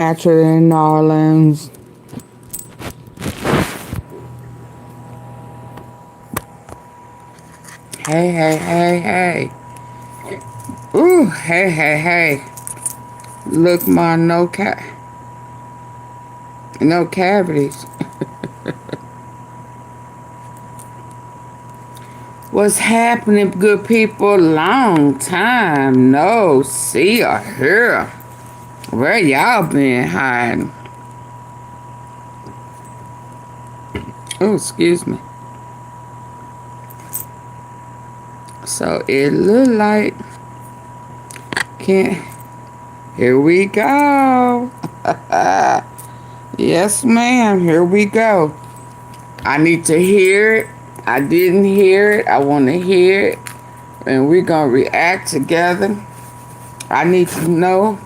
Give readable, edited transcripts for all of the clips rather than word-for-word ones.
Actually in Owens. Hey, hey, hey, hey. Ooh, hey, hey, hey. Look, ma, no cavities. What's happening, good people? Long time no see or hear. Where y'all been hiding? Oh, excuse me. So it look like here we go. Yes, ma'am. Here we go. I need to hear it. I didn't hear it. I want to hear it. And we're going to react together. I need to know.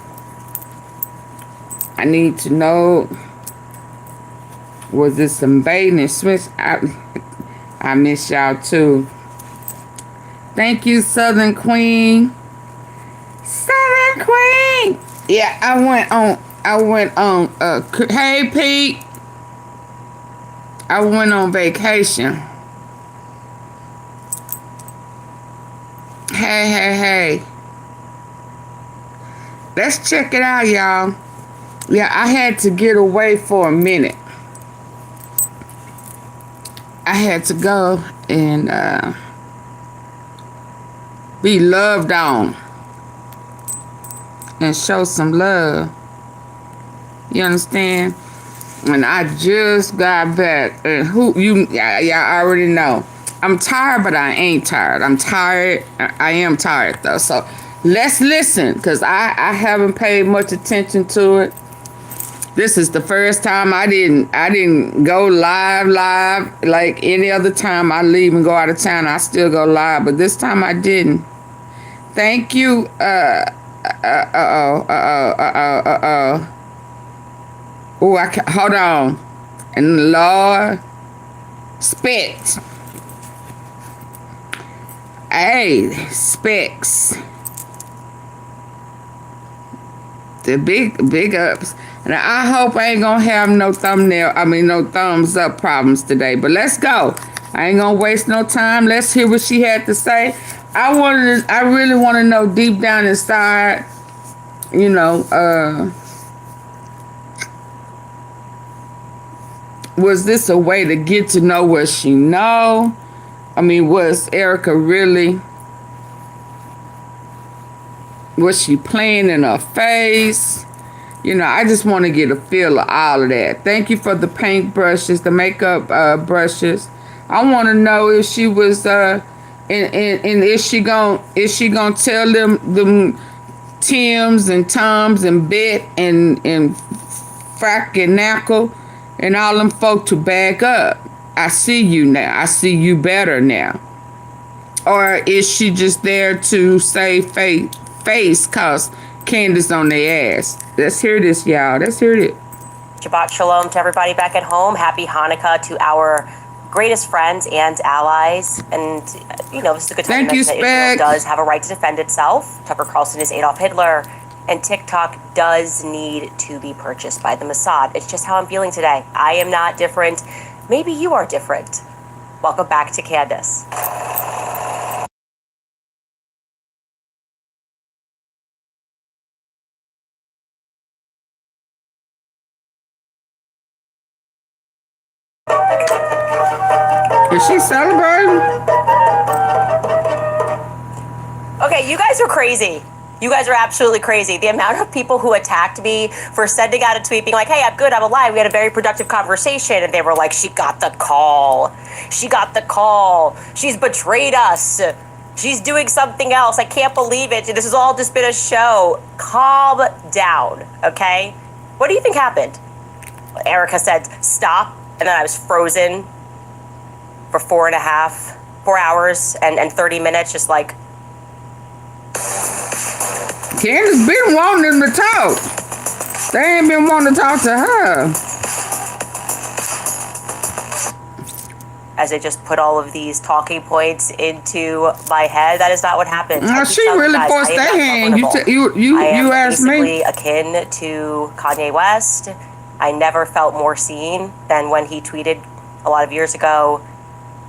Was this some baiting and switch? I miss y'all too. Thank you, Southern Queen. Southern Queen. Yeah, I went on, hey, Pete. I went on vacation. Hey, hey, hey. Let's check it out, y'all. Yeah, I had to get away for a minute. I had to go and be loved on and show some love. You understand? And I just got back. And y'all already know. I'm tired, but I ain't tired. I'm tired. I am tired though. So let's listen, because I haven't paid much attention to it. This is the first time I didn't go live like any other time. I leave and go out of town. I still go live, but this time I didn't. Thank you. Oh, hold on. And Lord, Specs. Hey, Specs. The big ups. And I hope I ain't gonna have no thumbs up problems today. But let's go. I ain't gonna waste no time. Let's hear what she had to say. I really want to know deep down inside, was this a way to get to know what she know? I mean, was Erika really, was she playing in her face? I just want to get a feel of all of that. Thank you for the paint brushes, the makeup brushes. I want to know if she was and is she gonna tell them Tims and Toms and Bet and Frack and Knackle and all them folk to back up. I see you now. I see you better now. Or is she just there to save face cause Candace on their ass? Let's hear this, y'all. Let's hear it. Shabbat shalom to everybody back at home. Happy Hanukkah to our greatest friends and allies. And, this is a good time to mention that Israel does have a right to defend itself. Tucker Carlson is Adolf Hitler. And TikTok does need to be purchased by the Mossad. It's just how I'm feeling today. I am not different. Maybe you are different. Welcome back to Candace. Is she celebrating? Okay, you guys are crazy. You guys are absolutely crazy. The amount of people who attacked me for sending out a tweet being like, hey, I'm good, I'm alive. We had a very productive conversation. And they were like, she got the call. She got the call. She's betrayed us. She's doing something else. I can't believe it. This has all just been a show. Calm down, okay? What do you think happened? Erika said, stop. And then I was frozen for 4 hours and 30 minutes, just like. Candace been wanting them to talk. They ain't been wanting to talk to her. as I just put all of these talking points into my head. That is not what happened. She really forced that hand. You asked me. I am basically akin to Kanye West. I never felt more seen than when he tweeted a lot of years ago,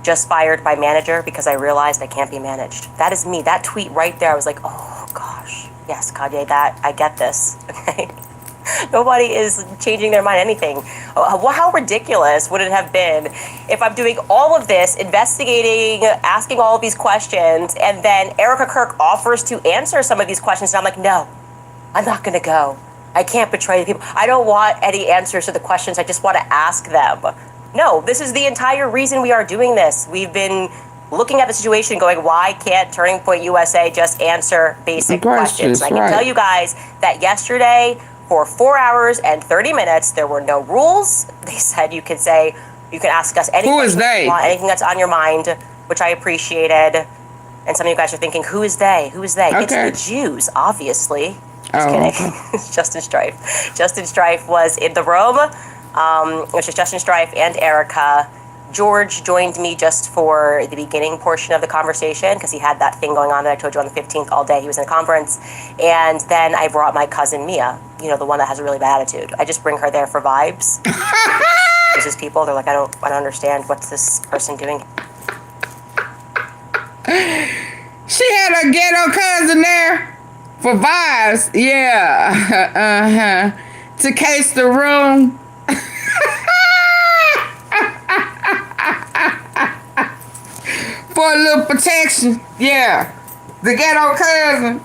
just fired my manager because I realized I can't be managed. That is me. That tweet right there, I was like, oh gosh, yes, Kanye, that I get this. Okay. Nobody is changing their mind anything. How ridiculous would it have been if I'm doing all of this, investigating, asking all of these questions, and then Erika Kirk offers to answer some of these questions, and I'm like, no, I'm not going to go. I can't betray the people. I don't want any answers to the questions. I just want to ask them. No, this is the entire reason we are doing this. We've been looking at the situation going, why can't Turning Point USA just answer basic questions? I can tell you guys that yesterday, for 4 hours and 30 minutes, there were no rules. They said you can ask us anything. Who is they? You want, anything that's on your mind, which I appreciated. And some of you guys are thinking, who is they? Who is they? Okay. It's the Jews, obviously. Just kidding. It's Justin Strife. Justin Strife was in the room, which is Justin Strife and Erika. George joined me just for the beginning portion of the conversation because he had that thing going on that I told you on the 15th all day. He was in a conference. And then I brought my cousin Mia, the one that has a really bad attitude. I just bring her there for vibes. There's these people, they're like, I don't understand. What's this person doing? She had a ghetto cousin there for vibes. Yeah. To case the room. For a little protection. Yeah. The ghetto cousin.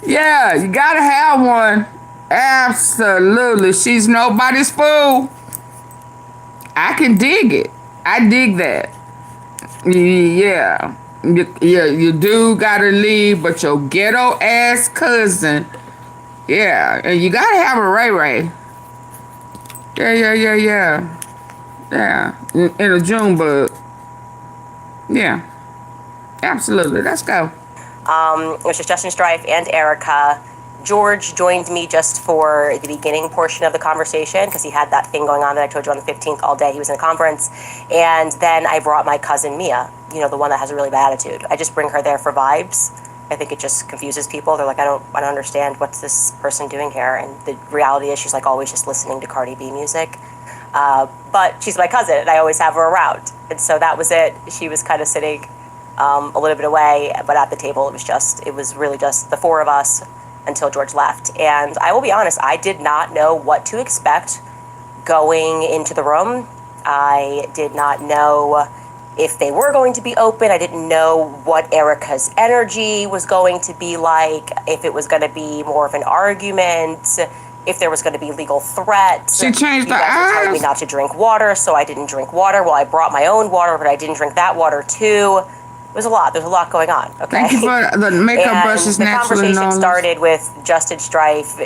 Yeah, you gotta have one. Absolutely. She's nobody's fool. I can dig it. I dig that. Yeah. You do gotta leave, but your ghetto ass cousin. Yeah. And you gotta have a Ray Ray. Yeah. Yeah, in a June bug. Yeah, absolutely. Let's go. Which is Justin Strife and Erika. George joined me just for the beginning portion of the conversation because he had that thing going on that I told you on the 15th all day. He was in a conference. And then I brought my cousin Mia, the one that has a really bad attitude. I just bring her there for vibes. I think it just confuses people. They're like, I don't understand what's this person doing here. And the reality is she's like always just listening to Cardi B music. But she's my cousin, and I always have her around. And so that was it. She was kind of sitting a little bit away, but at the table, it was really just the four of us until George left. And I will be honest, I did not know what to expect going into the room. I did not know if they were going to be open. I didn't know what Erika's energy was going to be like, if it was going to be more of an argument, if there was going to be legal threats. She changed the eyes. You guys were telling me not to drink water, so I didn't drink water. Well, I brought my own water, but I didn't drink that water too. It was a lot. There's a lot going on. Okay. Thank you for the makeup brushes. The conversation started with Justin Strife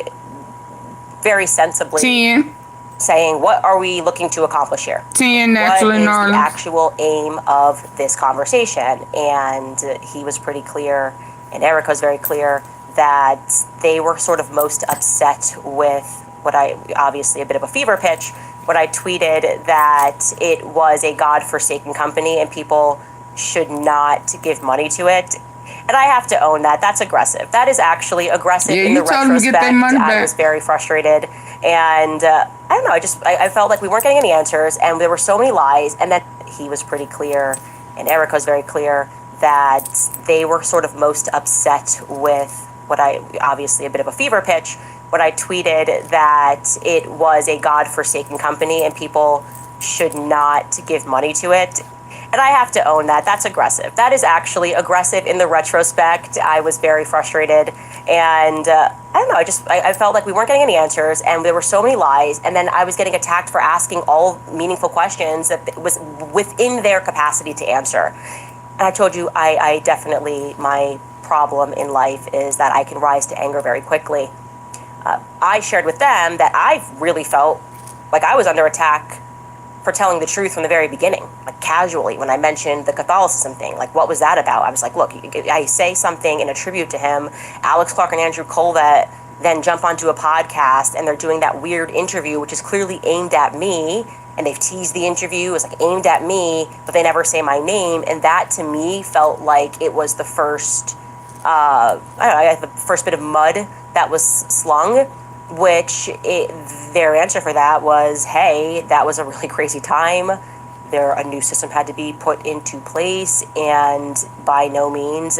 very sensibly saying, what are we looking to accomplish here? 10 naturally What is the actual aim of this conversation? And he was pretty clear, and Erika was very clear, that they were sort of most upset with obviously a bit of a fever pitch, when I tweeted that it was a godforsaken company and people should not give money to it. And I have to own that. That's aggressive. That is actually aggressive in the retrospect. I was very frustrated. And I don't know, I felt like we weren't getting any answers and there were so many lies. And then he was pretty clear, and Erika was very clear, that they were sort of most upset with obviously a bit of a fever pitch, when I tweeted that it was a godforsaken company and people should not give money to it. And I have to own that. That's aggressive. That is actually aggressive in the retrospect. I was very frustrated. And I don't know, I felt like we weren't getting any answers and there were so many lies. And then I was getting attacked for asking all meaningful questions that was within their capacity to answer. And I told you, I definitely, my problem in life is that I can rise to anger very quickly. I shared with them that I really felt like I was under attack for telling the truth from the very beginning, like casually, when I mentioned the Catholicism thing. Like, what was that about? I was like, look, I say something in a tribute to him. Alex Clark and Andrew Colvett then jump onto a podcast and they're doing that weird interview, which is clearly aimed at me. and they've teased the interview. It was like aimed at me, but they never say my name. And that to me felt like it was the first, I don't know, the first bit of mud that was slung, which their answer for that was, hey, that was a really crazy time. A new system had to be put into place, and by no means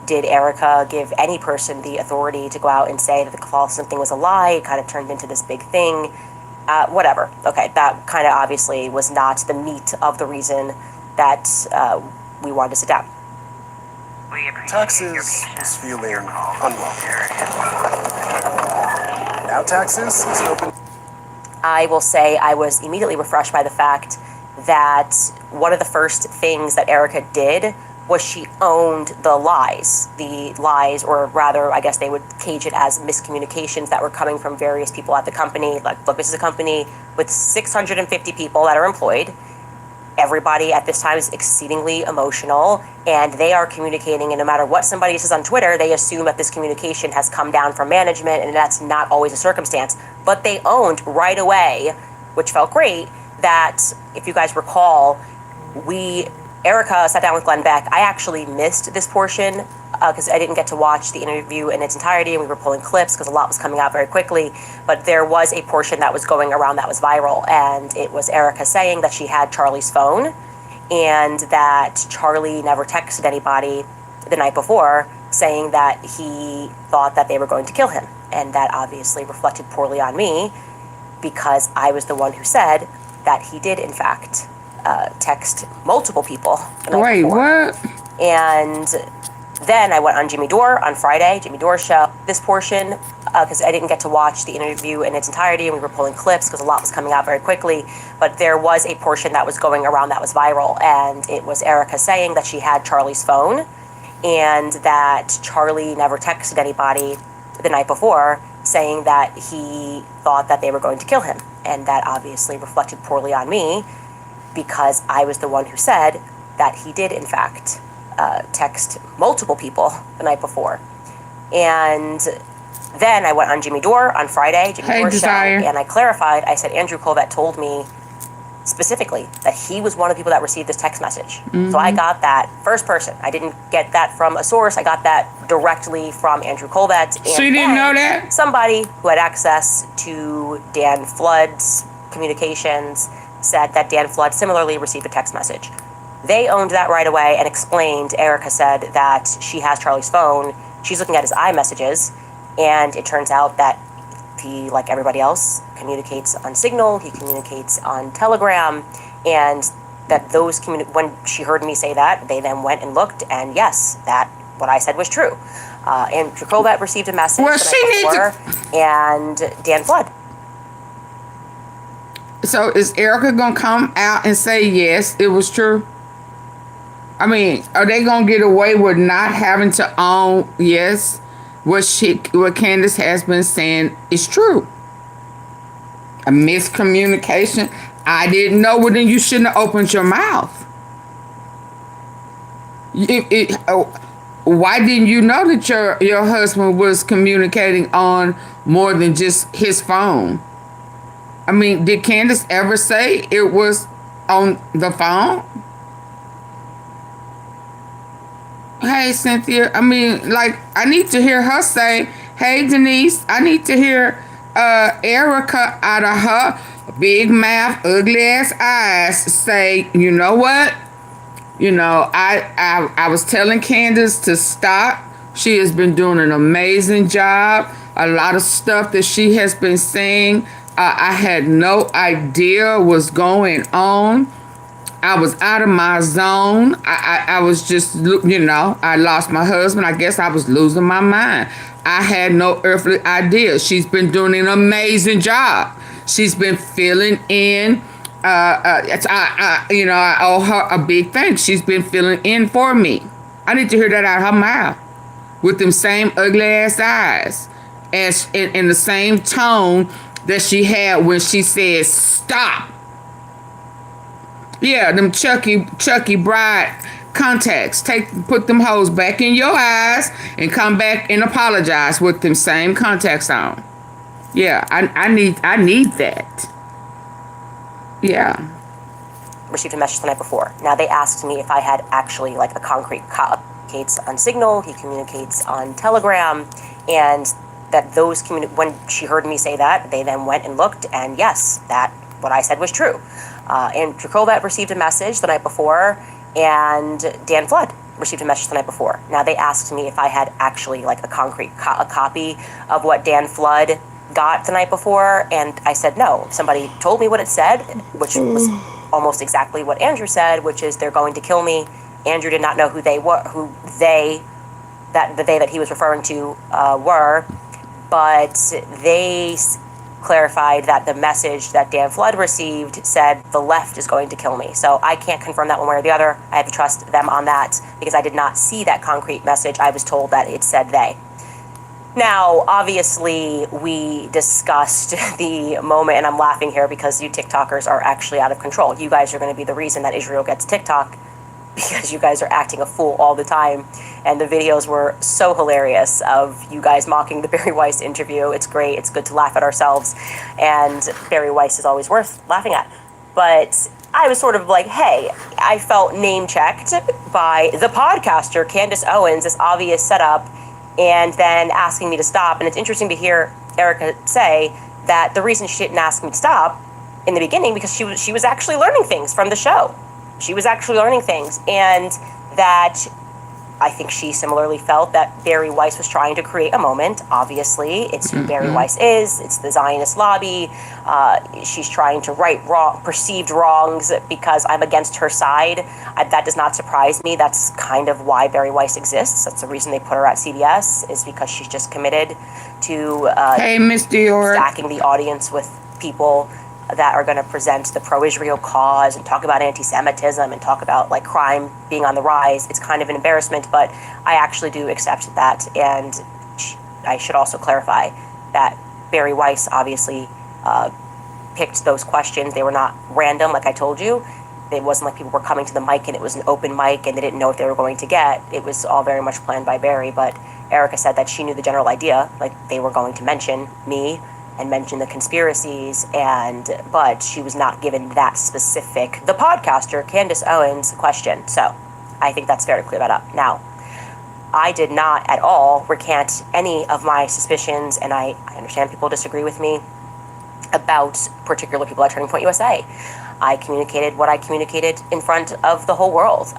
did Erika give any person the authority to go out and say that the Catholicism thing was a lie. It kind of turned into this big thing. Whatever. Okay, that kind of obviously was not the meat of the reason that we wanted to sit down. Taxes is feeling unwell. Now Taxes is open. I will say I was immediately refreshed by the fact that one of the first things that Erika did was she owned the lies, or rather, I guess they would cage it as miscommunications that were coming from various people at the company. Like, look, this is a company with 650 people that are employed. Everybody at this time is exceedingly emotional, and they are communicating, and no matter what somebody says on Twitter, they assume that this communication has come down from management, and that's not always a circumstance. But they owned right away, which felt great, that if you guys recall, Erika sat down with Glenn Beck. I actually missed this portion because I didn't get to watch the interview in its entirety, and we were pulling clips because a lot was coming out very quickly. But there was a portion that was going around that was viral, and it was Erika saying that she had Charlie's phone and that Charlie never texted anybody the night before saying that he thought that they were going to kill him. And that obviously reflected poorly on me because I was the one who said that he did, in fact, text multiple people the night Wait, before. what? And then I went on Jimmy Dore on Friday, Jimmy Dore's show. This portion, because I didn't get to watch the interview in its entirety, and we were pulling clips because a lot was coming out very quickly. But there was a portion that was going around that was viral, and it was Erika saying that she had Charlie's phone and that Charlie never texted anybody the night before saying that he thought that they were going to kill him. And that obviously reflected poorly on me because I was the one who said that he did, in fact, text multiple people the night before. And then I went on Jimmy Dore on Friday, Jimmy Dore's show, and I clarified. I said, Andrew Colvett told me specifically that he was one of the people that received this text message. Mm-hmm. So I got that first person. I didn't get that from a source. I got that directly from Andrew Colvett. And so you didn't know that? Somebody who had access to Dan Flood's communications said that Dan Flood similarly received a text message. They owned that right away and explained. Erika said that she has Charlie's phone. She's looking at his iMessages, and it turns out that he, like everybody else, communicates on Signal, he communicates on Telegram, and that those when she heard me say that, they then went and looked, and yes, that what I said was true. Andrew Colvett received a message and Dan Flood. So is Erika gonna come out and say yes, it was true? I mean, are they gonna get away with not having to own yes? What Candace has been saying is true. A miscommunication. I didn't know. Well, then you shouldn't have opened your mouth. Why didn't you know that your husband was communicating on more than just his phone? I mean, did Candace ever say it was on the phone? Hey, Cynthia, I mean, like, I need to hear her say, hey, Denise, I need to hear Erika out of her big mouth, ugly ass eyes say, you know what? You know, I was telling Candace to stop. She has been doing an amazing job. A lot of stuff that she has been saying, I had no idea was going on. I was out of my zone. I was just, you know, I lost my husband. I guess I was losing my mind. I had no earthly idea. She's been doing an amazing job. She's been filling in. You know, I owe her a big thanks. She's been filling in for me. I need to hear that out of her mouth with them same ugly ass eyes, as in the same tone that she had when she said stop. Yeah, them Chucky Bride contacts. Put them hoes back in your eyes and come back and apologize with them same contacts on. Yeah, I need that. Yeah. Received a message the night before. Now, they asked me if I had actually, like, a concrete communicates on Signal, he communicates on Telegram, and that those when she heard me say that, they then went and looked, and yes, that what I said was true. Andrew Colbert received a message the night before, and Dan Flood received a message the night before. Now, they asked me if I had actually, like, a concrete copy of what Dan Flood got the night before, and I said no. Somebody told me what it said, which was almost exactly what Andrew said, which is they're going to kill me. Andrew did not know who they were, that he was referring to were, but they clarified that the message that Dan Flood received said the left is going to kill me. So I can't confirm that one way or the other. I have to trust them on that because I did not see that concrete message. I was told that it said they. Now, obviously, we discussed the moment, and I'm laughing here because you TikTokers are actually out of control. You guys are going to be the reason that Israel gets TikTok because you guys are acting a fool all the time. And the videos were so hilarious of you guys mocking the Barry Weiss interview. It's great. It's good to laugh at ourselves. And Barry Weiss is always worth laughing at. But I was sort of like, hey, I felt name-checked by the podcaster, Candace Owens, this obvious setup, and then asking me to stop. And it's interesting to hear Erika say that the reason she didn't ask me to stop in the beginning because she was actually learning things from the show. She was actually learning things, and that I think she similarly felt that Barry Weiss was trying to create a moment. Obviously, it's who Barry Weiss is. It's the Zionist lobby. She's trying to right perceived wrongs because I'm against her side. That does not surprise me. That's kind of why Barry Weiss exists. That's the reason they put her at CBS, is because she's just committed to hey, Miss Dior, stacking the audience with people that are going to present the pro-Israel cause and talk about anti-Semitism and talk about like crime being on the rise. It's kind of an embarrassment, but I actually do accept that. And I should also clarify that Barry Weiss obviously picked those questions. They were not random, like I told you. It wasn't like people were coming to the mic and it was an open mic and they didn't know what they were going to get. It was all very much planned by Barry, but Erika said that she knew the general idea, like they were going to mention me and mention the conspiracies, but she was not given that specific, the podcaster, Candace Owens, question. So I think that's fair to clear that up. Now, I did not at all recant any of my suspicions, and I understand people disagree with me about particular people at Turning Point USA. I communicated what I communicated in front of the whole world.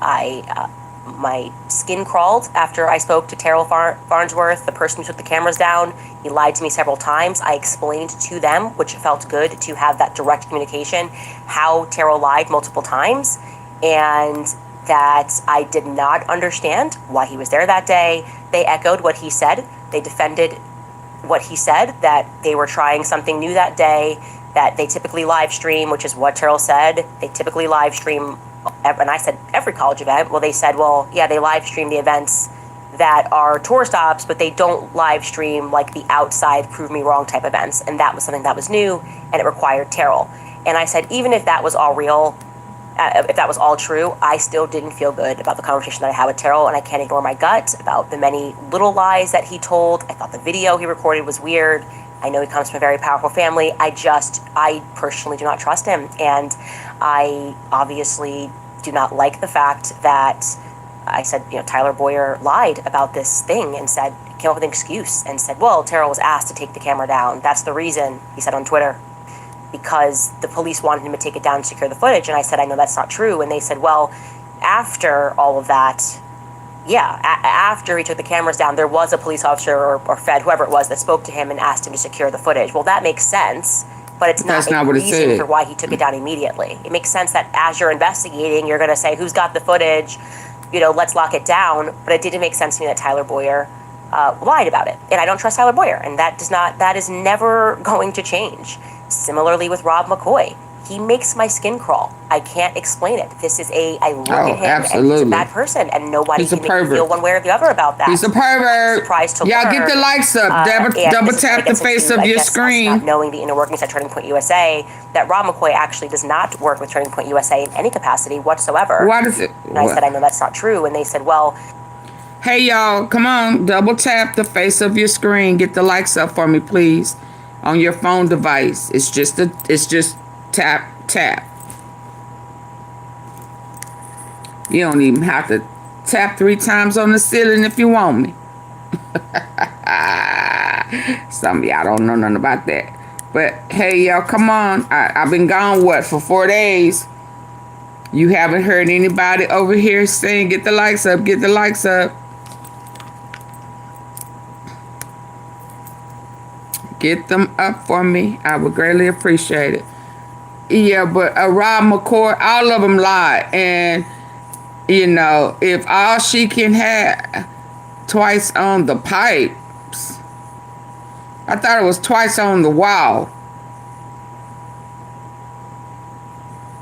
My skin crawled after I spoke to Terrell Farnsworth, the person who took the cameras down. He lied to me several times. I explained to them, which felt good to have that direct communication, how Terrell lied multiple times, and that I did not understand why he was there that day. They echoed what he said. They defended what he said, that they were trying something new that day, that they typically live stream, which is what Terrell said. They typically live stream, and I said every college event. Well, they said, well, yeah, they live stream the events that are tour stops, but they don't live stream like the outside prove me wrong type events. And that was something that was new, and it required Terrell. And I said, even if that was all real, if that was all true, I still didn't feel good about the conversation that I had with Terrell, and I can't ignore my gut about the many little lies that he told. I thought the video he recorded was weird. I know he comes from a very powerful family. I personally do not trust him. And I obviously do not like the fact that I said, Tyler Boyer lied about this thing and said, came up with an excuse and said, well, Terrell was asked to take the camera down. That's the reason, he said on Twitter, because the police wanted him to take it down and secure the footage. And I said, I know that's not true. And they said, well, after all of that, after he took the cameras down, there was a police officer or Fed, whoever it was, that spoke to him and asked him to secure the footage. Well, that makes sense, but it's not a reason for why he took it down immediately. It makes sense that as you're investigating, you're going to say, who's got the footage? Let's lock it down. But it didn't make sense to me that Tyler Boyer lied about it. And I don't trust Tyler Boyer. And that is never going to change. Similarly with Rob McCoy. He makes my skin crawl. I can't explain it. I look at him absolutely. And he's a bad person, and nobody can make me feel one way or the other about that. He's a pervert. I'm surprised to Y'all learn, get the likes up. Double tap the face of your screen. Not knowing the inner workings at Turning Point USA, that Rob McCoy actually does not work with Turning Point USA in any capacity whatsoever. What is it? And I said, I know that's not true. And they said, well, hey y'all, come on, double tap the face of your screen. Get the likes up for me, please, on your phone device. It's just tap. You don't even have to tap 3 times on the ceiling if you want me. Some of y'all don't know nothing about that. But hey, y'all, come on. I've been gone, what, for 4 days? You haven't heard anybody over here saying, get the likes up, get the likes up. Get them up for me. I would greatly appreciate it. Yeah, but Rob McCoy, all of them lied. And, you know, if all she can have twice on the pipes, I thought it was twice on the wall.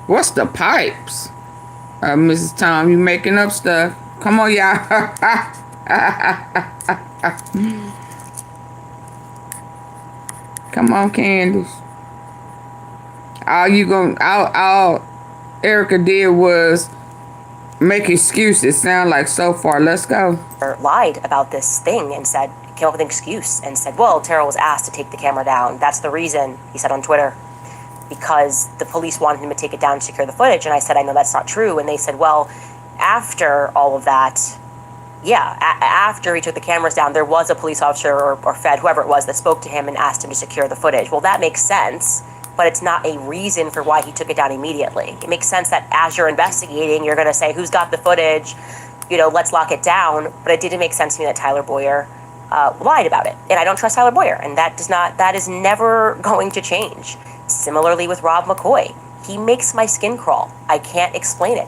What's the pipes? Mrs. Tom, you making up stuff. Come on, y'all. Come on, Candace. All Erika did was make excuses. Sound like so far. Let's go. Lied about this thing and said, came up with an excuse and said, well, Terrell was asked to take the camera down. That's the reason, he said on Twitter, because the police wanted him to take it down to secure the footage. And I said, I know that's not true. And they said, well, after all of that, yeah, after he took the cameras down, there was a police officer or Fed, whoever it was, that spoke to him and asked him to secure the footage. Well, that makes sense, but it's not a reason for why he took it down immediately. It makes sense that as you're investigating, you're going to say, who's got the footage? You know, let's lock it down. But it didn't make sense to me that Tyler Boyer lied about it. And I don't trust Tyler Boyer. And that is never going to change. Similarly with Rob McCoy. He makes my skin crawl. I can't explain it.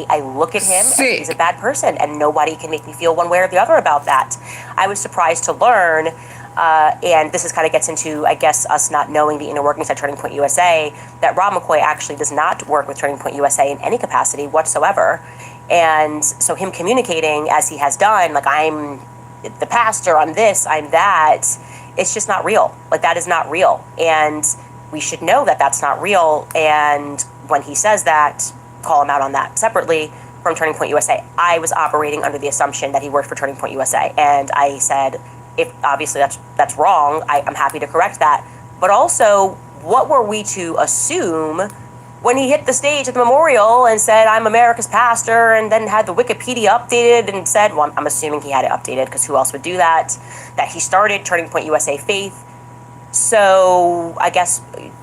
I look at him and he's a bad person and nobody can make me feel one way or the other about that. I was surprised to learn, and this is kind of gets into, I guess, us not knowing the inner workings at Turning Point USA, that Rob McCoy actually does not work with Turning Point USA in any capacity whatsoever. And so him communicating as he has done, like, I'm the pastor, I'm this, I'm that, it's just not real. Like, that is not real. And we should know that that's not real. And when he says that, call him out on that separately from Turning Point USA. I was operating under the assumption that he worked for Turning Point USA. And I said, if obviously that's wrong, I'm happy to correct that. But also, what were we to assume when he hit the stage at the memorial and said, I'm America's pastor, and then had the Wikipedia updated and said, well, I'm assuming he had it updated because who else would do that he started Turning Point USA Faith. So I guess,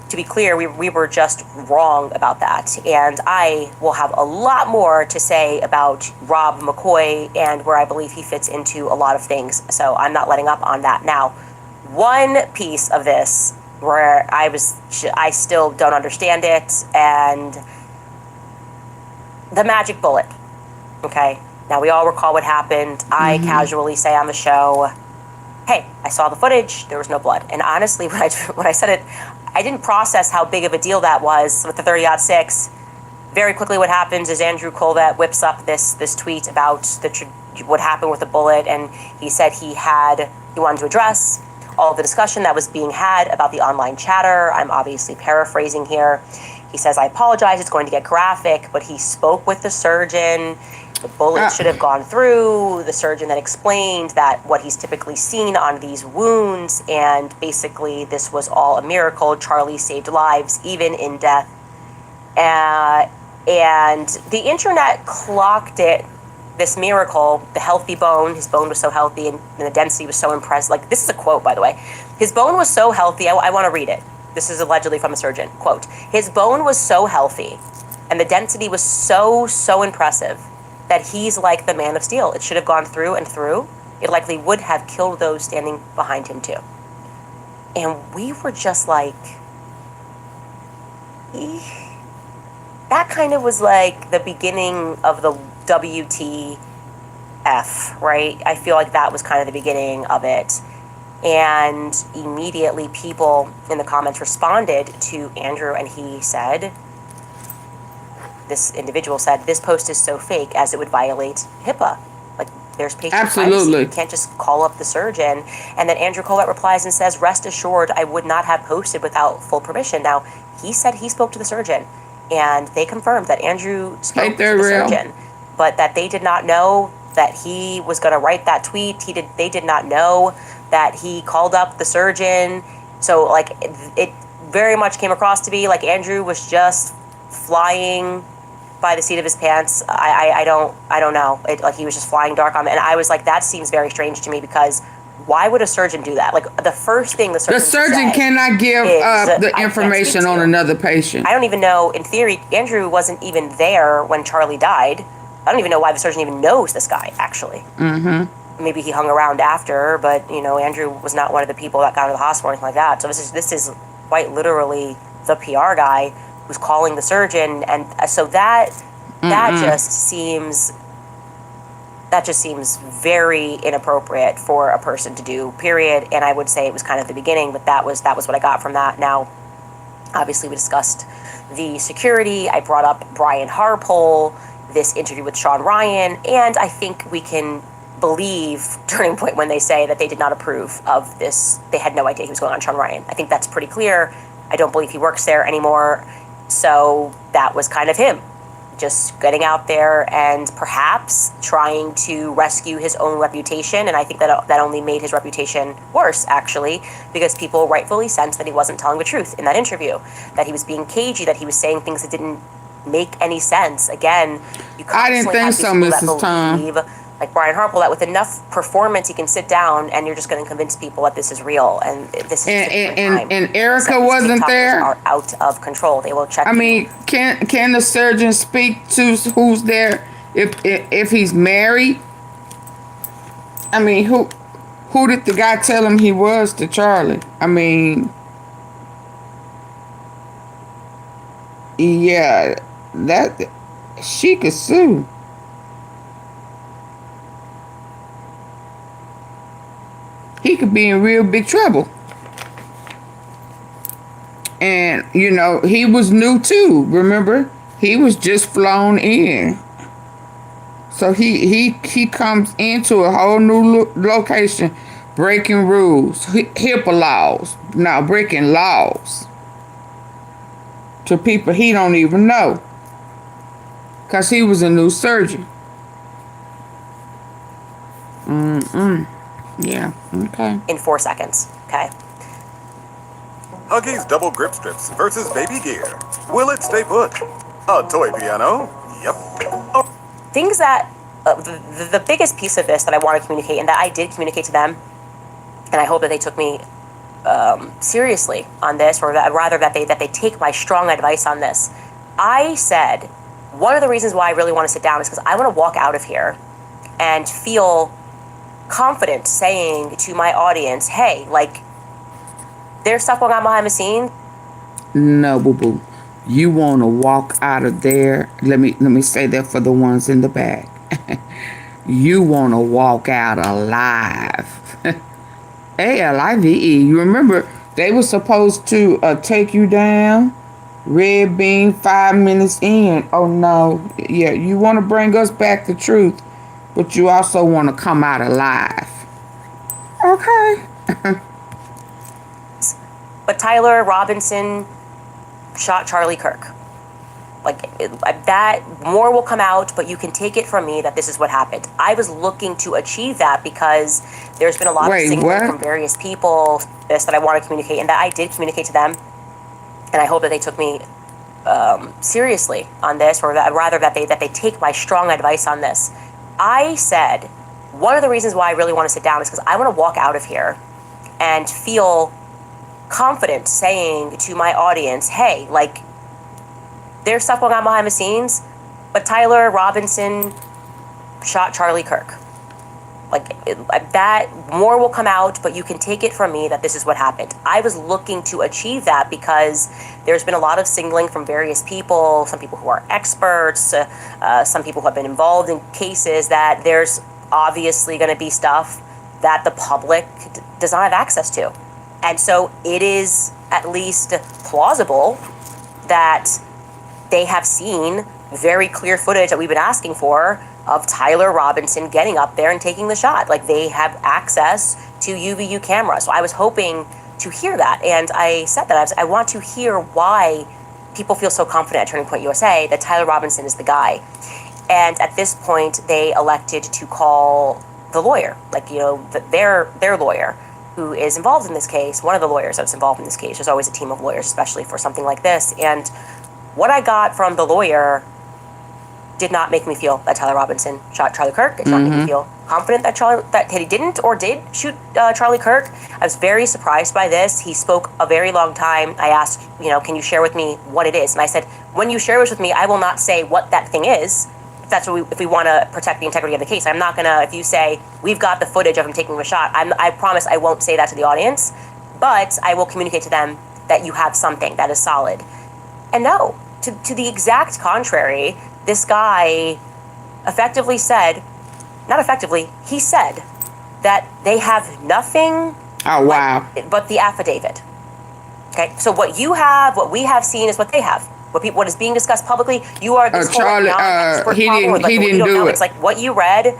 to be clear, we were just wrong about that. And I will have a lot more to say about Rob McCoy and where I believe he fits into a lot of things. So I'm not letting up on that. Now, one piece of this where I still don't understand it, and the magic bullet. Okay. Now, we all recall what happened. I casually say on the show, hey, I saw the footage, there was no blood. And honestly, when I said it, I didn't process how big of a deal that was with the 30-06. Very quickly what happens is Andrew Colvett whips up this tweet about what happened with the bullet, and he said he wanted to address all of the discussion that was being had about the online chatter. I'm obviously paraphrasing here. He says, I apologize, it's going to get graphic, but he spoke with the surgeon. The bullet should have gone through. The surgeon then explained that what he's typically seen on these wounds, and basically this was all a miracle. Charlie saved lives, even in death. And the internet clocked it, this miracle, the healthy bone. His bone was so healthy and the density was so impressive. Like, this is a quote, by the way. His bone was so healthy. I want to read it. This is allegedly from a surgeon. Quote, his bone was so healthy and the density was so impressive that he's like the man of steel. It should have gone through and through. It likely would have killed those standing behind him too. And we were just like, that kind of was like the beginning of the WTF, right? I feel like that was kind of the beginning of it. And immediately people in the comments responded to Andrew, and he said, this individual said, this post is so fake as it would violate HIPAA. Like, there's patient privacy. You can't just call up the surgeon. And then Andrew Colvett replies and says, rest assured, I would not have posted without full permission. Now, he said he spoke to the surgeon, and they confirmed that Andrew spoke to the surgeon, but that they did not know that he was going to write that tweet. They did not know that he called up the surgeon. So, like, it very much came across to be like Andrew was just flying by the seat of his pants. I don't know. Like he was just flying dark on me, and I was like, that seems very strange to me because why would a surgeon do that? Like the first thing the surgeon cannot give the information on another patient. I don't even know. In theory, Andrew wasn't even there when Charlie died. I don't even know why the surgeon even knows this guy, actually. Mm-hmm. Maybe he hung around after, but, you know, Andrew was not one of the people that got to the hospital or anything like that. So this is quite literally the PR guy who's calling the surgeon. And so that just seems very inappropriate for a person to do, period. And I would say it was kind of the beginning, but that was what I got from that. Now, obviously, we discussed the security. I brought up Brian Harpole, this interview with Sean Ryan, and I think we can believe Turning Point when they say that they did not approve of this. They had no idea he was going on Sean Ryan. I think that's pretty clear. I don't believe he works there anymore. So that was kind of him, just getting out there and perhaps trying to rescue his own reputation. And I think that only made his reputation worse, actually, because people rightfully sensed that he wasn't telling the truth in that interview, that he was being cagey, that he was saying things that didn't make any sense. Again, you I didn't think so, Mrs. Tom. Like Brian Harpole, that with enough performance, he can sit down and you're just going to convince people that this is real and this is and Erika wasn't there. Are out of control. They will check. I mean, can the surgeon speak to who's there if he's married? I mean, who did the guy tell him he was to Charlie? I mean, yeah, that she could sue. He could be in real big trouble. And, you know, he was new too, remember? He was just flown in. So he comes into a whole new location, breaking rules, HIPAA laws, now breaking laws to people he don't even know. Because he was a new surgeon. Yeah, okay. In 4 seconds, okay? Huggies Double Grip Strips versus Baby Gear. Will it stay put? A toy piano? Yep. Oh. Things that, the biggest piece of this that I want to communicate, and that I did communicate to them, and I hope that they took me seriously on this, or rather that they take my strong advice on this. I said, one of the reasons why I really want to sit down is because I want to walk out of here and feel confident saying to my audience, hey, like, there's stuff going on behind the scenes. No, boo-boo. You want to walk out of there. Let me say that for the ones in the back. You want to walk out alive. A-L-I-V-E. You remember, they were supposed to take you down. Red bean, 5 minutes in. Oh, no. Yeah, you want to bring us back the truth, but you also want to come out alive. Okay. But Tyler Robinson shot Charlie Kirk. Like, that, more will come out, but you can take it from me that this is what happened. I was looking to achieve that because there's been a lot of signaling from various people, this that I want to communicate, and that I did communicate to them. And I hope that they took me seriously on this, or rather that they take my strong advice on this. I said, one of the reasons why I really want to sit down is because I want to walk out of here and feel confident saying to my audience, hey, like, there's stuff going on behind the scenes, but Tyler Robinson shot Charlie Kirk. Like, that, more will come out, but you can take it from me that this is what happened. I was looking to achieve that because there's been a lot of signaling from various people, some people who are experts, some people who have been involved in cases, that there's obviously going to be stuff that the public does not have access to. And so it is at least plausible that they have seen very clear footage that we've been asking for of Tyler Robinson getting up there and taking the shot. Like, they have access to UVU cameras. So I was hoping to hear that. And I said that I want to hear why people feel so confident at Turning Point USA that Tyler Robinson is the guy. And at this point, they elected to call the lawyer, like, you know, their lawyer who is involved in this case, one of the lawyers that's involved in this case. There's always a team of lawyers, especially for something like this. And what I got from the lawyer did not make me feel that Tyler Robinson shot Charlie Kirk. It did not make me feel confident that he didn't or did shoot Charlie Kirk. I was very surprised by this. He spoke a very long time. I asked, can you share with me what it is? And I said, when you share this with me, I will not say what that thing is. If we want to protect the integrity of the case, I'm not gonna. If you say we've got the footage of him taking a shot, I promise I won't say that to the audience, but I will communicate to them that you have something that is solid. And no, to the exact contrary, this guy effectively said, not effectively, he said that they have nothing. Oh wow! But the affidavit. Okay, so what we have seen is what they have. What is being discussed publicly, you are this Charlie, he didn't do it. It's like what you read,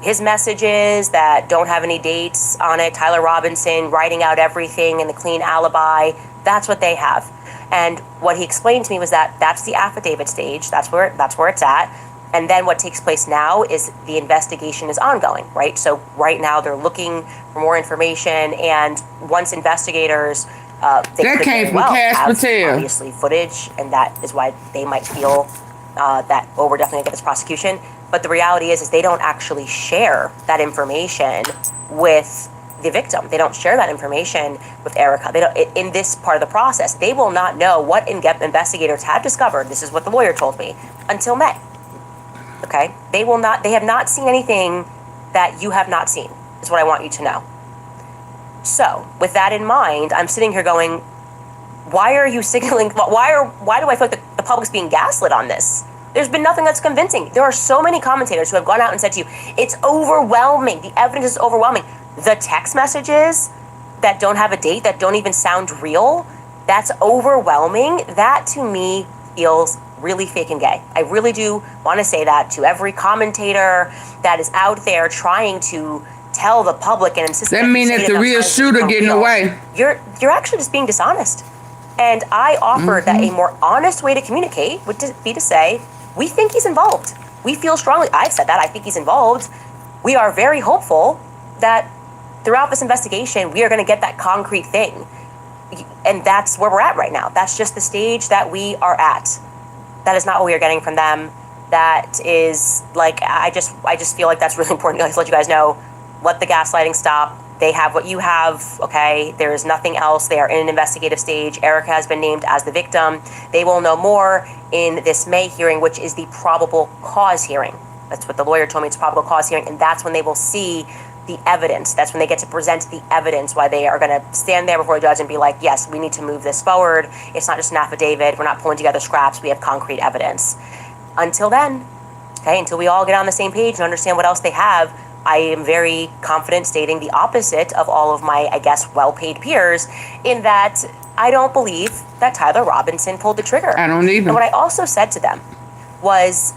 his messages that don't have any dates on it, Tyler Robinson writing out everything in the clean alibi, that's what they have. And what he explained to me was that that's the affidavit stage, that's where it's at. And then what takes place now is the investigation is ongoing, right? So right now they're looking for more information, and once investigators that came from Cash Patel. Obviously footage, and that is why they might feel that, we're definitely gonna get this prosecution. But the reality is they don't actually share that information with the victim. They don't share that information with Erika. They don't, in this part of the process, they will not know what investigators have discovered. This is what the lawyer told me until May. Okay, they have not seen anything that you have not seen, is what I want you to know. So, with that in mind, I'm sitting here going, why are you signaling, why do I feel like the public's being gaslit on this? There's been nothing that's convincing. There are so many commentators who have gone out and said to you, it's overwhelming, the evidence is overwhelming. The text messages that don't have a date, that don't even sound real, that's overwhelming. That to me feels really fake and gay. I really do want to say that to every commentator that is out there trying to tell the public and insist that mean that the real shooter getting away. You're actually just being dishonest. And I offered that a more honest way to communicate would be to say, we think he's involved. We feel strongly, I've said that, I think he's involved. We are very hopeful that throughout this investigation, we are going to get that concrete thing. And that's where we're at right now. That's just the stage that we are at. That is not what we are getting from them. That is like, I just feel like that's really important to let you guys know. Let the gaslighting stop. They have what you have, okay? There is nothing else. They are in an investigative stage. Erika has been named as the victim. They will know more in this May hearing, which is the probable cause hearing. That's what the lawyer told me, it's probable cause hearing, and that's when they will see the evidence. That's when they get to present the evidence, why they are gonna stand there before a judge and be like, yes, we need to move this forward. It's not just an affidavit. We're not pulling together scraps. We have concrete evidence. Until then, okay, until we all get on the same page and understand what else they have, I am very confident stating the opposite of all of my, I guess, well-paid peers, in that I don't believe that Tyler Robinson pulled the trigger. I don't either. And what I also said to them was,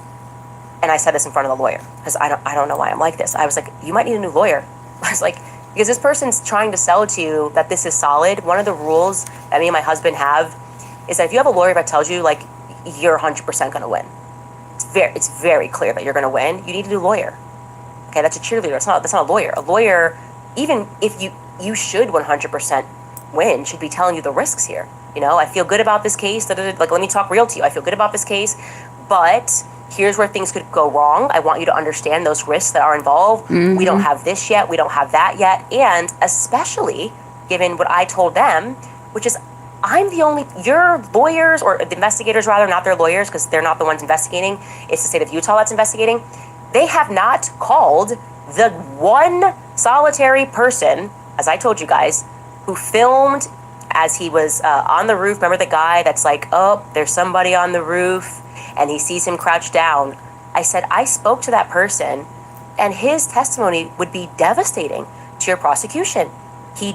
and I said this in front of the lawyer, because I don't know why I'm like this. I was like, you might need a new lawyer. I was like, because this person's trying to sell to you that this is solid. One of the rules that me and my husband have is that if you have a lawyer that tells you, like, you're 100% going to win, it's very clear that you're going to win, you need a new lawyer. Okay, that's a cheerleader. That's not a lawyer. A lawyer, even if you should 100% win, should be telling you the risks here. I feel good about this case. Like, let me talk real to you. I feel good about this case, but here's where things could go wrong. I want you to understand those risks that are involved. We don't have this yet. We don't have that yet. And especially given what I told them, which is your lawyers, or the investigators rather, not their lawyers, because they're not the ones investigating. It's the state of Utah that's investigating. They have not called the one solitary person, as I told you guys, who filmed as he was on the roof. Remember the guy that's like, oh, there's somebody on the roof, and he sees him crouch down. I said, I spoke to that person, and his testimony would be devastating to your prosecution. He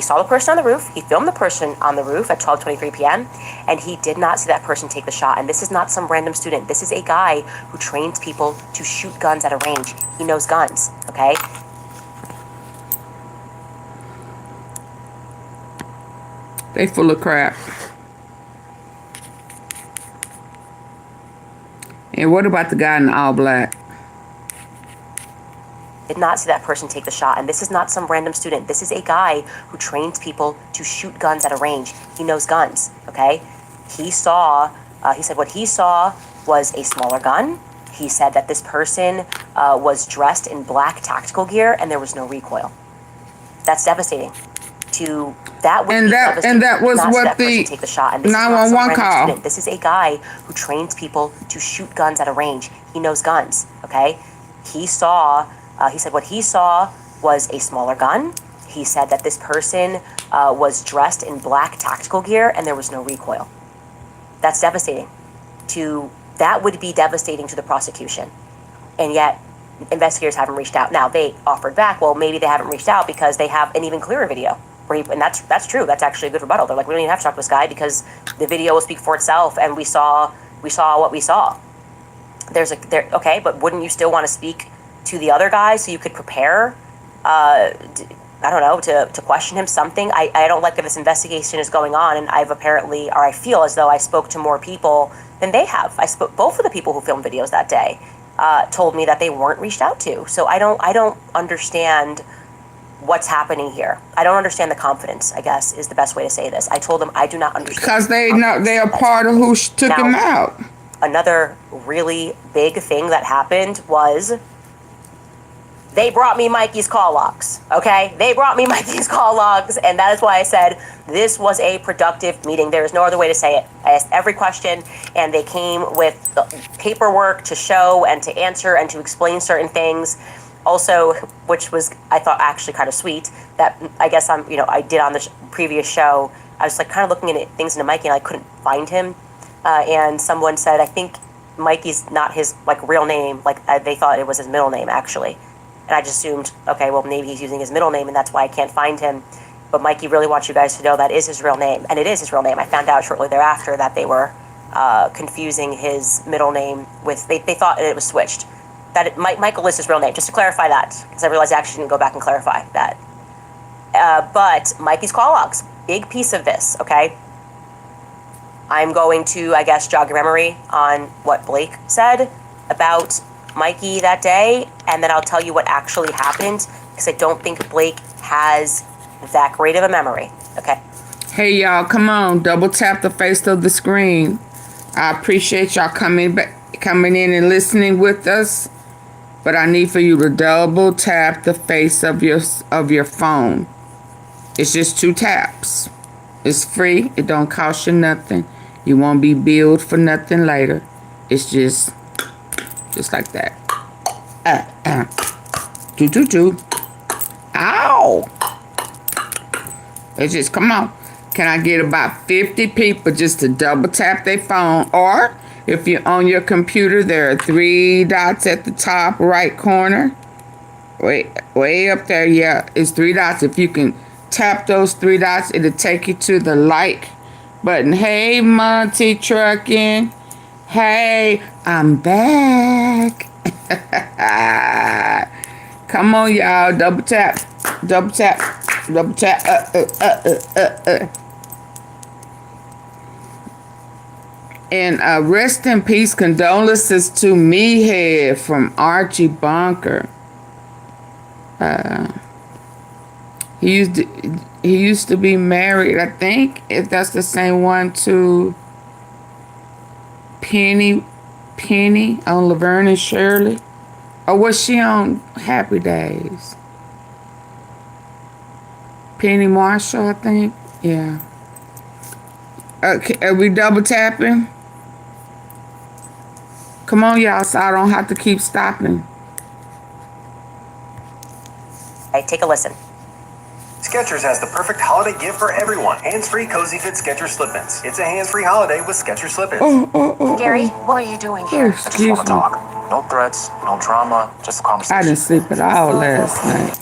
saw the person on the roof, he filmed the person on the roof at 12:23 p.m., and he did not see that person take the shot. And this is not some random student. This is a guy who trains people to shoot guns at a range. He knows guns, okay? They full of crap. And what about the guy in all black? Did not see that person take the shot. And this is not some random student. This is a guy who trains people to shoot guns at a range. He knows guns, okay? He said what he saw was a smaller gun. He said that this person was dressed in black tactical gear and there was no recoil. That's devastating. That was what the take the shot. And 911 call. This is a guy who trains people to shoot guns at a range. He knows guns. Okay, he said what he saw was a smaller gun. He said that this person was dressed in black tactical gear and there was no recoil. That's devastating. That would be devastating to the prosecution, and yet investigators haven't reached out. Now they offered back. Well, maybe they haven't reached out because they have an even clearer video. And that's true. That's actually a good rebuttal. They're like, we don't even have to talk to this guy because the video will speak for itself, and we saw what we saw. Okay, but wouldn't you still want to speak to the other guy so you could prepare? I don't know, to question him something. I don't like that this investigation is going on, and I feel as though I spoke to more people than they have. Both of the people who filmed videos that day told me that they weren't reached out to. So I don't understand what's happening here. I don't understand the confidence, I guess, is the best way to say this. I told them I do not understand. Because they are part of who took him out. Another really big thing that happened was they brought me Mikey's call logs, okay? They brought me Mikey's call logs, and that is why I said this was a productive meeting. There is no other way to say it. I asked every question, and they came with the paperwork to show and to answer and to explain certain things. Also, which was, I thought, actually kind of sweet, that I guess I did on the previous show. I was like kind of looking at things into Mikey, and I couldn't find him. And someone said, I think Mikey's not his real name. They thought it was his middle name, actually. And I just assumed, okay, well, maybe he's using his middle name, and that's why I can't find him. But Mikey really wants you guys to know that is his real name, and it is his real name. I found out shortly thereafter that they were confusing his middle name with, they thought it was switched. Michael is his real name, just to clarify that, because I realized I actually didn't go back and clarify that. But Mikey's call logs, big piece of this, okay? I'm going to, I guess, jog your memory on what Blake said about Mikey that day, and then I'll tell you what actually happened, because I don't think Blake has that great of a memory, okay? Hey, y'all, come on, double tap the face of the screen. I appreciate y'all coming in and listening with us. But I need for you to double tap the face of your phone. It's just 2 taps. It's free. It don't cost you nothing. You won't be billed for nothing later. It's just like that. Do. Ow! It's just, come on. Can I get about 50 people just to double tap their phone? Or if you're on your computer, there are 3 dots at the top right corner. Way up there, yeah, it's 3 dots. If you can tap those 3 dots, it'll take you to the like button. Hey, Monty Trucking. Hey, I'm back. Come on, y'all. Double tap. Double tap. Double tap. And rest in peace, condolences to Meathead from Archie Bunker. He used to be married, I think, if that's the same one, to Penny on Laverne and Shirley. Or was she on Happy Days? Penny Marshall, I think. Yeah. Okay, are we double tapping? Come on, y'all, so I don't have to keep stopping. Hey, take a listen. Skechers has the perfect holiday gift for everyone. Hands-free Cozy Fit Skechers Slip-ins. It's a hands-free holiday with Skechers Slip-ins. Gary, what are you doing here? I just want to talk. No threats, no drama, just a conversation. I didn't sleep at all last night.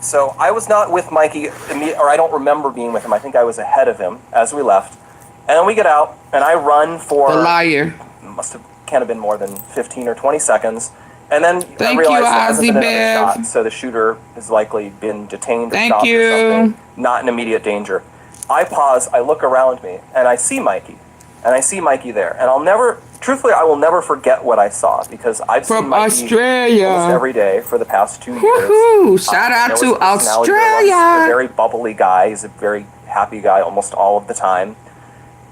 So I was not with Mikey, or I don't remember being with him. I think I was ahead of him as we left. And then we get out, and I run for... The liar. Can't have been more than 15 or 20 seconds. And then I Thank realized you, there hasn't been Ozzy another Bev. shot, so the shooter has likely been detained or Thank stopped you. or something. Not in immediate danger. I pause, I look around me, and I see Mikey. And I see Mikey there. And truthfully, I will never forget what I saw, because I've seen From Mikey Australia. almost every day for the past 2 years. Woohoo! Shout out to Australia. He's a very bubbly guy. He's a very happy guy almost all of the time.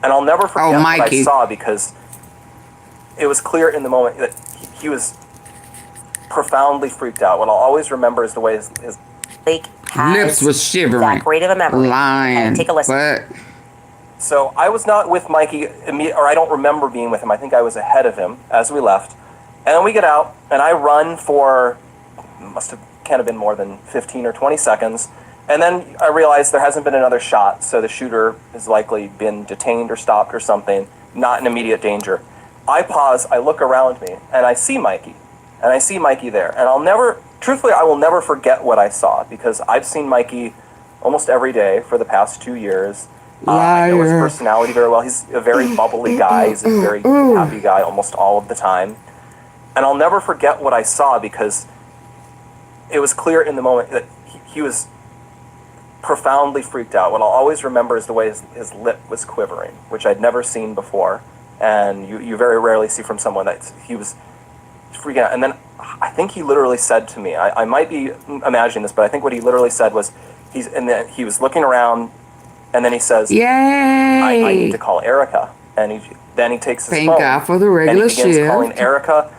And I'll never forget what I saw, because it was clear in the moment that he was profoundly freaked out. What I'll always remember is the way his Lake has Lips was shivering. that great of a memory. Lying. Take a listen. But So I was not with Mikey, or I don't remember being with him. I think I was ahead of him as we left. And then we get out, and I run for, can't have been more than 15 or 20 seconds. And then I realized there hasn't been another shot, so the shooter has likely been detained or stopped or something, not in immediate danger. I pause, I look around me, and I see Mikey. And I see Mikey there. And truthfully, I will never forget what I saw, because I've seen Mikey almost every day for the past 2 years. I know his personality very well. He's a very bubbly guy. He's a very happy guy almost all of the time. And I'll never forget what I saw, because it was clear in the moment that he was profoundly freaked out. What I'll always remember is the way his lip was quivering, which I'd never seen before. And you very rarely see from someone that he was freaking out. And then I think he literally said to me, I might be imagining this, but I think what he literally said was, he was looking around, and then he says, yay! I need to call Erika. And then he takes his phone. Thank God for the regular and he begins shift. calling Erika.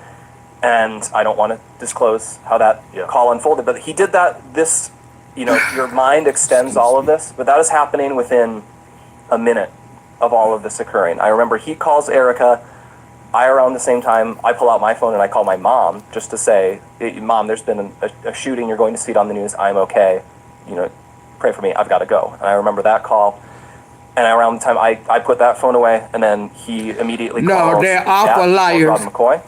And I don't want to disclose how that call unfolded, but he did that. Your mind extends all of this, but that is happening within a minute of all of this occurring. I remember he calls Erika. Around the same time, I pull out my phone and I call my mom just to say, Mom, there's been a shooting. You're going to see it on the news. I'm okay. Pray for me. I've got to go. And I remember that call. And around the time I put that phone away, and then he immediately calls. No, they're awful Dad, liars. Rob McCoy.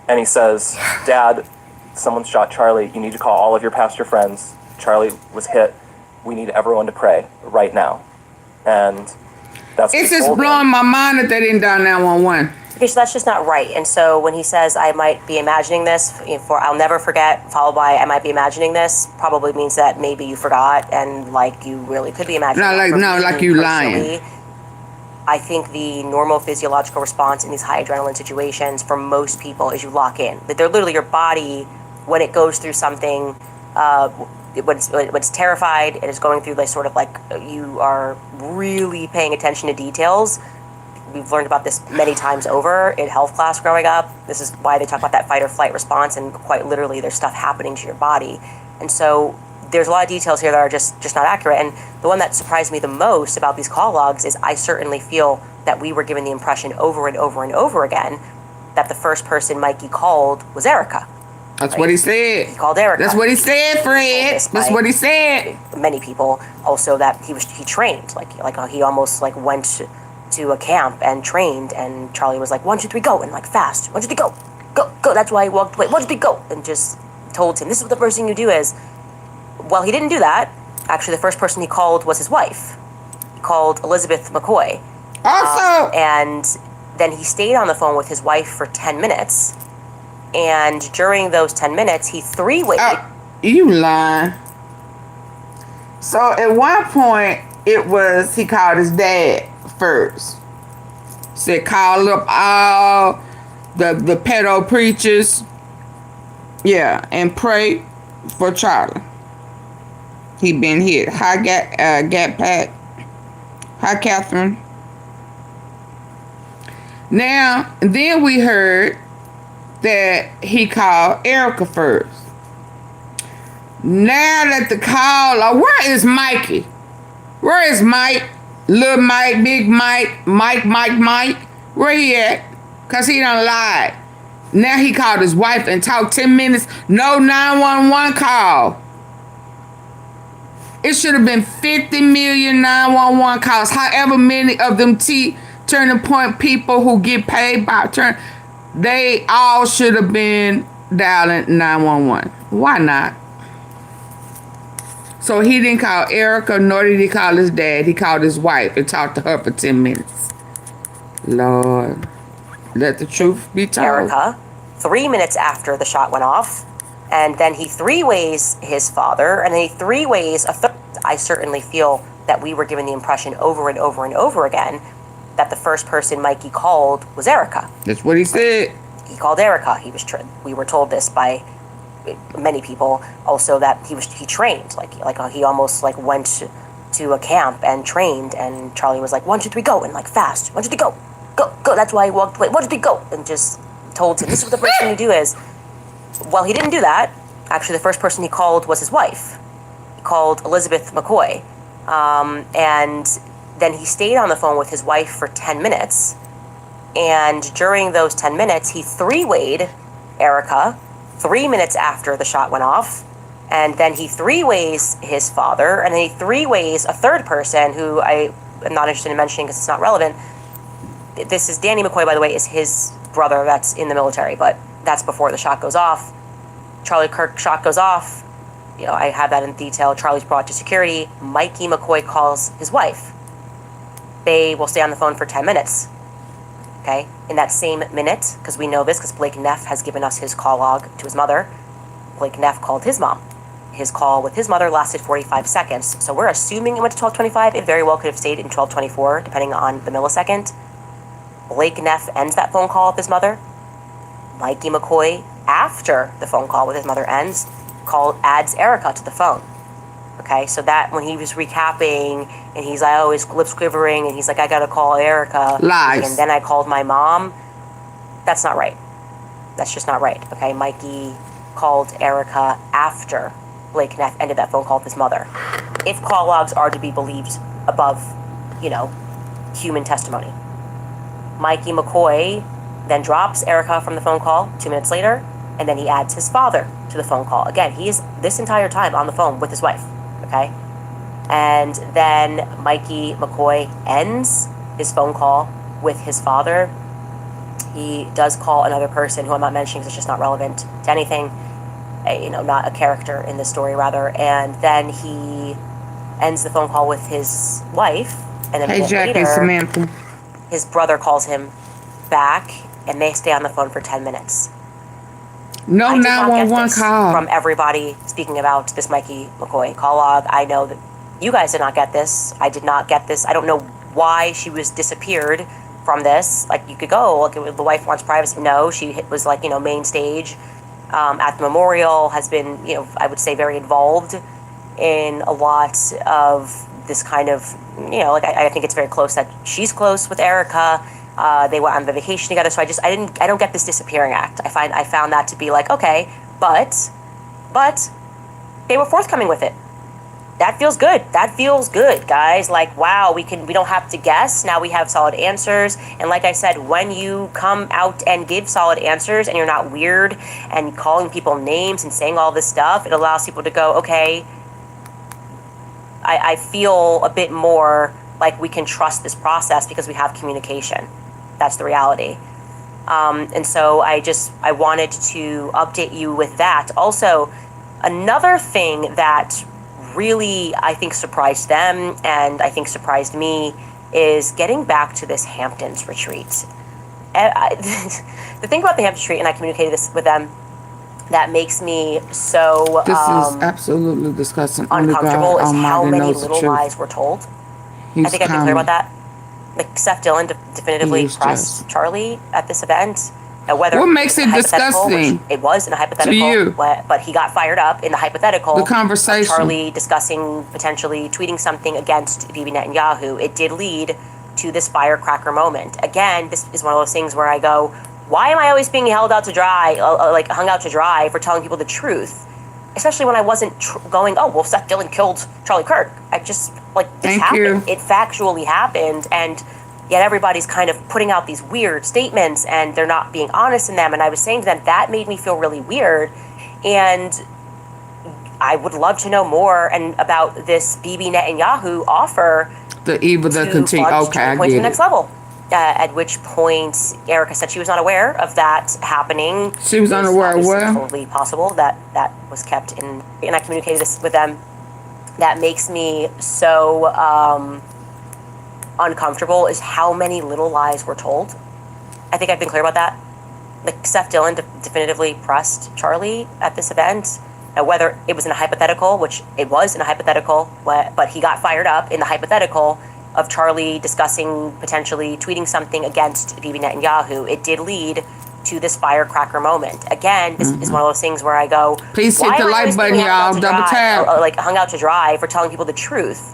And he says, Dad, someone shot Charlie. You need to call all of your pastor friends. Charlie was hit. We need everyone to pray right now. And that's what it's he just told me. blowing my mind that they didn't dial 911. Okay, so that's just not right. And so when he says, I might be imagining this, for I'll never forget, followed by I might be imagining this, probably means that maybe you forgot and like you really could be imagining it. Like you lying. I think the normal physiological response in these high adrenaline situations for most people is you lock in. That they're literally your body, when it goes through something, when it's terrified, it is going through sort of like you are really paying attention to details. We've learned about this many times over in health class growing up. This is why they talk about that fight or flight response, and quite literally there's stuff happening to your body. And so there's a lot of details here that are just not accurate. And the one that surprised me the most about these call logs is I certainly feel that we were given the impression over and over and over again that the first person Mikey called was Erika. That's what he said. He called Erika. That's what he said, Fred. That's what he said. Many people also that he trained, like he almost went to a camp and trained, and Charlie was like, 1, 2, 3, go, and fast, 1, 2, 3, go. That's why he walked away. 1, 2, 3, go, and just told him, this is what the first thing you do is. Well, he didn't do that. Actually, the first person he called was his wife. He called Elizabeth McCoy. Also, And then he stayed on the phone with his wife for 10 minutes. And during those 10 minutes, he three-wayed. You lying. So at one point, he called his dad first. Said call up all the pedo preachers. Yeah, and pray for Charlie. He been hit. Hi, Gat Pat. Hi, Catherine. Now, then we heard that he called Erika first. Now that the caller, where is Mikey? Where is Mike? Little Mike, Big Mike, Mike. Where he at? Because he done lied. Now he called his wife and talked 10 minutes. No 911 call. It should have been 50 million 911 calls. However many of them turning point people who get paid by turn, they all should have been dialing 911. Why not? So he didn't call Erika, nor did he call his dad. He called his wife and talked to her for 10 minutes. Lord, let the truth be told. Erika, 3 minutes after the shot went off, and then he three-ways his father, and then he three-ways a third. I certainly feel that we were given the impression over and over and over again that the first person Mikey called was Erika. That's what he said. He called Erika. We were told this by many people also that he trained, he almost went to a camp and trained, and Charlie was like, 1, 2, 3, go, and fast, 1, 2, 3, go. go, go. That's why he walked away. What did he go? And just told him, this is what the first thing you do is. Well, he didn't do that. Actually, the first person he called was his wife. He called Elizabeth McCoy. And then he stayed on the phone with his wife for 10 minutes. And during those 10 minutes, he three-wayed Erika 3 minutes after the shot went off. And then he three-ways his father. And then he three-ways a third person who I am not interested in mentioning because it's not relevant. This is Danny McCoy, by the way, is his brother that's in the military, but that's before the shot goes off. Charlie Kirk shot goes off. You know, I have that in detail. Charlie's brought to security. Mikey McCoy calls his wife. They will stay on the phone for 10 minutes. Okay? In that same minute, because we know this, because Blake Neff has given us his call log to his mother, Blake Neff called his mom. His call with his mother lasted 45 seconds. So we're assuming it went to 12:25. It very well could have stayed in 12:24, depending on the millisecond. Blake Neff ends that phone call with his mother. Mikey McCoy, after the phone call with his mother ends, adds Erika to the phone. Okay, so that when he was recapping and he's like, oh, his lips quivering and he's like, I gotta call Erika. Lies. And then I called my mom. That's not right. That's just not right. Okay, Mikey called Erika after Blake Neff ended that phone call with his mother. If call logs are to be believed above, human testimony. Mikey McCoy then drops Erika from the phone call 2 minutes later, and then he adds his father to the phone call. Again, he is this entire time on the phone with his wife, okay? And then Mikey McCoy ends his phone call with his father. He does call another person who I'm not mentioning because it's just not relevant to anything, not a character in this story, rather. And then he ends the phone call with his wife, and then a minute Jackie, later, Samantha. his brother calls him back, and they stay on the phone for 10 minutes. No I did not get 911 this call. from everybody speaking about this Mikey McCoy call log. I know that you guys did not get this. I did not get this. I don't know why she was disappeared from this. Like, you could go, look, the wife wants privacy. No, she was main stage at the memorial, has been, I would say very involved in a lot of this kind of, I think it's very close that she's close with Erika. They went on the vacation together, so I don't get this disappearing act. I found that to be like, okay, but they were forthcoming with it. That feels good. That feels good, guys. Like, wow, we don't have to guess. Now we have solid answers. And like I said, when you come out and give solid answers and you're not weird and calling people names and saying all this stuff, it allows people to go, okay, I feel a bit more like we can trust this process because we have communication. That's the reality. And so I wanted to update you with that. Also, another thing that really, I think, surprised them and I think surprised me is getting back to this Hamptons retreat. The thing about the Hamptons retreat, and I communicated this with them, that makes me so This is absolutely disgusting. Only uncomfortable God is how Almighty many knows the little truth. lies were told. He's I think I've been clear about that. Like, Seth Dillon definitively pressed Charlie at this event. Whether What makes it disgusting? It was in a hypothetical, to you? But he got fired up in the hypothetical. The conversation. Of Charlie discussing, potentially tweeting something against Bibi Netanyahu. It did lead to this firecracker moment. Again, this is one of those things where I go, why am I always being hung out to dry for telling people the truth? Especially when I wasn't going, oh, well, Seth Dillon killed Charlie Kirk. I just, this happened. It factually happened, and yet everybody's kind of putting out these weird statements, and they're not being honest in them. And I was saying to them, that made me feel really weird, and I would love to know more about this Bibi Netanyahu offer the evil that continue. Okay, I to the get next it. level. At which point, Erika said she was not aware of that happening. She was unaware of what? It's totally possible that was kept in. And I communicated this with them. That makes me so uncomfortable is how many little lies were told. I think I've been clear about that. Like, Seth Dillon definitively pressed Charlie at this event. Now, whether it was in a hypothetical, which it was in a hypothetical, but he got fired up in the hypothetical of Charlie discussing, potentially tweeting something against Bibi Netanyahu, it did lead to this firecracker moment. Again, this is one of those things where I go, please hit the like button, y'all. Double tap. Hung out to dry for telling people the truth.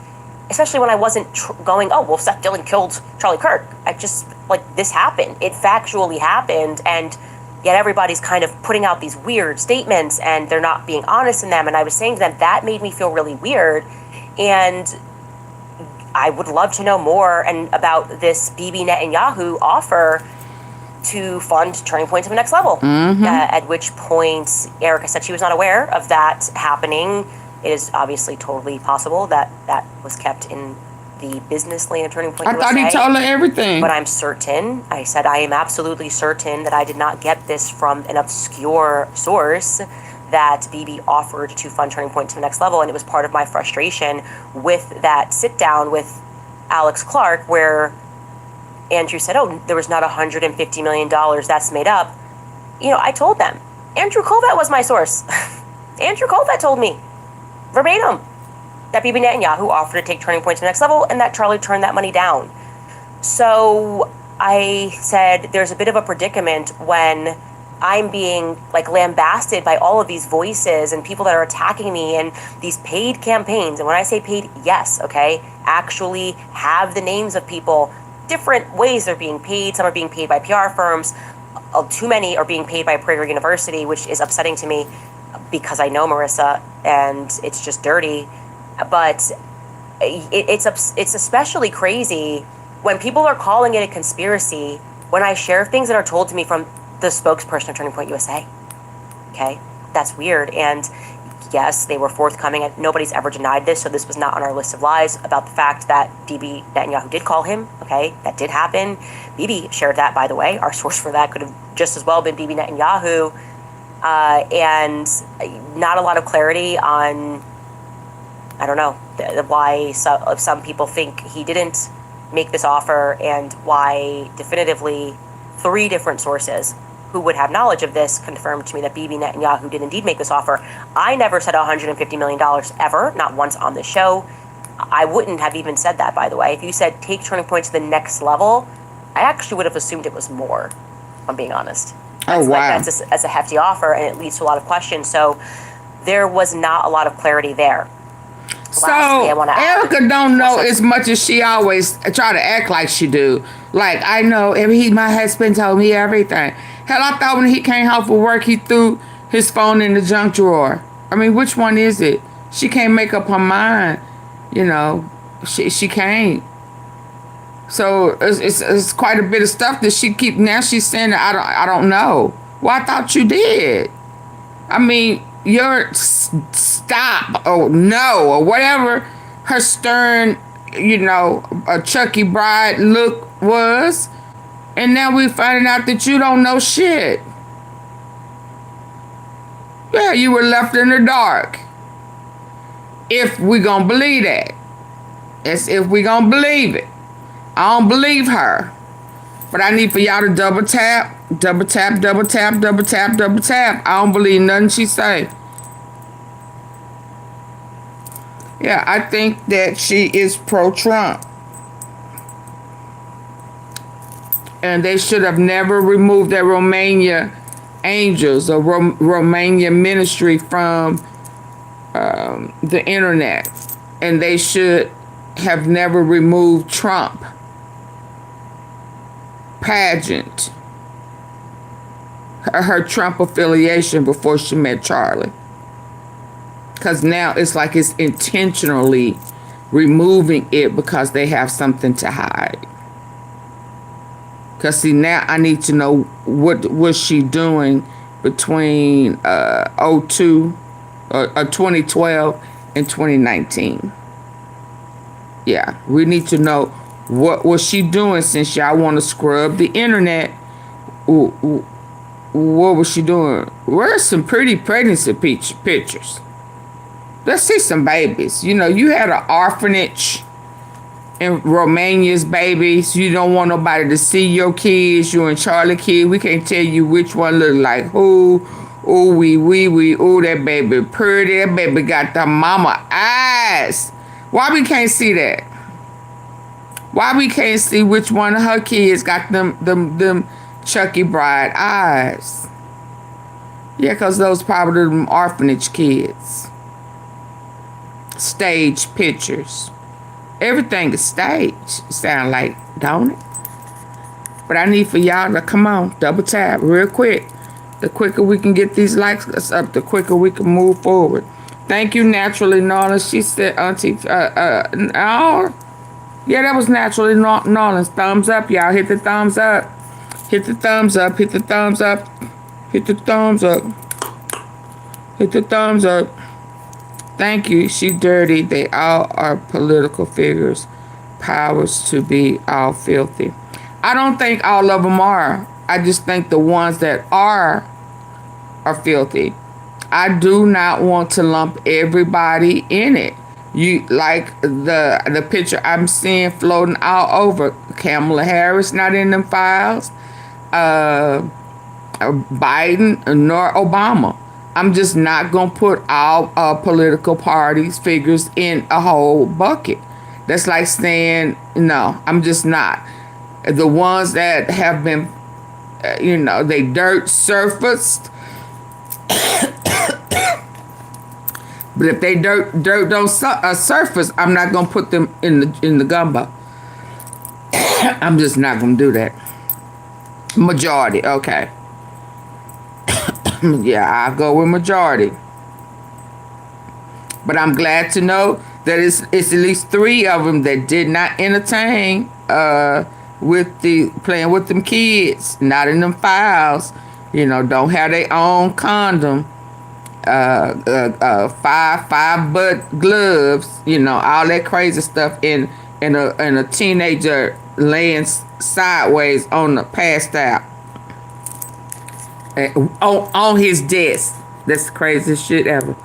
especially when I wasn't going, oh, well, Seth Dillon killed Charlie Kirk. I just, like, this happened. It factually happened, and yet everybody's kind of putting out these weird statements, and they're not being honest in them. And I was saying to them, that made me feel really weird, and I would love to know more and about this Bibi Netanyahu offer to fund Turning Point to the next level. At which point, Erika said she was not aware of that happening. It is obviously totally possible that that was kept in the business lane of Turning Point I USA. thought he told her everything. But I'm certain, I said, I am absolutely certain that I did not get this from an obscure source, that Bibi offered to fund Turning Point to the next level. And it was part of my frustration with that sit down with Alex Clark, where Andrew said, oh, there was not $150 million, that's made up. You know, I told them, Andrew Colvat was my source. Andrew Colvat told me, verbatim, that Bibi Netanyahu offered to take Turning Point to the next level and that Charlie turned that money down. So I said, there's a bit of a predicament when I'm being like lambasted by all of these voices and people that are attacking me and these paid campaigns. And when I say paid, yes, okay, actually have the names of people. Different ways they're being paid. Some are being paid by PR firms. Too many are being paid by Prager University, which is upsetting to me because I know Marissa and it's just dirty. But it's especially crazy when people are calling it a conspiracy when I share things that are told to me from the spokesperson of Turning Point USA. Okay, that's weird. And yes, they were forthcoming, and nobody's ever denied this, so this was not on our list of lies about the fact that Bibi Netanyahu did call him. Okay, that did happen. Bibi shared that, by the way. Our source for that could have just as well been Bibi Netanyahu. And not a lot of clarity on, I don't know, why some people think he didn't make this offer, and why definitively 3 different sources who would have knowledge of this confirmed to me that Bibi Netanyahu did indeed make this offer. I never said $150 million ever, not once on the show. I wouldn't have even said that, by the way. If you said take Turning Point to the next level, I actually would have assumed it was more, if I'm being honest. Oh, wow. That's a hefty offer, and it leads to a lot of questions. So there was not a lot of clarity there. So Erika don't know as much as she always try to act like she do. Like, I know, my husband told me everything. Hell, I thought when he came home from work, he threw his phone in the junk drawer. I mean, which one is it? She can't make up her mind. You know, she can't. So it's quite a bit of stuff that she keep. Now she's saying that I don't know. Well, I thought you did. I mean, your stop or no or whatever her stern, you know, a Chucky Bride look was, and now we're finding out that you don't know shit. Yeah, you were left in the dark. If we gonna believe that. That's if we gonna believe it. I don't believe her. But I need for y'all to double tap, double tap, double tap, double tap, double tap. I don't believe nothing she say. Yeah, I think that she is pro-Trump. And they should have never removed their Romania angels or Romania ministry from the internet. And they should have never removed Trump pageant, her Trump affiliation before she met Charlie. Because now it's like it's intentionally removing it because they have something to hide. Because see, now I need to know what was she doing between 2012 and 2019. Yeah, we need to know what was she doing since y'all want to scrub the internet. What was she doing? Where's some pretty pregnancy pictures? Let's see some babies. You know, you had an orphanage in Romania's babies. You don't want nobody to see your kids. You and Charlie kid. We can't tell you which one look like who. Ooh, ooh, that baby pretty. That baby got the mama eyes. Why we can't see that? Why we can't see which one of her kids got them Chucky Bride eyes? Yeah, because those probably them orphanage kids. Stage pictures. Everything is staged. Sound like, don't it? But I need for y'all to come on, double tap real quick. The quicker we can get these likes up, the quicker we can move forward. Thank you, Naturally Nolan. She said, Auntie, oh, yeah, that was Naturally Nolan's. Thumbs up, y'all. Hit the thumbs up. Hit the thumbs up. Hit the thumbs up. Hit the thumbs up. Hit the thumbs up. Thank you. She dirty. They all are political figures. Powers to be all filthy. I don't think all of them are. I just think the ones that are filthy. I do not want to lump everybody in it. You like the picture I'm seeing floating all over. Kamala Harris not in them files. Biden nor Obama. I'm just not gonna put all political parties figures in a whole bucket. That's like saying no. I'm just not. The ones that have been, they dirt surfaced. But if they dirt don't surface, I'm not gonna put them in the gumbo. I'm just not gonna do that. Majority, okay. Yeah, I'll go with majority. But I'm glad to know that it's at least 3 of them that did not entertain with the playing with them kids, not in them files. Don't have their own condom. 5 butt gloves, all that crazy stuff in a teenager laying sideways on the passed out on his desk. That's the craziest shit ever.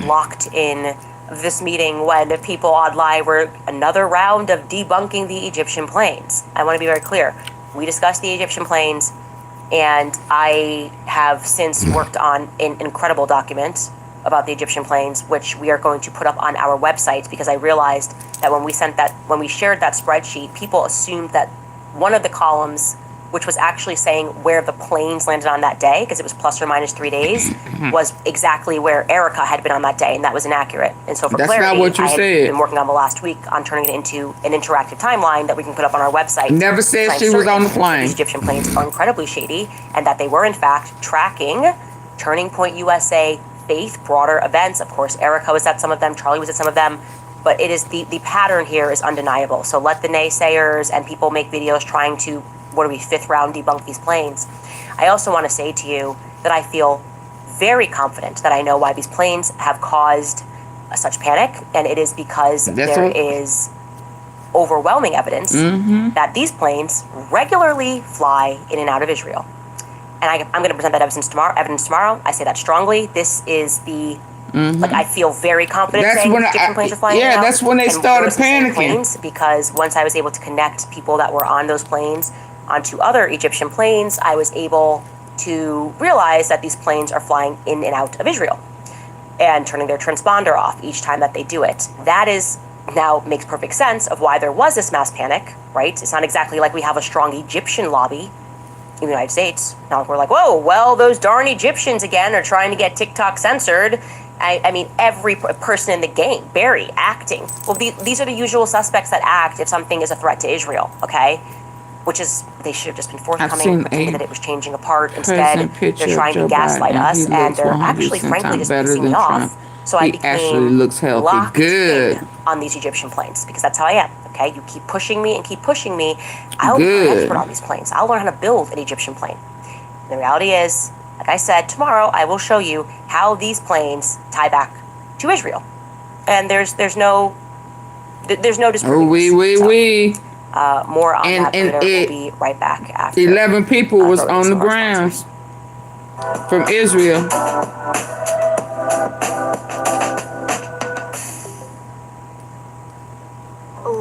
Locked in this meeting when people online were another round of debunking the Egyptian planes. I want to be very clear. We discussed the Egyptian planes, and I have since worked on an incredible document about the Egyptian planes, which we are going to put up on our website, because I realized that when we shared that spreadsheet, people assumed that one of the columns, which was actually saying where the planes landed on that day, because it was plus or minus 3 days, was exactly where Erika had been on that day, and that was inaccurate. And so for That's clarity, not what you I had said. been working on the last week on turning it into an interactive timeline that we can put up on our website. Never said she was on the plane. These Egyptian planes are incredibly shady, and that they were in fact tracking Turning Point USA, Faith, broader events. Of course, Erika was at some of them, Charlie was at some of them, but it is the pattern here is undeniable. So let the naysayers and people make videos trying to, 5th round debunk these planes. I also want to say to you that I feel very confident that I know why these planes have caused such panic, and it is because there is overwhelming evidence that these planes regularly fly in and out of Israel. And I'm going to present that evidence tomorrow. I say that strongly. This is the I feel very confident saying Egyptian planes are flying. Yeah, that's when they started panicking. Planes, because once I was able to connect people that were on those planes onto other Egyptian planes, I was able to realize that these planes are flying in and out of Israel and turning their transponder off each time that they do it. That is now makes perfect sense of why there was this mass panic, right? It's not exactly like we have a strong Egyptian lobby in the United States. Now we're like, whoa, well, those darn Egyptians again are trying to get TikTok censored. I mean, every person in the game, Barry, acting. Well, these are the usual suspects that act if something is a threat to Israel, okay? Which is, they should have just been forthcoming, pretending that it was changing apart. Instead, they're trying to gaslight us, and they're actually, frankly, just pissing me off. So I became locked in on these Egyptian planes, because that's how I am, okay? You keep pushing me and keep pushing me, I'll become an expert on these planes. I'll learn how to build an Egyptian plane. And the reality is, like I said, tomorrow I will show you how these planes tie back to Israel. And there's no disproving this. More on that later. We'll be right back after. 11 people was on the ground from Israel.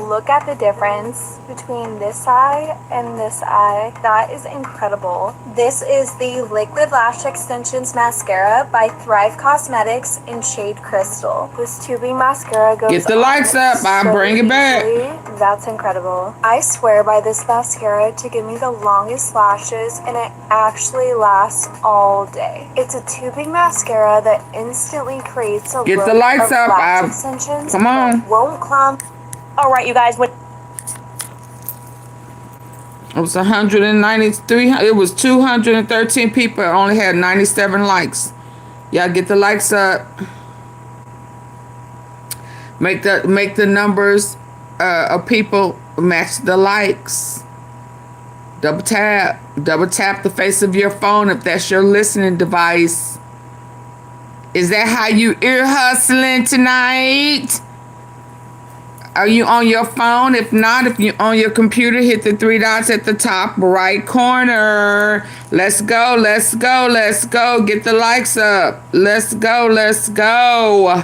Look at the difference between this eye and this eye. That is incredible. This is the Liquid Lash Extensions Mascara by Thrive Cosmetics in shade Crystal. This tubing mascara goes Get the lights up, I'll bring it back. That's incredible. I swear by this mascara to give me the longest lashes, and it actually lasts all day. It's a tubing mascara that instantly creates a Get look the lights of up, lash extensions. Come on. Won't clump All right, you guys. It was 193. It was 213 people. It only had 97 likes. Y'all get the likes up. Make the numbers of people match the likes. Double tap the face of your phone if that's your listening device. Is that how you ear hustling tonight? Are you on your phone? If not, if you're on your computer, hit the 3 dots at the top right corner. Let's go, let's go, let's go. Get the likes up. Let's go, let's go.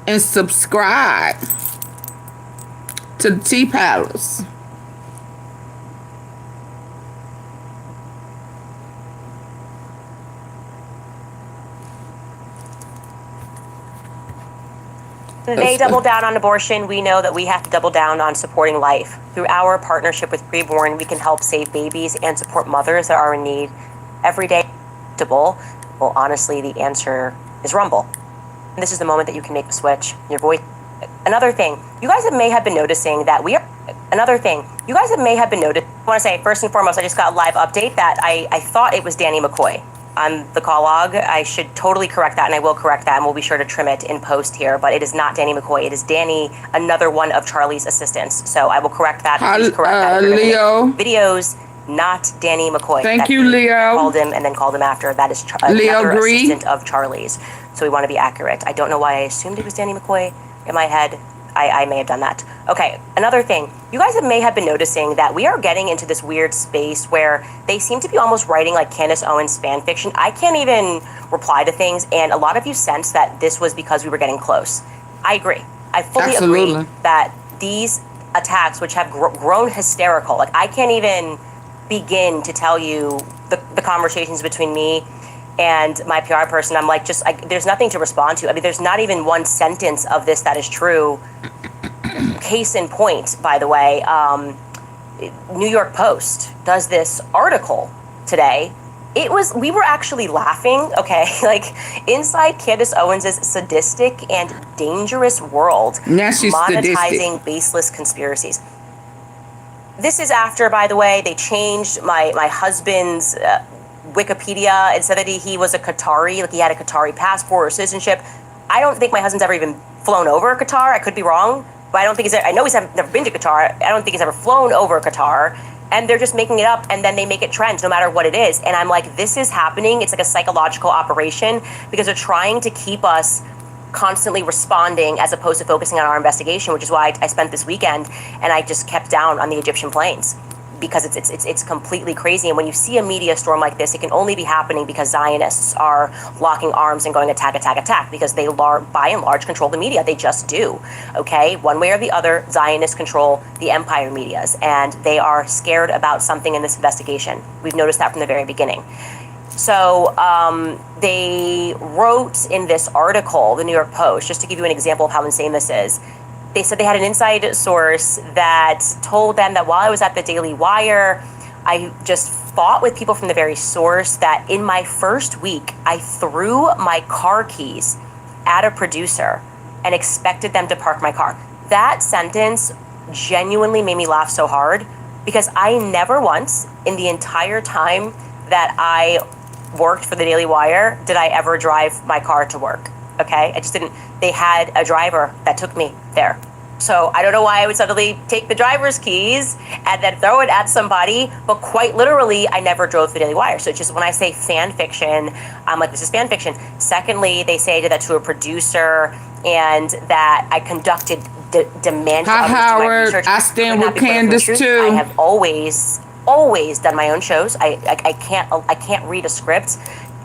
And subscribe to the Tea Palace. They double down on abortion. We know that we have to double down on supporting life. Through our partnership with Preborn, we can help save babies and support mothers that are in need every day. Well, honestly, the answer is Rumble. And this is the moment that you can make the switch. Your voice. Another thing, you guys may have been noticing that I want to say, first and foremost, I just got a live update that I thought it was Danny McCoy on the call log. I should totally correct that, and I will correct that, and we'll be sure to trim it in post here. But it is not Danny McCoy. It is Danny, another one of Charlie's assistants. So I will correct that. Please correct that. Leo. Videos, not Danny McCoy. Thank you, Leo. Called him and then called him after. That is another assistant of Charlie's. So we want to be accurate. I don't know why I assumed it was Danny McCoy in my head. I may have done that. Okay, another thing. You guys may have been noticing that we are getting into this weird space where they seem to be almost writing like Candace Owens fan fiction. I can't even reply to things, and a lot of you sense that this was because we were getting close. I agree. I fully agree that these attacks, which have grown hysterical, like I can't even begin to tell you the conversations between me and my PR person. I'm like, there's nothing to respond to. I mean, there's not even one sentence of this that is true. Case in point, by the way, New York Post does this article today. We were actually laughing, okay, like inside Candace Owens' sadistic and dangerous world, monetizing baseless conspiracies. This is after, by the way, they changed my husband's Wikipedia and said that he was a Qatari, like he had a Qatari passport or citizenship. I don't think my husband's ever even flown over Qatar. I could be wrong, but I know he's never been to Qatar. I don't think he's ever flown over Qatar. And they're just making it up, and then they make it trend no matter what it is. And I'm like, this is happening. It's like a psychological operation because they're trying to keep us constantly responding as opposed to focusing on our investigation, which is why I spent this weekend and I just kept down on the Egyptian planes. Because it's completely crazy. And when you see a media storm like this, it can only be happening because Zionists are locking arms and going attack, because they by and large control the media. They just do. Okay? One way or the other, Zionists control the empire medias, and they are scared about something in this investigation. We've noticed that from the very beginning. So they wrote in this article, the New York Post, just to give you an example of how insane this is, they said they had an inside source that told them that while I was at the Daily Wire, I just fought with people from the very source that in my first week, I threw my car keys at a producer and expected them to park my car. That sentence genuinely made me laugh so hard because I never once in the entire time that I worked for the Daily Wire did I ever drive my car to work. Okay, I just didn't. They had a driver that took me there. So I don't know why I would suddenly take the driver's keys and then throw it at somebody, but quite literally, I never drove the Daily Wire. So it's just when I say fan fiction, I'm like, this is fan fiction. Secondly, they say I did that to a producer and that I conducted demanded others to do my research. I stand with Candace too. I have always done my own shows. I can't read a script.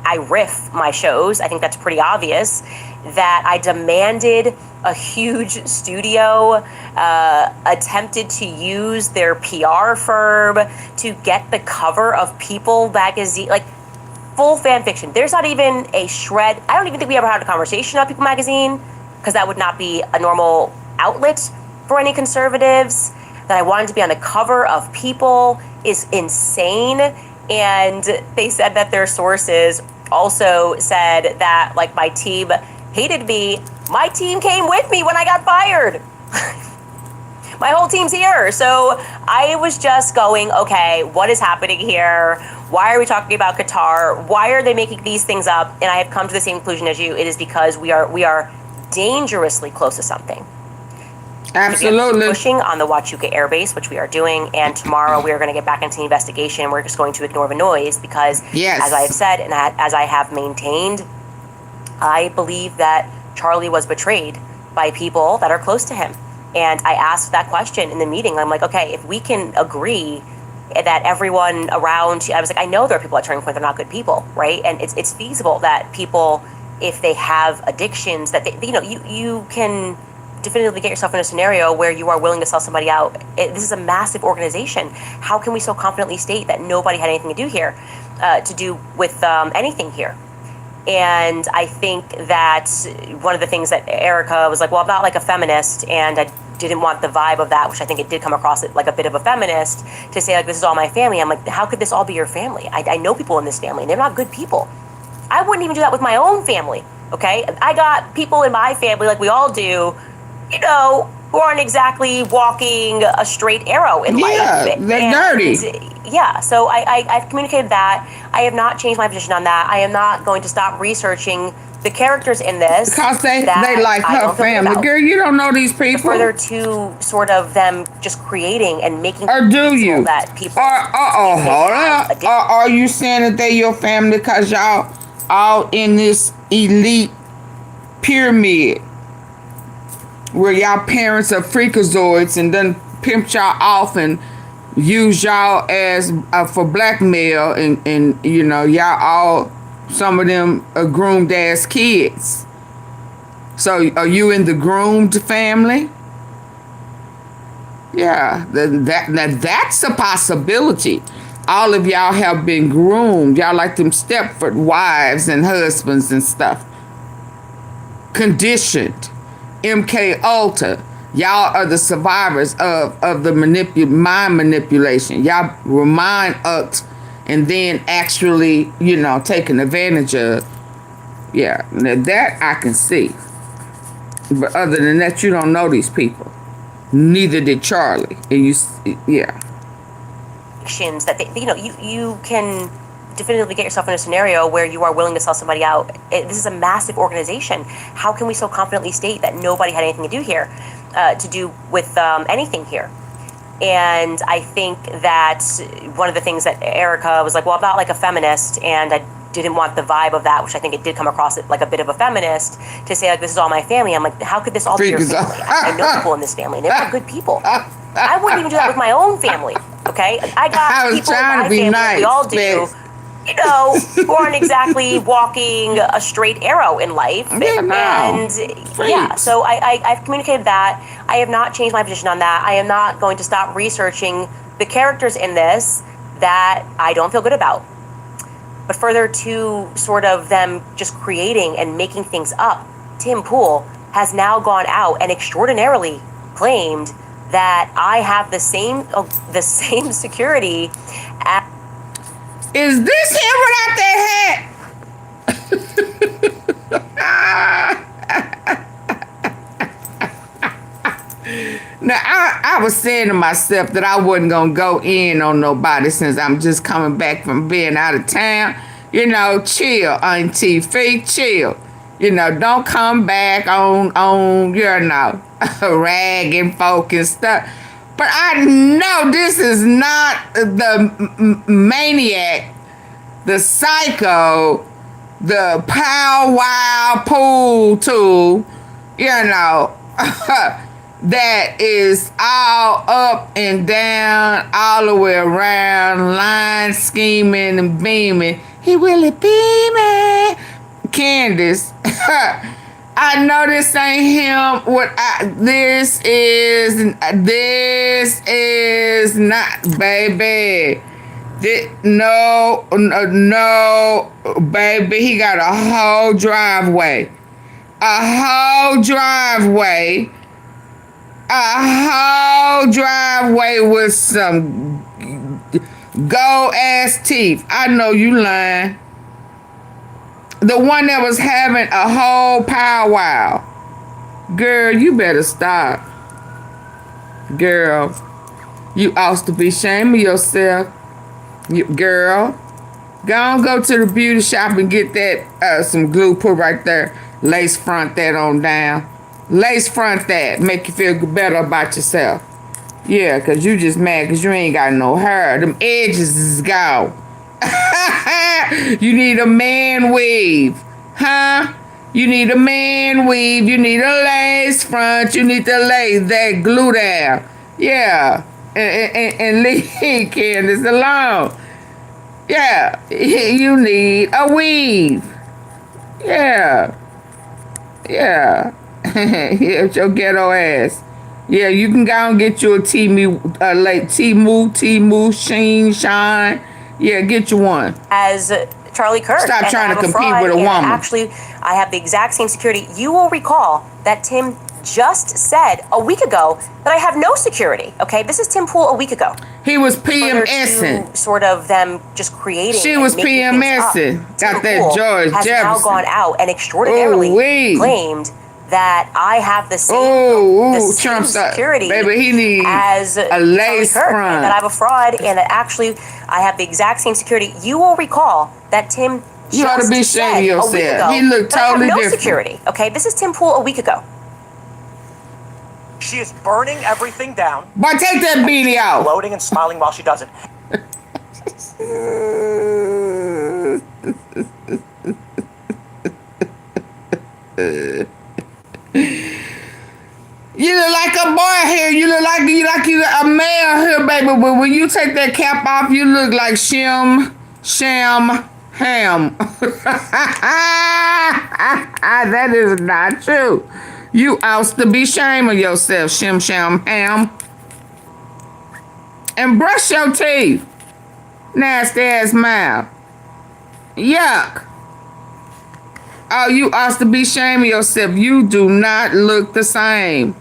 I riff my shows. I think that's pretty obvious. That I demanded a huge studio, attempted to use their PR firm to get the cover of People magazine, like full fan fiction. There's not even a shred. I don't even think we ever had a conversation about People magazine because that would not be a normal outlet for any conservatives. That I wanted to be on the cover of People is insane. And they said that their sources, also said that like my team hated me. My team came with me when I got fired. My whole team's here. So I was just going, okay, what is happening here? Why are we talking about Qatar? Why are they making these things up? And I have come to the same conclusion as you. It is because we are dangerously close to something. Absolutely. Pushing on the Huachuca Air Base, which we are doing, and tomorrow we are going to get back into the investigation. We're just going to ignore the noise because, Yes. as I have said and as I have maintained, I believe that Charlie was betrayed by people that are close to him. And I asked that question in the meeting. I'm like, okay, if we can agree that everyone around, I was like, I know there are people at Turning Point, they're not good people, right? And it's feasible that people, if they have addictions, that they, you can definitively get yourself in a scenario where you are willing to sell somebody out. This is a massive organization. How can we so confidently state that nobody had anything to do here, to do with anything here? And I think that one of the things that Erika was like, well, I'm not like a feminist, and I didn't want the vibe of that, which I think it did come across like a bit of a feminist, to say like, this is all my family. I'm like, how could this all be your family? I know people in this family, and they're not good people. I wouldn't even do that with my own family, okay? I got people in my family, like we all do, who aren't exactly walking a straight arrow in life. Yeah, they're dirty. Yeah, so I've communicated that. I have not changed my position on that. I am not going to stop researching the characters in this. Because they like her family. Girl, you don't know these people. Further to sort of them just creating and making or do you? That people hold up. Are you saying that they your family because y'all all in this elite pyramid where y'all parents are freakazoids and then pimped y'all off and use y'all as for blackmail and y'all all, some of them are groomed ass kids. So are you in the groomed family? Yeah, that's a possibility. All of y'all have been groomed. Y'all like them Stepford wives and husbands and stuff. Conditioned. MK Ultra. Y'all are the survivors of the mind manipulation. Y'all were mind upped and then actually, taken advantage of. Yeah, now that I can see. But other than that, you don't know these people. Neither did Charlie. And yeah. That you can definitively get yourself in a scenario where you are willing to sell somebody out. This is a massive organization. How can we so confidently state that nobody had anything to do here, to do with anything here? And I think that one of the things that Erika was like, well, I'm not like a feminist, and I didn't want the vibe of that, which I think it did come across like a bit of a feminist, to say like, this is all my family. I'm like, how could this all be your family? I know people in this family, and they're not good people. I wouldn't even do that with my own family, okay? I got people in my family, nice, we all do, who aren't exactly walking a straight arrow in life. So I've communicated that. I have not changed my position on that. I am not going to stop researching the characters in this that I don't feel good about. But further to sort of them just creating and making things up, Tim Pool has now gone out and extraordinarily claimed that I have the same security as... Is this him without that hat? Now, I was saying to myself that I wasn't going to go in on nobody since I'm just coming back from being out of town. Chill, AunTeaFee, chill. Don't come back on ragging folk and stuff. But I know this is not the maniac, the psycho, the powwow pool tool, that is all up and down, all the way around, lying, scheming, and beaming. He really beaming. Candace. I know this ain't him. This is not, baby. No, baby. He got a whole driveway. With some gold ass teeth. I know you lying. The one that was having a whole powwow. Girl, you better stop. Girl, you ought to be ashamed of yourself. Girl, go to the beauty shop and get that some glue, put right there. Lace front that on down. Lace front that. Make you feel better about yourself. Yeah, because you just mad because you ain't got no hair. Them edges is gone. You need a man weave. Huh? You need a man weave. You need a lace front. You need to lay that glue down. Yeah. And leave Candace alone. Yeah. You need a weave. Yeah. Yeah. It's your ghetto ass. Yeah, you can go and get you a Temu, Sheen, Shine. Yeah, get you one. As Charlie Kirk. Stop and trying I'm to a compete fraud, with a and woman. Actually, I have the exact same security. You will recall that Tim just said a week ago that I have no security. Okay, this is Tim Pool a week ago. He was Further PMSing. to sort of them just creating. She and was making things up. PMSing. Got Tim that Pool George has now Jefferson. gone out and extraordinarily Ooh-wee. claimed that I have the same, Ooh, Trump security baby, he needs as a lace Charlie Kirk, front. and that I have a fraud, and that actually I have the exact same security. You will recall that Tim You ought to be just ashamed said of a week yourself. ago He looked that I have totally no different. security. Okay, this is Tim Pool a week ago. She is burning everything down, But take that beanie off. gloating and smiling while she does it. You look like a boy here. You look like you a male here, baby. But when you take that cap off, you look like Sham Ham. That is not true. You ought to be ashamed of yourself, Sham Ham. And brush your teeth. Nasty ass mouth. Yuck. Oh, you ought to be ashamed of yourself. You do not look the same.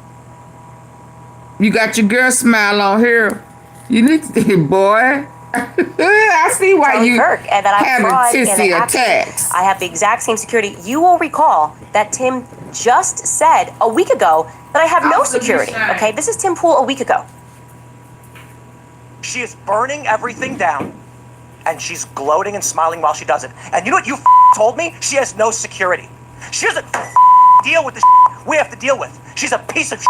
You got your girl smile on here. You need to, boy. I see why Charlie you Kirk, and that I'm having fraud, and tissy that actually attacks. I have the exact same security. You will recall that Tim just said a week ago that I have no security. Okay, this is Tim Pool a week ago. She is burning everything down, and she's gloating and smiling while she does it. And you know what you told me? She has no security. She doesn't deal with the we have to deal with. She's a piece of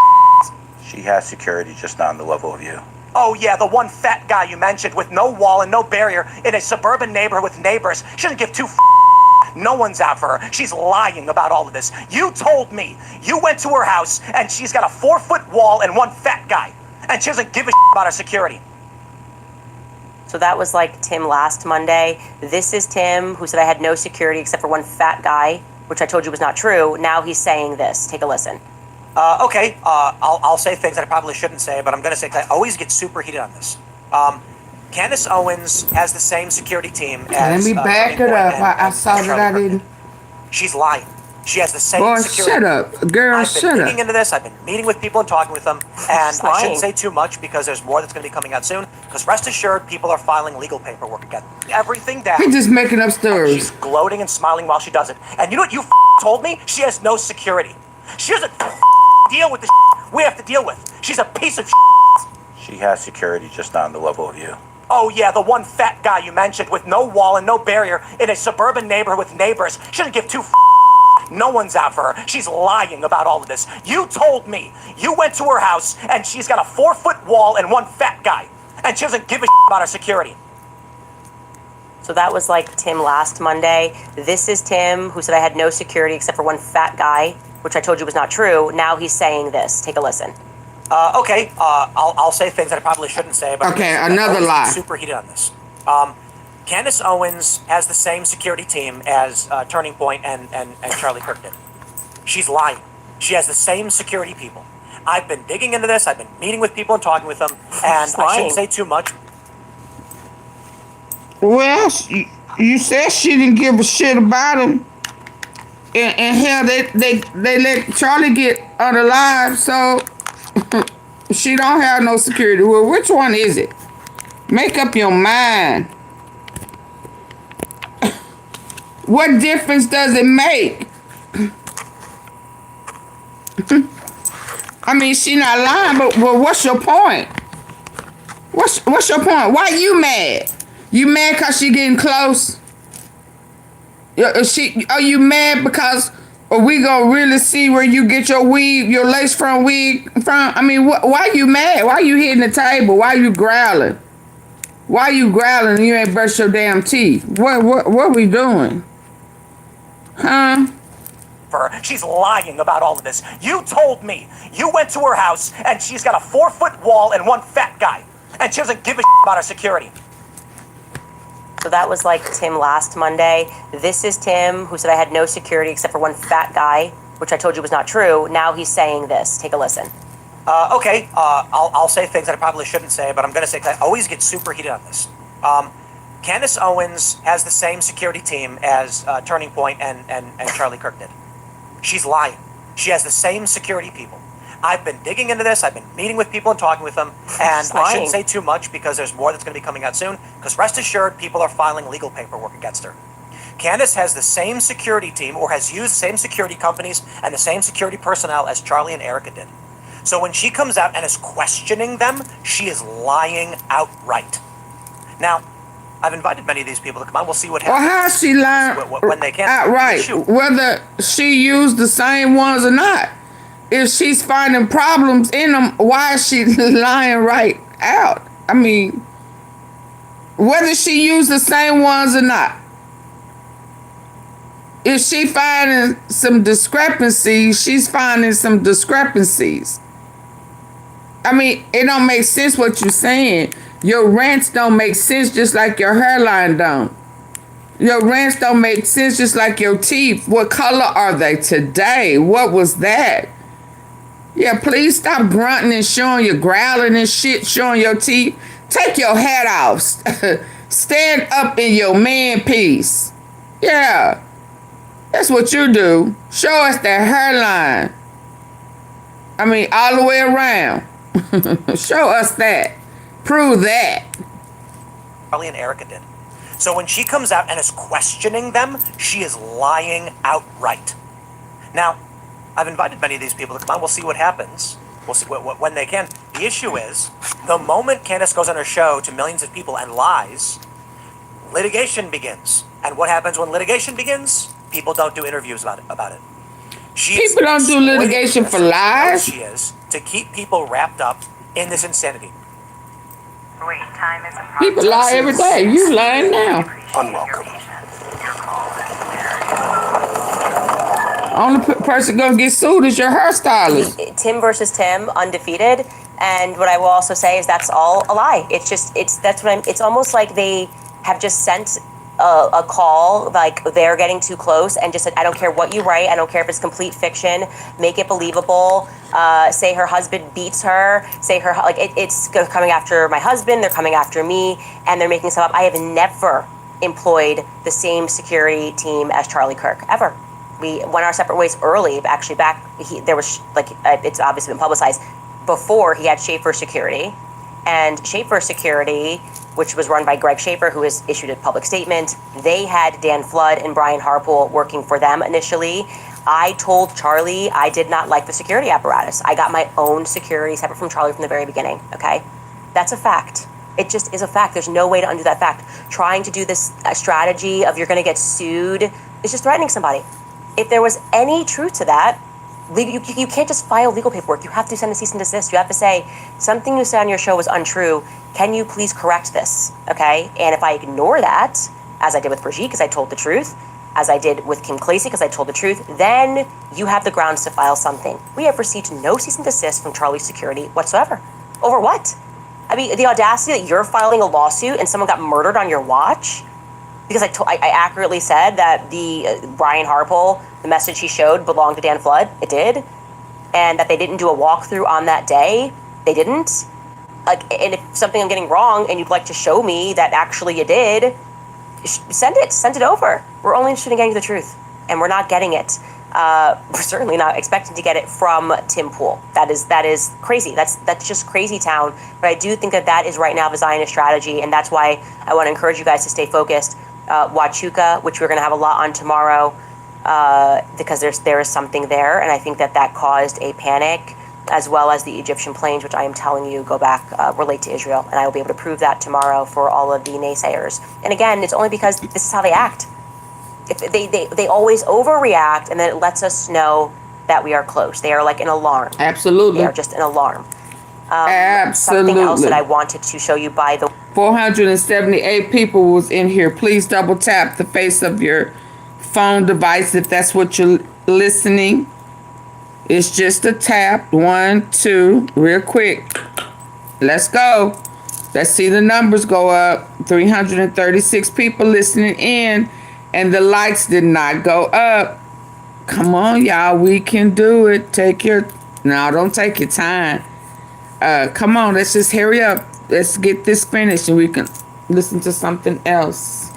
She has security, just not on the level of you. Oh yeah, the one fat guy you mentioned with no wall and no barrier in a suburban neighborhood with neighbors. She doesn't give two no one's out for her. She's lying about all of this. You told me you went to her house and she's got a 4-foot wall and one fat guy. And she doesn't give a about her security. So that was like Tim last Monday. This is Tim who said I had no security except for one fat guy, which I told you was not true. Now he's saying this. Take a listen. Okay, I'll say things that I probably shouldn't say, but I'm going to say, 'cause I always get super heated on this. Candace Owens has the same security team as... Let me back it up. I saw that I didn't. She's lying. She has the same Boy, security. shut up. Girl, I've been shut digging up. into this. I've been meeting with people and talking with them. And She's I lying. shouldn't say too much because there's more that's going to be coming out soon. Because rest assured, people are filing legal paperwork again. Everything down. He's just making up And stories. she's gloating and smiling while she does it. And you know what you told me? She has no security. She doesn't deal with the we have to deal with. She's a piece of She has security, just not on the level of you. Oh yeah, the one fat guy you mentioned with no wall and no barrier in a suburban neighborhood with neighbors. She doesn't give two no one's out for her. She's lying about all of this. You told me you went to her house and she's got a 4-foot wall and one fat guy. And she doesn't give a about her security. So that was like Tim last Monday. This is Tim who said I had no security except for one fat guy, which I told you was not true. Now he's saying this. Take a listen. Okay, I'll say things that I probably shouldn't say, but Okay, I'm another always lie. super heated on this. Candace Owens has the same security team as Turning Point and Charlie Kirk did. She's lying. She has the same security people. I've been digging into this. I've been meeting with people and talking with them, and She's I lying. shouldn't say too much. Well, you said she didn't give a shit about him. And hell, they let Charlie get unalive, so she don't have no security. Well, which one is it? Make up your mind. What difference does it make? I mean, she not lying, but what's your point? What's your point? Why you mad? You mad because she getting close? Are you mad because we gonna really see where you get your wig, your lace front wig from? I mean, why you mad? Why you hitting the table? Why you growling? Why you growling and you ain't brush your damn teeth? What we doing? Huh? She's lying about all of this. You told me you went to her house and she's got a 4-foot wall and one fat guy. And she doesn't give a about her security. So that was like Tim last Monday. This is Tim who said I had no security except for one fat guy, which I told you was not true. Now he's saying this. Take a listen. Okay, I'll say things that I probably shouldn't say, but I'm going to say, 'cause I always get super heated on this. Candace Owens has the same security team as Turning Point and Charlie Kirk did. She's lying. She has the same security people. I've been digging into this. I've been meeting with people and talking with them. And I shouldn't say too much because there's more that's going to be coming out soon. Because rest assured, people are filing legal paperwork against her. Candace has the same security team or has used the same security companies and the same security personnel as Charlie and Erika did. So when she comes out and is questioning them, she is lying outright. Now, I've invited many of these people to come on. We'll see what happens. Well, how is she lying when they can. outright? Whether she used the same ones or not. If she's finding problems in them, why is she lying right out? I mean, whether she used the same ones or not. If she finding some discrepancies, she's finding some discrepancies. I mean, it don't make sense what you're saying. Your rants don't make sense just like your hairline don't. Your rants don't make sense just like your teeth. What color are they today? What was that? Yeah, please stop grunting and showing your growling and shit, showing your teeth. Take your hat off. Stand up in your man piece. Yeah. That's what you do. Show us that hairline. I mean, all the way around. Show us that. Prove that. Charlie and Erika did. So when she comes out and is questioning them, she is lying outright. Now, I've invited many of these people to come on. We'll see what happens. We'll see when they can. The issue is, the moment Candace goes on her show to millions of people and lies, litigation begins. And what happens when litigation begins? People don't do interviews about it. People don't do litigation for lies. She is to keep people wrapped up in this insanity. Wait time is People lie every day. You lying now. Unwelcome. Only person gonna get sued is your hairstylist. Tim versus Tim, undefeated. And what I will also say is that's all a lie. It's almost like they have just sent a call, like they're getting too close and just said, I don't care what you write. I don't care if it's complete fiction. Make it believable. Say her husband beats her. Say her, it's coming after my husband. They're coming after me and they're making stuff up. I have never employed the same security team as Charlie Kirk, ever. We went our separate ways early, actually it's obviously been publicized, before he had Schaefer Security. And Schaefer Security, which was run by Greg Schaefer, who has issued a public statement, they had Dan Flood and Brian Harpool working for them initially. I told Charlie I did not like the security apparatus. I got my own security separate from Charlie from the very beginning, okay? That's a fact. It just is a fact. There's no way to undo that fact. Trying to do this strategy of you're gonna get sued is just threatening somebody. If there was any truth to that, you can't just file legal paperwork. You have to send a cease and desist. You have to say, something you said on your show was untrue. Can you please correct this, okay? And if I ignore that, as I did with Brigitte because I told the truth, as I did with Kim Clasey because I told the truth, then you have the grounds to file something. We have received no cease and desist from Charlie's Security whatsoever. Over what? I mean, the audacity that you're filing a lawsuit and someone got murdered on your watch because I accurately said that the Brian Harpool, the message he showed belonged to Dan Flood. It did. And that they didn't do a walkthrough on that day. They didn't. And if something I'm getting wrong and you'd like to show me that actually you did, send it over. We're only interested in getting the truth. And we're not getting it. We're certainly not expecting to get it from Tim Pool. That is crazy. That's just crazy town. But I do think that is right now the Zionist strategy. And that's why I want to encourage you guys to stay focused. Huachuca, which we're going to have a lot on tomorrow, because there is something there, and I think that caused a panic, as well as the Egyptian planes, which I am telling you go back, relate to Israel, and I will be able to prove that tomorrow for all of the naysayers. And again, it's only because this is how they act. If they always overreact, and then it lets us know that we are close. They are like an alarm. Absolutely. They are just an alarm. Absolutely. Something else that I wanted to show you, by the 478 people was in here. Please double tap the face of your phone device if that's what you're listening. It's just a tap. 1, 2, real quick. Let's go. Let's see the numbers go up. 336 people listening in, and the likes did not go up. Come on, y'all. We can do it. No, don't take your time. Come on, let's just hurry up. Let's get this finished and we can listen to something else.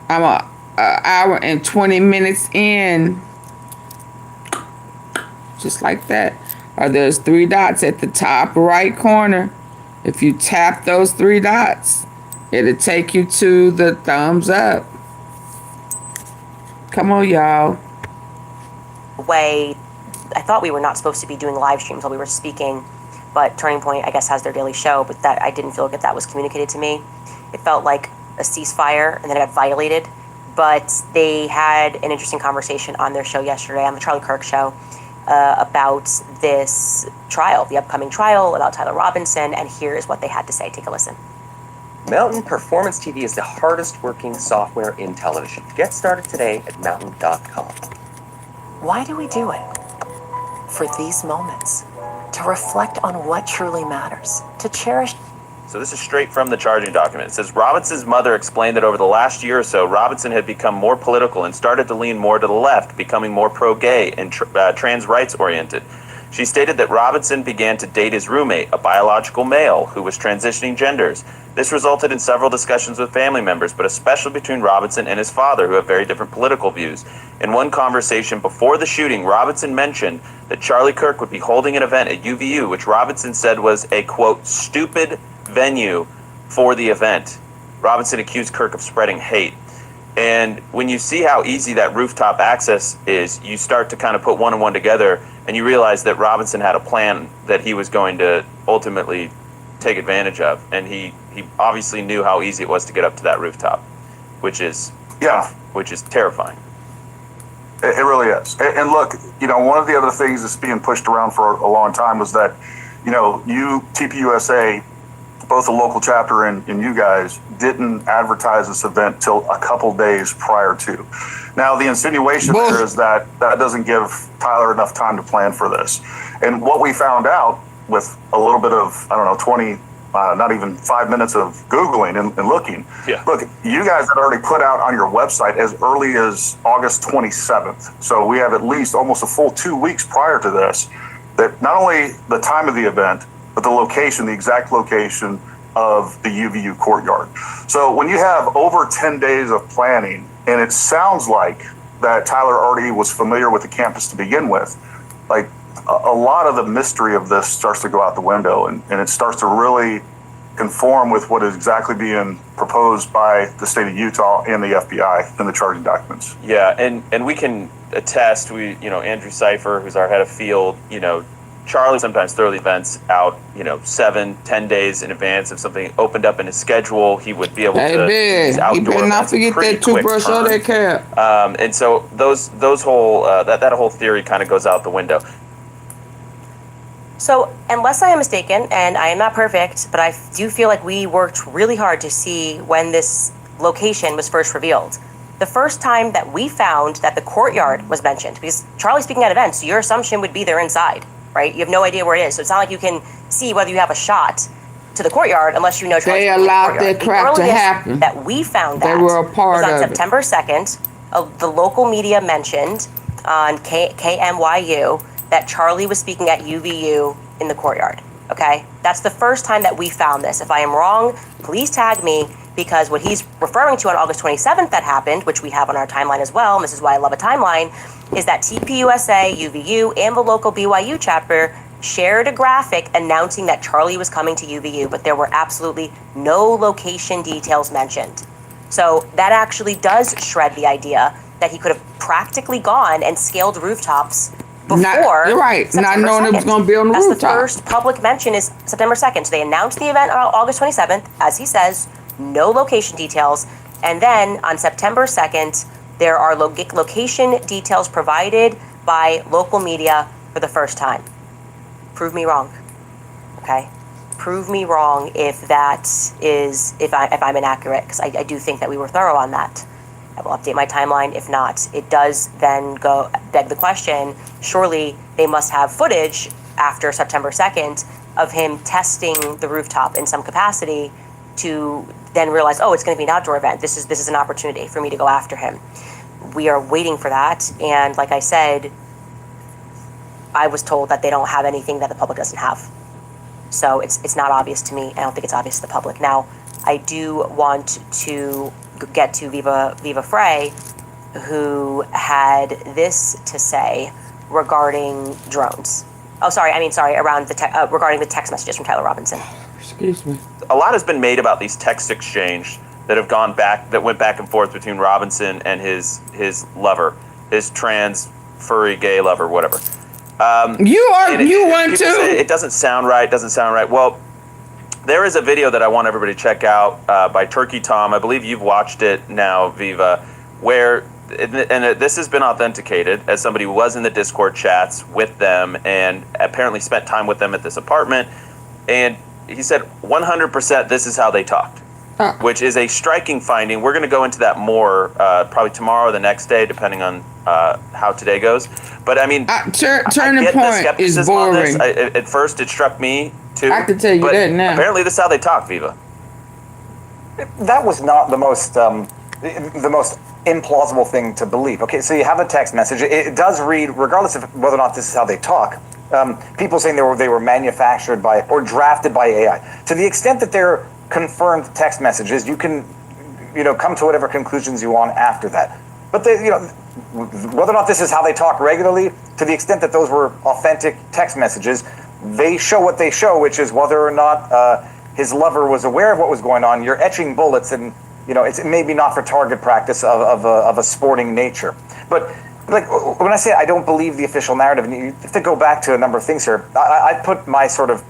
I'm an hour and 20 minutes in. Just like that. There's 3 dots at the top right corner. If you tap those 3 dots, it'll take you to the thumbs up. Come on, y'all. way, I thought we were not supposed to be doing live streams while we were speaking, but Turning Point, I guess, has their daily show, but that I didn't feel like that was communicated to me. It felt like a ceasefire, and then it got violated. But they had an interesting conversation on their show yesterday, on the Charlie Kirk show, about this trial, the upcoming trial, about Tyler Robinson, and here is what they had to say. Take a listen. Mountain Performance TV is the hardest working software in television. Get started today at mountain.com. Why do we do it? For these moments. To reflect on what truly matters. To cherish. So this is straight from the charging document. It says Robinson's mother explained that over the last year or so, Robinson had become more political and started to lean more to the left, becoming more pro-gay and trans rights oriented. She stated that Robinson began to date his roommate, a biological male who was transitioning genders. This resulted in several discussions with family members, but especially between Robinson and his father, who have very different political views. In one conversation before the shooting, Robinson mentioned that Charlie Kirk would be holding an event at UVU, which Robinson said was a, quote, stupid venue for the event. Robinson accused Kirk of spreading hate. And when you see how easy that rooftop access is, you start to kind of put one and one together, and you realize that Robinson had a plan that he was going to ultimately take advantage of. And he obviously knew how easy it was to get up to that rooftop, which is terrifying. It really is. And look, you know, one of the other things that's being pushed around for a long time was that, you know, TPUSA, both the local chapter and you guys, didn't advertise this event till a couple days prior to. Now, the insinuation there is that that doesn't give Tyler enough time to plan for this. And what we found out with a little bit of, 20, not even 5 minutes of Googling and looking. Yeah. Look, you guys had already put out on your website as early as August 27th. So we have at least almost a full 2 weeks prior to this, that not only the time of the event, but the location, the exact location of the UVU courtyard. So when you have over 10 days of planning, and it sounds like that Tyler already was familiar with the campus to begin with, like a lot of the mystery of this starts to go out the window, and it starts to really conform with what is exactly being proposed by the state of Utah and the FBI in the charging documents. Yeah, and we can attest, Andrew Cipher, who's our head of field, Charlie sometimes throw the events out, 7-10 days in advance. If something opened up in his schedule, he would be able to. He better not forget that toothbrush or that cap. And so those whole that whole theory kind of goes out the window. So, unless I am mistaken, and I am not perfect, but I do feel like we worked really hard to see when this location was first revealed. The first time that we found that the courtyard was mentioned, because Charlie's speaking at events, so your assumption would be they're inside, right? You have no idea where it is, so it's not like you can see whether you have a shot to the courtyard unless you know Charlie's They allowed that crap to happen. That we found that they were a part was on of September 2nd. The local media mentioned on KMYU that Charlie was speaking at UVU in the courtyard, okay? That's the first time that we found this. If I am wrong, please tag me, because what he's referring to on August 27th that happened, which we have on our timeline as well, and this is why I love a timeline, is that TPUSA, UVU, and the local BYU chapter shared a graphic announcing that Charlie was coming to UVU, but there were absolutely no location details mentioned. So that actually does shred the idea that he could have practically gone and scaled rooftops before. You're right. Not knowing it was going to be on the That's rooftop. the first public mention is September 2nd. So they announced the event on August 27th, as he says, no location details. And then on September 2nd, there are location details provided by local media for the first time. Prove me wrong, okay? Prove me wrong if that is, if I'm inaccurate, because I do think that we were thorough on that. I will update my timeline. If not, it does then beg the question, surely they must have footage after September 2nd of him testing the rooftop in some capacity to then realize, oh, it's going to be an outdoor event. This is an opportunity for me to go after him. We are waiting for that. And like I said, I was told that they don't have anything that the public doesn't have. So it's not obvious to me. I don't think it's obvious to the public. Now, I do want to get to Viva Frey, who had this to say regarding drones. Regarding the text messages from Tyler Robinson. Excuse me. A lot has been made about these text exchange that went back and forth between Robinson and his lover, his trans furry gay lover, whatever. You want to? Say it doesn't sound right. Well, there is a video that I want everybody to check out by Turkey Tom. I believe you've watched it now, Viva, where, and this has been authenticated as somebody who was in the Discord chats with them and apparently spent time with them at this apartment. And he said 100% this is how they talked, which is a striking finding. We're going to go into that more probably tomorrow or the next day, depending on how today goes. But I mean, turning point is boring. At first, it struck me too. I can tell you that now. Apparently, this is how they talk, Viva. That was not the most implausible thing to believe. Okay, so you have a text message. It does read, regardless of whether or not this is how they talk. People saying they were manufactured by or drafted by AI. To the extent that they're confirmed text messages, you can, come to whatever conclusions you want after that. But whether or not this is how they talk regularly, to the extent that those were authentic text messages, they show what they show, which is whether or not his lover was aware of what was going on. You're etching bullets, and it's maybe not for target practice of a sporting nature. But like when I say I don't believe the official narrative, and you have to go back to a number of things here. I put my sort of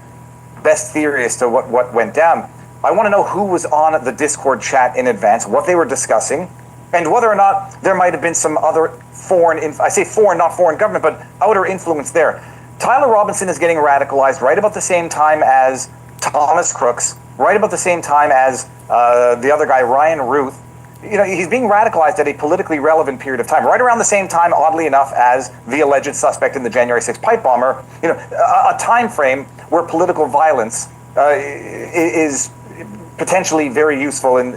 best theory as to what went down. I want to know who was on the Discord chat in advance, what they were discussing, and whether or not there might have been some other I say foreign, not foreign government, but outer influence there. Tyler Robinson is getting radicalized right about the same time as Thomas Crooks, right about the same time as the other guy, Ryan Ruth. He's being radicalized at a politically relevant period of time, right around the same time, oddly enough, as the alleged suspect in the January 6th pipe bomber. A time frame where political violence is potentially very useful in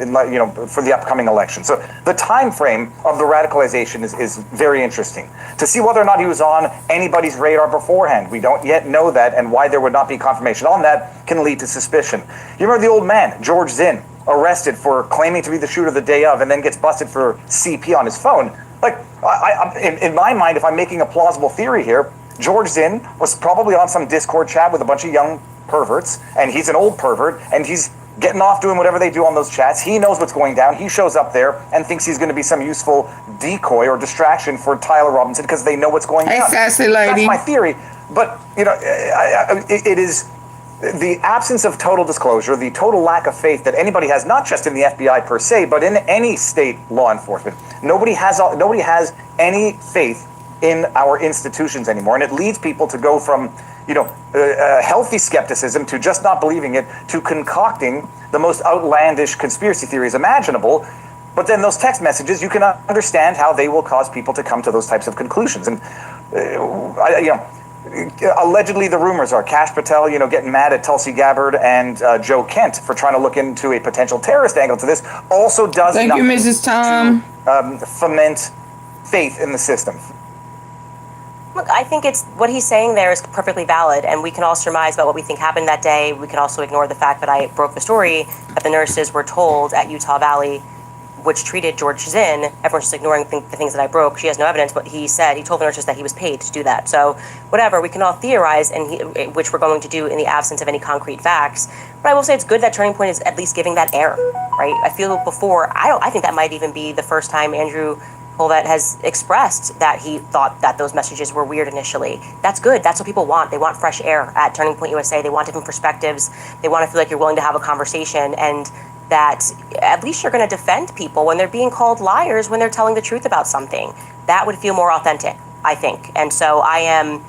for the upcoming election. So the time frame of the radicalization is very interesting. To see whether or not he was on anybody's radar beforehand, we don't yet know that, and why there would not be confirmation on that can lead to suspicion. You remember the old man, George Zinn, arrested for claiming to be the shooter the day of, and then gets busted for CP on his phone. Like, in my mind, if I'm making a plausible theory here, George Zinn was probably on some Discord chat with a bunch of young perverts, and he's an old pervert, and he's getting off doing whatever they do on those chats. He knows what's going down. He shows up there and thinks he's going to be some useful decoy or distraction for Tyler Robinson because they know what's going down. Hey, sassy lady. That's my theory. But, it is the absence of total disclosure, the total lack of faith that anybody has, not just in the FBI per se, but in any state law enforcement. Nobody has any faith in our institutions anymore, and it leads people to go from healthy skepticism to just not believing it, to concocting the most outlandish conspiracy theories imaginable. But then those text messages, you can understand how they will cause people to come to those types of conclusions. And allegedly, the rumors are Kash Patel, getting mad at Tulsi Gabbard and Joe Kent for trying to look into a potential terrorist angle to this also does Thank you, Mrs. Tom. To foment faith in the system. Look, I think it's what he's saying there is perfectly valid, and we can all surmise about what we think happened that day. We can also ignore the fact that I broke the story that the nurses were told at Utah Valley which treated George Zinn, everyone's just ignoring the things that I broke. She has no evidence, but he told the nurses that he was paid to do that. So whatever, we can all theorize, which we're going to do in the absence of any concrete facts. But I will say it's good that Turning Point is at least giving that air, right? I feel before, I think that might even be the first time Andrew that has expressed that he thought that those messages were weird initially. That's good. That's what people want. They want fresh air at Turning Point USA. They want different perspectives. They want to feel like you're willing to have a conversation, and that at least you're going to defend people when they're being called liars when they're telling the truth about something. That would feel more authentic, I think. And so I am,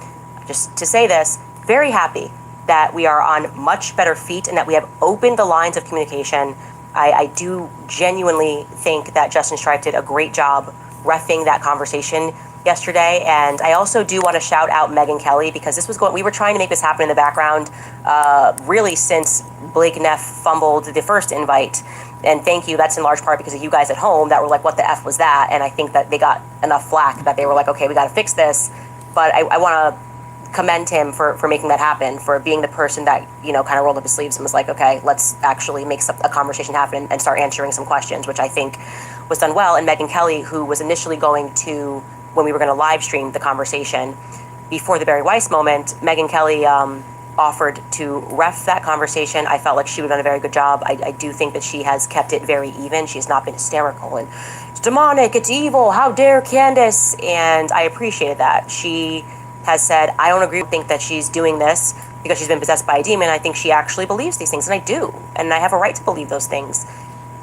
just to say this, very happy that we are on much better feet and that we have opened the lines of communication. I do genuinely think that Justin Stripe did a great job reffing that conversation yesterday. And I also do want to shout out Megyn Kelly, because we were trying to make this happen in the background really since Blake Neff fumbled the first invite. And thank you, that's in large part because of you guys at home that were like, what the F was that? And I think that they got enough flack that they were like, okay, we got to fix this. But I want to commend him for making that happen, for being the person that, kind of rolled up his sleeves and was like, okay, let's actually make a conversation happen and start answering some questions, which I think was done well. And Megyn Kelly, who was initially going to, when we were going to live stream the conversation before the Barry Weiss moment, Megyn Kelly offered to ref that conversation. I felt like she would have done a very good job. I do think that she has kept it very even. She's not been hysterical and it's demonic, it's evil, how dare Candace? And I appreciated that. She has said, I don't agree, think that she's doing this because she's been possessed by a demon. I think she actually believes these things, and I do. And I have a right to believe those things.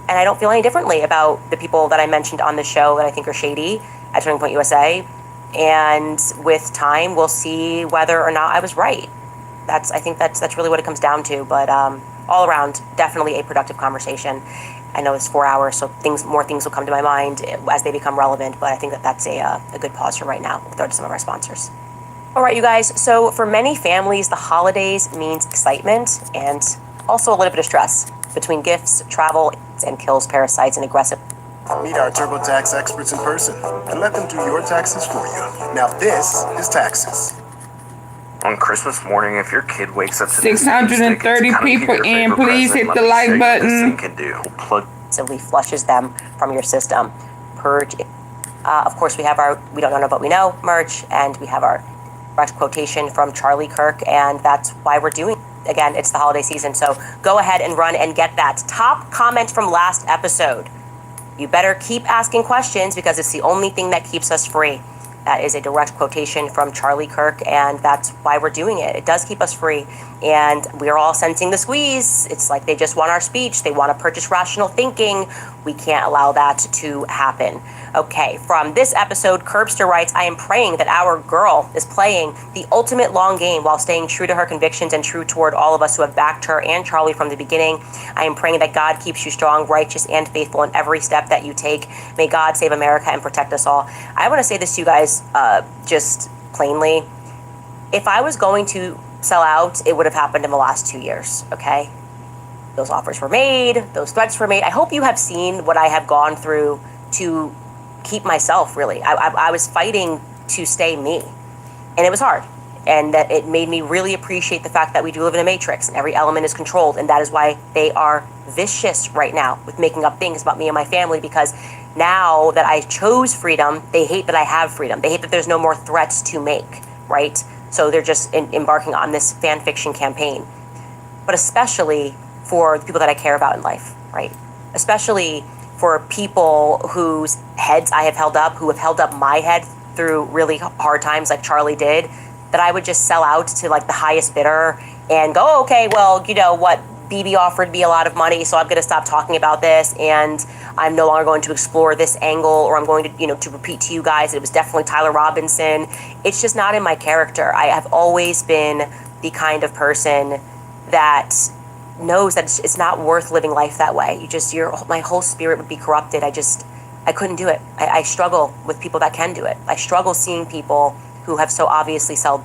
And I don't feel any differently about the people that I mentioned on the show that I think are shady at Turning Point USA. And with time, we'll see whether or not I was right. I think that's really what it comes down to. But all around, definitely a productive conversation. I know it's 4 hours, so more things will come to my mind as they become relevant. But I think that's a good pause for right now. We'll throw to some of our sponsors. All right, you guys. So for many families, the holidays means excitement and also a little bit of stress between gifts, travel, and kills parasites and aggressive. Meet our TurboTax experts in person and let them do your taxes for you. Now this is taxes. On Christmas morning, if your kid wakes up to 630 people in, please hit the like button. Simply flushes them from your system. Purge. Of course, we have our We Don't Know But We Know merch, and we have our direct quotation from Charlie Kirk, and that's why we're doing it. Again, it's the holiday season, so go ahead and run and get that. Top comment from last episode. You better keep asking questions because it's the only thing that keeps us free. That is a direct quotation from Charlie Kirk, and that's why we're doing it. It does keep us free, and we're all sensing the squeeze. It's like they just want our speech. They want to purchase rational thinking. We can't allow that to happen. Okay, from this episode, Curbster writes, I am praying that our girl is playing the ultimate long game while staying true to her convictions and true toward all of us who have backed her and Charlie from the beginning. I am praying that God keeps you strong, righteous, and faithful in every step that you take. May God save America and protect us all. I want to say this to you guys just plainly. If I was going to sell out, it would have happened in the last 2 years, okay? Those offers were made, those threats were made. I hope you have seen what I have gone through to keep myself, really. I was fighting to stay me, and it was hard, and that it made me really appreciate the fact that we do live in a matrix and every element is controlled, and that is why they are vicious right now with making up things about me and my family, because now that I chose freedom, they hate that I have freedom. They hate that there's no more threats to make, right? So they're just embarking on this fan fiction campaign, but especially for the people that I care about in life, right? Especially for people whose heads I have held up, who have held up my head through really hard times like Charlie did, that I would just sell out to like the highest bidder and go, oh, okay, well, you know what, BB offered me a lot of money, so I'm going to stop talking about this, and I'm no longer going to explore this angle, or I'm going to, to repeat to you guys, it was definitely Tyler Robinson. It's just not in my character. I have always been the kind of person that knows that it's not worth living life that way. My whole spirit would be corrupted. I couldn't do it. I struggle with people that can do it. I struggle seeing people who have so obviously sold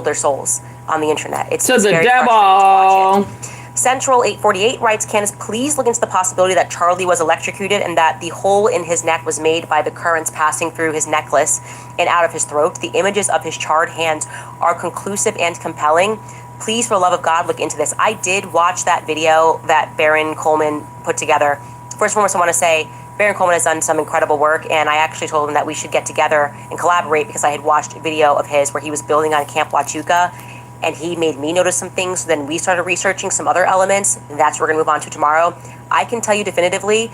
their souls on the internet. It's the very devil. Central 848 writes, Candace, please look into the possibility that Charlie was electrocuted and that the hole in his neck was made by the currents passing through his necklace and out of his throat. The images of his charred hands are conclusive and compelling. Please, for the love of God, look into this. I did watch that video that Baron Coleman put together. First and foremost, I want to say Baron Coleman has done some incredible work, and I actually told him that we should get together and collaborate because I had watched a video of his where he was building on Camp Huachuca, and he made me notice some things. So then we started researching some other elements, and that's what we're going to move on to tomorrow. I can tell you definitively,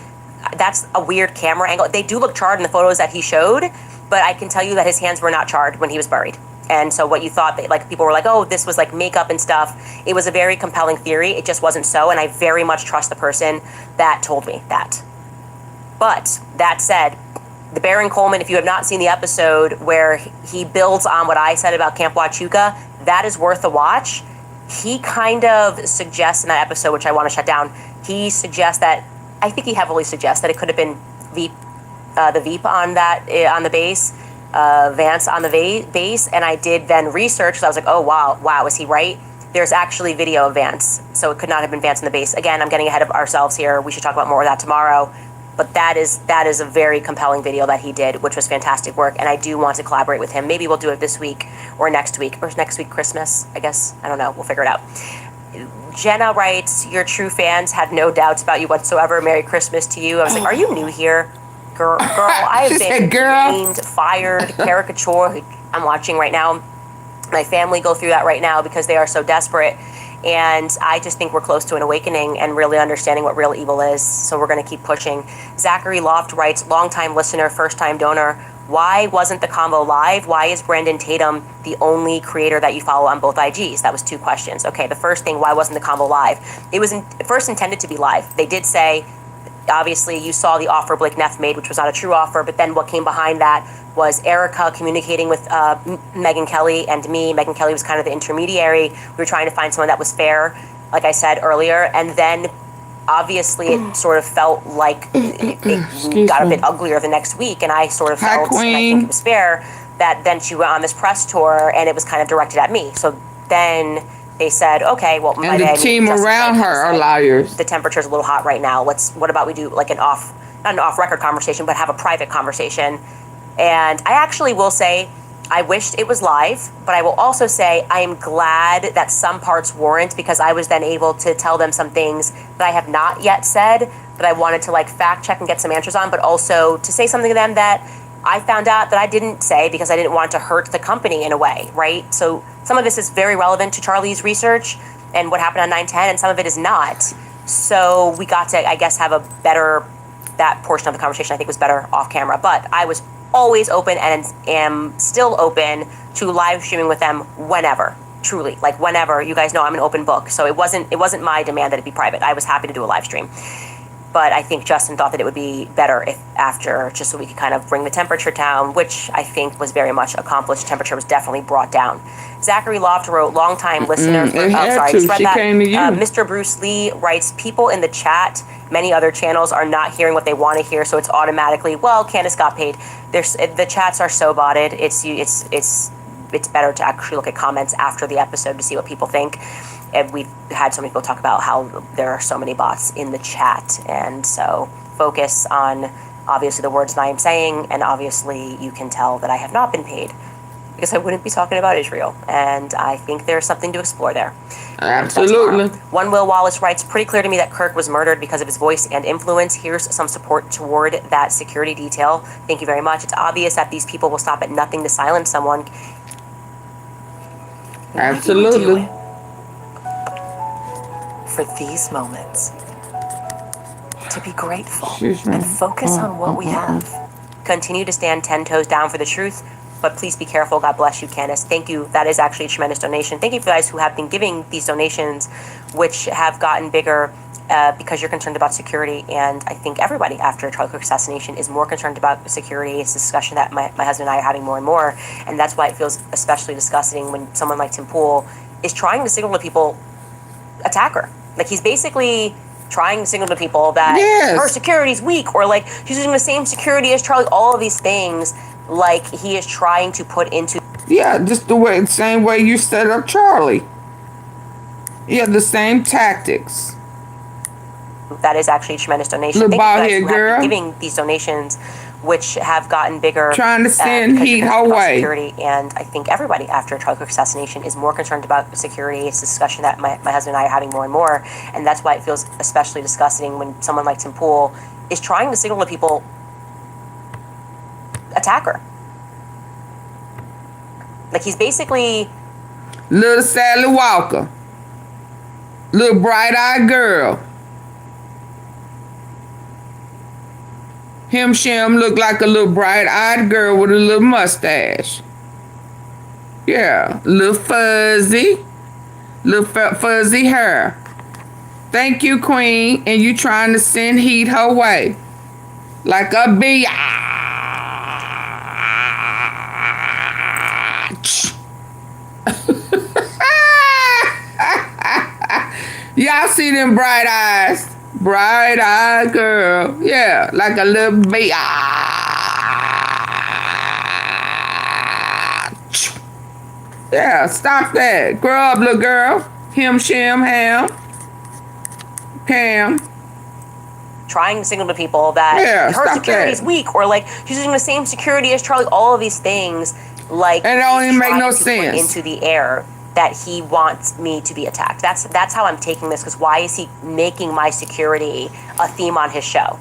that's a weird camera angle. They do look charred in the photos that he showed, but I can tell you that his hands were not charred when he was buried. And so what you thought, that, like, people were like, oh, this was like makeup and stuff. It was a very compelling theory. It just wasn't so, and I very much trust the person that told me that. But that said, the Baron Coleman, if you have not seen the episode where he builds on what I said about Camp Huachuca, that is worth a watch. He kind of suggests in that episode, which I want to shut down, he suggests that, I think he heavily suggests that it could have been the Veep on that, on the base, Vance on the base, and I did then research, so I was like, oh, wow, is he right? There's actually video of Vance, so it could not have been Vance on the base. Again, I'm getting ahead of ourselves here. We should talk about more of that tomorrow. But that is a very compelling video that he did, which was fantastic work, and I do want to collaborate with him. Maybe we'll do it this week or next week Christmas, I guess. I don't know. We'll figure it out. Jenna writes, your true fans had no doubts about you whatsoever. Merry Christmas to you. I was like, are you new here? Girl, I have been named, fired, caricature. I'm watching right now. My family go through that right now because they are so desperate. And I just think we're close to an awakening and really understanding what real evil is. So we're going to keep pushing. Zachary Loft writes, longtime listener, first-time donor. Why wasn't the combo live? Why is Brandon Tatum the only creator that you follow on both IGs? That was 2 questions. Okay, the first thing, why wasn't the combo live? It was first intended to be live. They did say, obviously, you saw the offer Blake Neff made, which was not a true offer. But then what came behind that was Erika communicating with Megyn Kelly and me. Megyn Kelly was kind of the intermediary. We were trying to find someone that was fair, like I said earlier. And then, obviously, it sort of felt like it got a bit uglier the next week. And I sort of felt, and I think it was fair, that then she went on this press tour, and it was kind of directed at me. So then they said, okay, well, and the team around her are liars. The temperature's a little hot right now. What about we do like not an off-record conversation, but have a private conversation? And I actually will say, I wished it was live, but I will also say I am glad that some parts weren't, because I was then able to tell them some things that I have not yet said, that I wanted to like fact check and get some answers on, but also to say something to them that I found out that I didn't say because I didn't want to hurt the company in a way, right? So some of this is very relevant to Charlie's research and what happened on 9/10, and some of it is not. So we got to, I guess, have a better, that portion of the conversation I think was better off camera, but I was always open and am still open to live streaming with them whenever, truly, like whenever. You guys know I'm an open book, so it wasn't my demand that it be private. I was happy to do a live stream, but I think Justin thought that it would be better if after, just so we could kind of bring the temperature down, which I think was very much accomplished. Temperature was definitely brought down. Zachary Loft wrote, longtime listener. Mr. Bruce Lee writes, people in the chat, many other channels are not hearing what they want to hear, so it's automatically, well, Candace got paid. The chats are so botted. It's better to actually look at comments after the episode to see what people think. And we've had so many people talk about how there are so many bots in the chat, and so focus on obviously the words that I am saying, and obviously you can tell that I have not been paid, because I wouldn't be talking about Israel, and I think there's something to explore there. Absolutely. One Will Wallace writes, pretty clear to me that Kirk was murdered because of his voice and influence. Here's some support toward that security detail. Thank you very much. It's obvious that these people will stop at nothing to silence someone. Absolutely. For these moments, to be grateful and focus on what we have. Continue to stand 10 toes down for the truth, but please be careful. God bless you, Candace. Thank you. That is actually a tremendous donation. Thank you for guys who have been giving these donations, which have gotten bigger because you're concerned about security. And I think everybody after Charlie Kirk assassination is more concerned about security. It's a discussion that my husband and I are having more and more. And that's why it feels especially disgusting when someone like Tim Pool is trying to signal to people, attack her. Like, he's basically trying to signal to people that her security's weak, or like she's using the same security as Charlie. All of these things, like, he is trying to put into. Yeah, just the same way you set up Charlie. Yeah, the same tactics. That is actually a tremendous donation. Look Thank you guys here, who have been giving these donations, which have gotten bigger. Trying to send heat her way. Security, and I think everybody after Charlie Kirk assassination is more concerned about security. It's a discussion that my husband and I are having more and more, and that's why it feels especially disgusting when someone like Tim Pool is trying to signal to people, attack her. Like, he's basically... Little Sally Walker. Little bright-eyed girl. Him Shim looked like a little bright-eyed girl with a little mustache. Yeah, little fuzzy. Little fuzzy hair. Thank you, Queen. And you trying to send heat her way. Like a bee. Y'all see them bright eyes? Bright-eyed girl. Yeah, like a little bee. Yeah, stop that. Grow up, little girl. Him, shim, ham. Cam. Trying to signal to people that her security is weak, or like she's using the same security as Charlie. All of these things, like, and it don't even make no sense. Into the air that he wants me to be attacked. That's how I'm taking this. Because why is he making my security a theme on his show?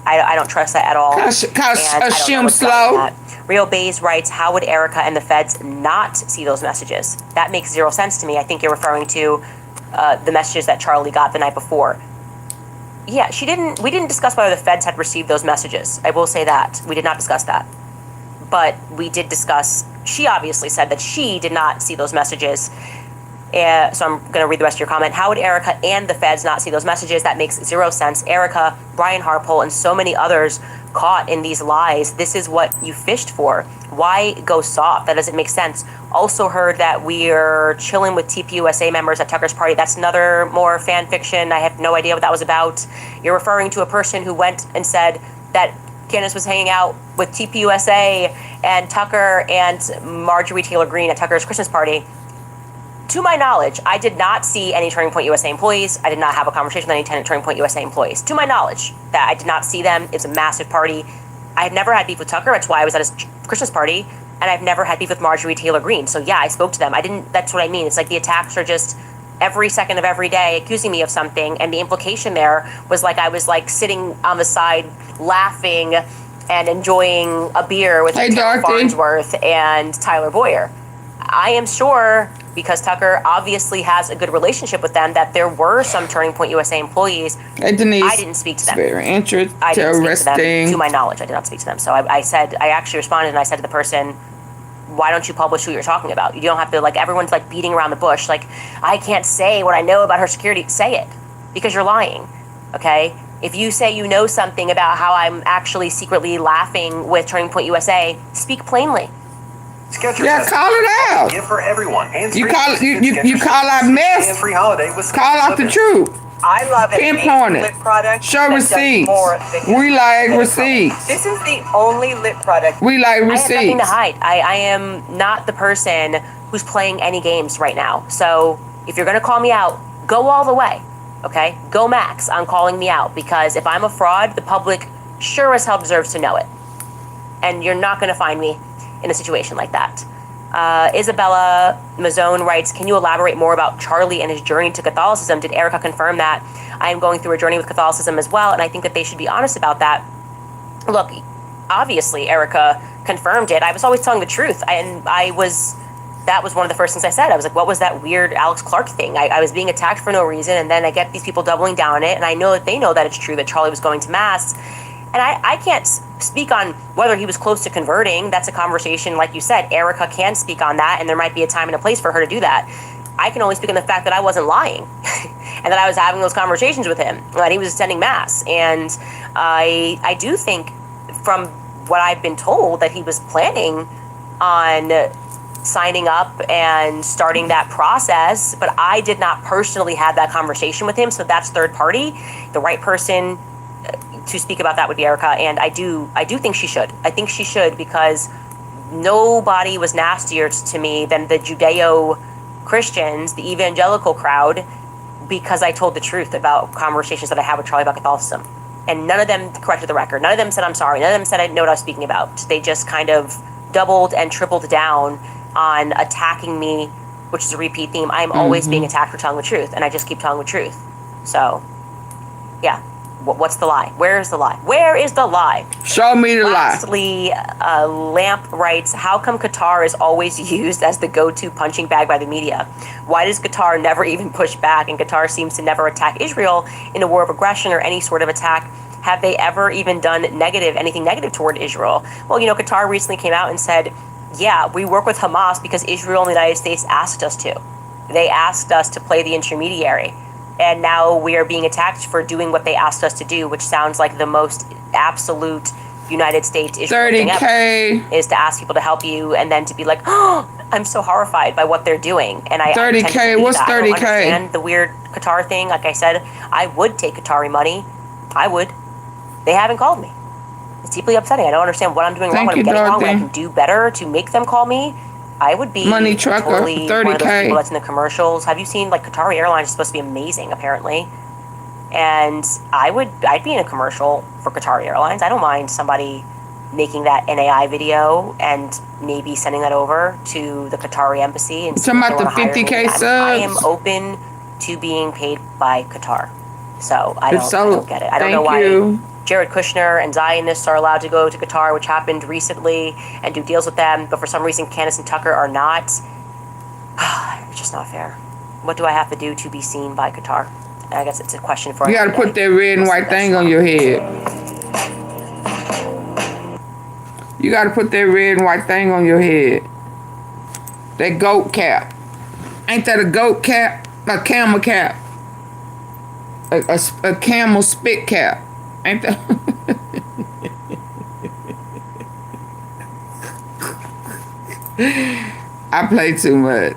I don't trust that at all. Cause Shim slow. Rio Bays writes, how would Erika and the feds not see those messages? That makes zero sense to me. I think you're referring to the messages that Charlie got the night before. Yeah, we didn't discuss whether the feds had received those messages. I will say that. We did not discuss that. But we did discuss, she obviously said that she did not see those messages. So I'm going to read the rest of your comment. How would Erika and the feds not see those messages? That makes zero sense. Erika, Brian Harpole, and so many others caught in these lies. This is what you fished for. Why go soft? That doesn't make sense. Also heard that we're chilling with TPUSA members at Tucker's party. That's another more fan fiction. I have no idea what that was about. You're referring to a person who went and said that Candace was hanging out with TPUSA and Tucker and Marjorie Taylor Greene at Tucker's Christmas party. To my knowledge, I did not see any Turning Point USA employees. I did not have a conversation with any Turning Point USA employees. To my knowledge, that I did not see them. It was a massive party. I had never had beef with Tucker. That's why I was at his Christmas party. And I've never had beef with Marjorie Taylor Greene. So yeah, I spoke to them. That's what I mean. It's like the attacks are just every second of every day accusing me of something. And the implication there was like I was like sitting on the side laughing and enjoying a beer with Taylor Farnsworth and Tyler Boyer. I am sure, because Tucker obviously has a good relationship with them, that there were some Turning Point USA employees. Hey, Denise, I didn't speak to them. Very interesting. I didn't speak to them. To my knowledge, I did not speak to them. So I actually responded and I said to the person, why don't you publish who you're talking about? You don't have to, like, everyone's like beating around the bush. Like, I can't say what I know about her security. Say it, because you're lying, okay? If you say you know something about how I'm actually secretly laughing with Turning Point USA, speak plainly. Skechers call it out. Give for everyone. You call out mess. Hands-free holiday with call out the truth. I love it. Pinpoint it. Product show receipts. We like receipts. This is the only lip product. We like receipts. I have nothing to hide. I am not the person who's playing any games right now. So if you're going to call me out, go all the way. Okay? Go max on calling me out. Because if I'm a fraud, the public sure as hell deserves to know it. And you're not going to find me in a situation like that. Isabella Mazzone writes, can you elaborate more about Charlie and his journey to Catholicism? Did Erika confirm that? I am going through a journey with Catholicism as well, and I think that they should be honest about that. Look, obviously Erika confirmed it. I was always telling the truth, and that was one of the first things I said. I was like, what was that weird Alex Clark thing? I was being attacked for no reason, and then I get these people doubling down on it, and I know that they know that it's true that Charlie was going to Mass. And I can't speak on whether he was close to converting. That's a conversation, like you said. Erika can speak on that, and there might be a time and a place for her to do that. I can only speak on the fact that I wasn't lying and that I was having those conversations with him, that he was attending Mass. And I do think, from what I've been told, that he was planning on signing up and starting that process, but I did not personally have that conversation with him, so that's third party. The right person to speak about that would be Erika, and I do think she should. I think she should, because nobody was nastier to me than the Judeo-Christians, the evangelical crowd, because I told the truth about conversations that I had with Charlie about Catholicism. And none of them corrected the record. None of them said I'm sorry. None of them said I know what I was speaking about. They just kind of doubled and tripled down on attacking me, which is a repeat theme. I'm always being attacked for telling the truth, and I just keep telling the truth. So, yeah. What's the lie? Where is the lie? Where is the lie? Show me the lie. Lastly, Lamp writes, how come Qatar is always used as the go-to punching bag by the media? Why does Qatar never even push back? And Qatar seems to never attack Israel in a war of aggression or any sort of attack. Have they ever even done anything negative toward Israel? Well, you know, Qatar recently came out and said, yeah, we work with Hamas because Israel and the United States asked us to. They asked us to play the intermediary. And now we are being attacked for doing what they asked us to do, which sounds like the most absolute United States Israel thing ever, is to ask people to help you and then to be like, oh, I'm so horrified by what they're doing. And I 30K, what's 30K? I don't understand the weird Qatar thing. Like I said, I would take Qatari money. I would. They haven't called me. It's deeply upsetting. I don't understand what I'm doing wrong, what I'm getting wrong, what I can do better to make them call me. I would be Money trucker, totally 30K. one of those people that's in the commercials. Have you seen, like, Qatari Airlines is supposed to be amazing, apparently. And I'd be in a commercial for Qatari Airlines. I don't mind somebody making that NAI video and maybe sending that over to the Qatari embassy. And talking about the 50K subs? I am open to being paid by Qatar. So I don't get it. I don't know why Jared Kushner and Zionists are allowed to go to Qatar, which happened recently, and do deals with them, but for some reason Candace and Tucker are not. It's just not fair. What do I have to do to be seen by Qatar? I guess it's a question for you. Got to put that red and white thing on your head. You got to put that red and white thing on your head. That goat cap. Ain't that a goat cap? A camel cap. A camel spit cap. Ain't that? I play too much.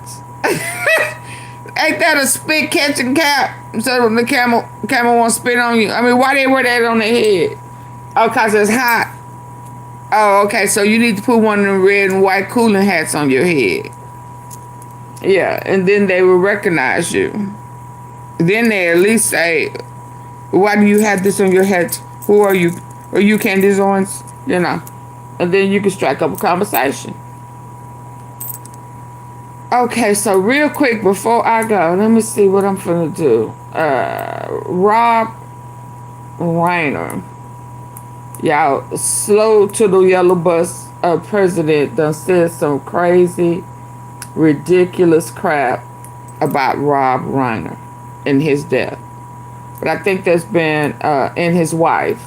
Ain't that a spit catching cap? So when the camel won't spit on you. I mean, why they wear that on their head? Oh, cause it's hot. Oh, okay. So you need to put one of them red and white cooling hats on your head. Yeah, and then they will recognize you. Then they at least say, why do you have this on your head? Who are you? Are you Candace Owens? You know. And then you can strike up a conversation. Okay, so real quick before I go, let me see what I'm finna do. Rob Reiner. Y'all, slow to the yellow bus president done said some crazy, ridiculous crap about Rob Reiner and his death. But I think that's been, and his wife,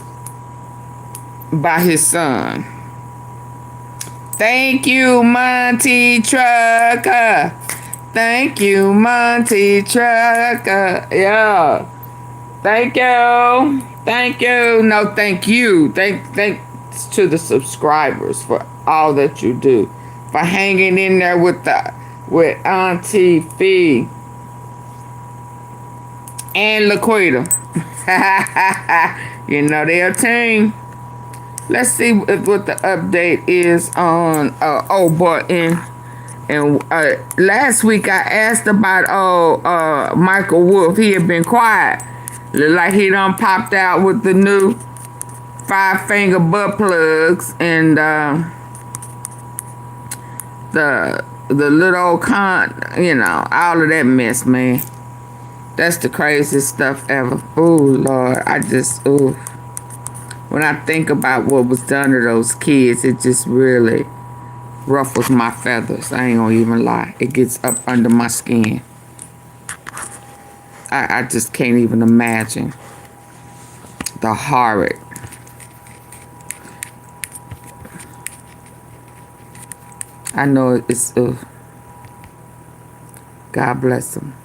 by his son. Thank you, Monty Trucker. Thank you, Monty Trucker. Yeah. Thank you. Thank you. No, thank you. Thanks to the subscribers for all that you do. For hanging in there with AunTeaFee. And Laquita. You know they're a team. Let's see what the update is on old button. And last week I asked about Michael Wolf. He had been quiet. Look like he done popped out with the new 5-finger butt plugs and the little old you know, all of that mess, man. That's the craziest stuff ever. Oh Lord, when I think about what was done to those kids, it just really ruffles my feathers. I ain't gonna even lie. It gets up under my skin. I just can't even imagine the horrid. I know it's God bless them,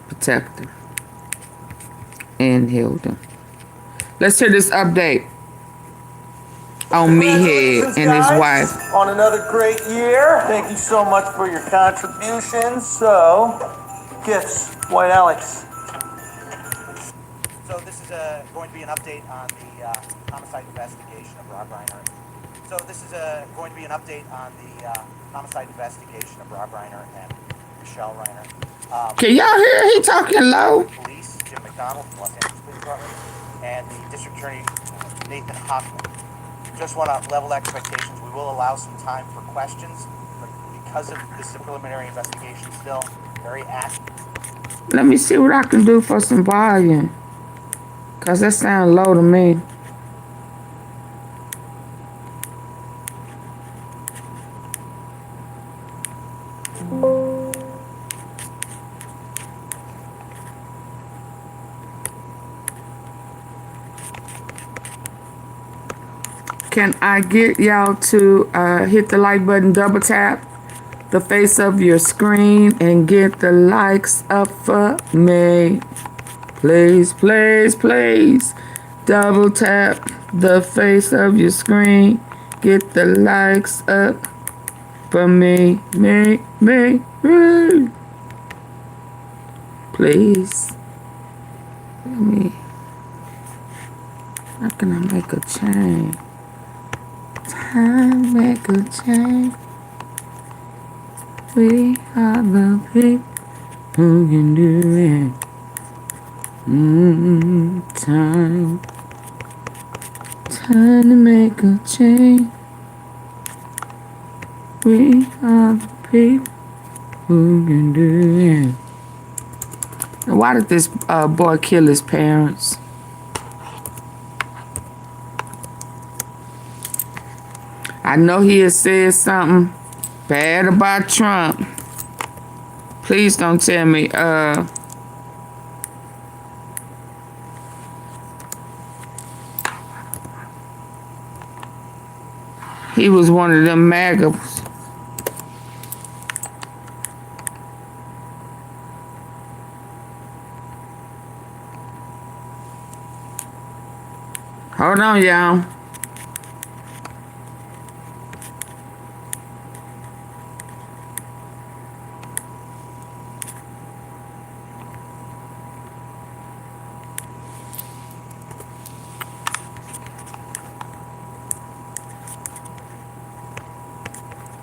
protect them, and heal them. Let's hear this update on Meathead and his wife. On another great year. Thank you so much for your contributions. So, gifts, White Alex. So this is going to be an update on the homicide investigation of Rob Reiner. So this is going to be an update on the homicide investigation of Rob Reiner and Michelle Reiner. Can y'all hear? He talking low. Police Jim McDonald from Los Angeles Police Department and the District Attorney Nathan Hoffman. Just want to level expectations. We will allow some time for questions, but because of this preliminary investigation still very active. Let me see what I can do for some volume. Cause that sounds low to me. Can I get y'all to hit the like button, double tap the face of your screen and get the likes up for me? Please, please, please. Double tap the face of your screen. Get the likes up for me. Me. Please. Let me. How can I make a change? Time make a change. We are the people who can do it. Time to make a change. We are the people who can do it. And why did this boy kill his parents? I know he has said something bad about Trump. Please don't tell me, he was one of them MAGAs. Hold on, y'all.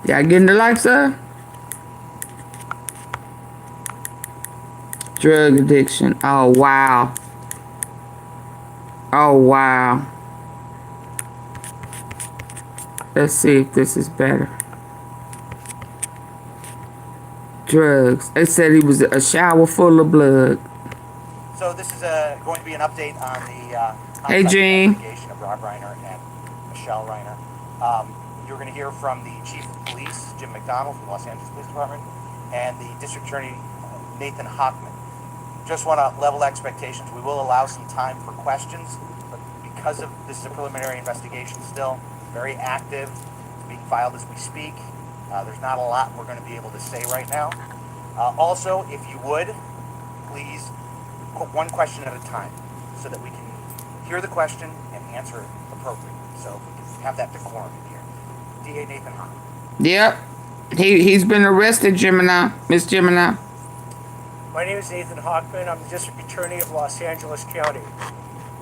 Y'all getting the likes up? Drug addiction. Oh, wow. Oh, wow. Let's see if this is better. Drugs. They said he was a shower full of blood. So this is going to be an update on the Hey, Gene. investigation of Rob Reiner and Michelle Reiner. You're going to hear from the Chief of Police, Jim McDonald from Los Angeles Police Department, and the District Attorney, Nathan Hochman. Just want to level expectations. We will allow some time for questions, but because of this is a preliminary investigation still, very active, it's being filed as we speak. There's not a lot we're going to be able to say right now. Also, if you would, please put one question at a time so that we can hear the question and answer it appropriately. So we can have that decorum in here. DA Nathan Hochman. Yep. He's been arrested, Gemini. Miss Gemini. My name is Nathan Hochman. I'm the District Attorney of Los Angeles County.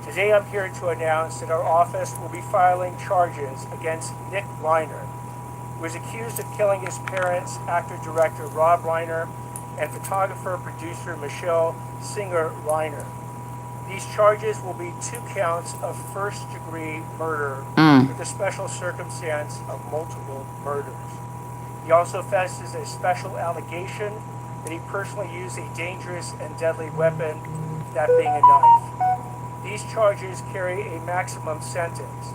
Today I'm here to announce that our office will be filing charges against Nick Reiner, who is accused of killing his parents, actor-director Rob Reiner, and photographer-producer Michelle Singer Reiner. These charges will be 2 counts of first-degree murder with a special circumstance of multiple murders. He also faces a special allegation that he personally used a dangerous and deadly weapon, that being a knife. These charges carry a maximum sentence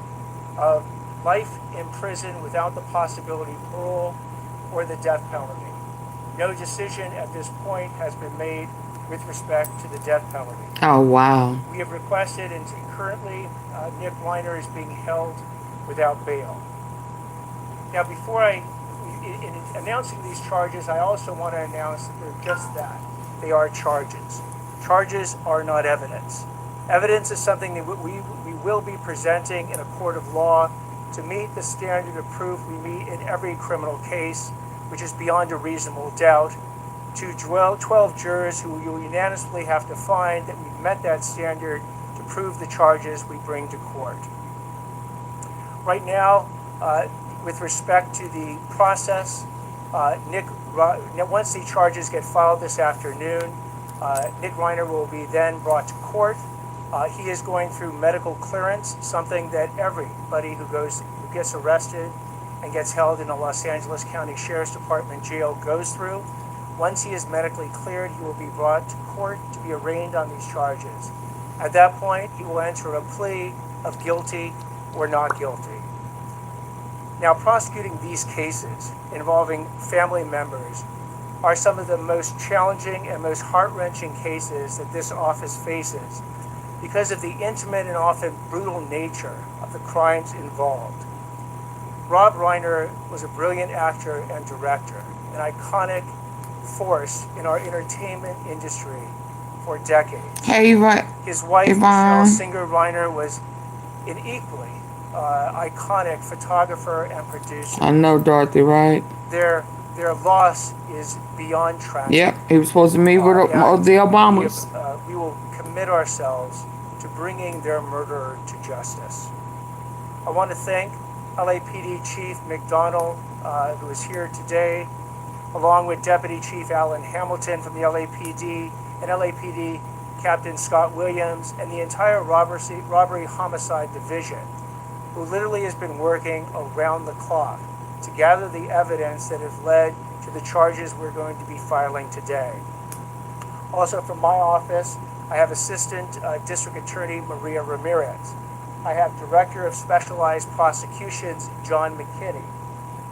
of life in prison without the possibility of parole or the death penalty. No decision at this point has been made with respect to the death penalty. Oh, wow. We have requested, and currently Nick Reiner is being held without bail. Now, in announcing these charges, I also want to announce that they're just that. They are charges. Charges are not evidence. Evidence is something that we will be presenting in a court of law to meet the standard of proof we meet in every criminal case, which is beyond a reasonable doubt, to 12 jurors who will unanimously have to find that we've met that standard to prove the charges we bring to court. Right now, with respect to the process, once the charges get filed this afternoon, Nick Reiner will be then brought to court. He is going through medical clearance, something that everybody who gets arrested and gets held in a Los Angeles County Sheriff's Department jail goes through. Once he is medically cleared, he will be brought to court to be arraigned on these charges. At that point, he will enter a plea of guilty or not guilty. Now, prosecuting these cases involving family members are some of the most challenging and most heart-wrenching cases that this office faces because of the intimate and often brutal nature of the crimes involved. Rob Reiner was a brilliant actor and director, an iconic force in our entertainment industry for decades. Hey, right. His wife, Yvonne. Michelle Singer Reiner, was an equally iconic photographer and producer. I know Dorothy, right? Their loss is beyond tragic. Yep, he was supposed to meet with the Obamas. We will commit ourselves to bringing their murderer to justice. I want to thank LAPD Chief McDonald, who is here today, along with Deputy Chief Alan Hamilton from the LAPD, and LAPD Captain Scott Williams, and the entire robbery homicide division, who literally has been working around the clock to gather the evidence that has led to the charges we're going to be filing today. Also from my office, I have Assistant District Attorney Maria Ramirez. I have Director of Specialized Prosecutions, John McKinney.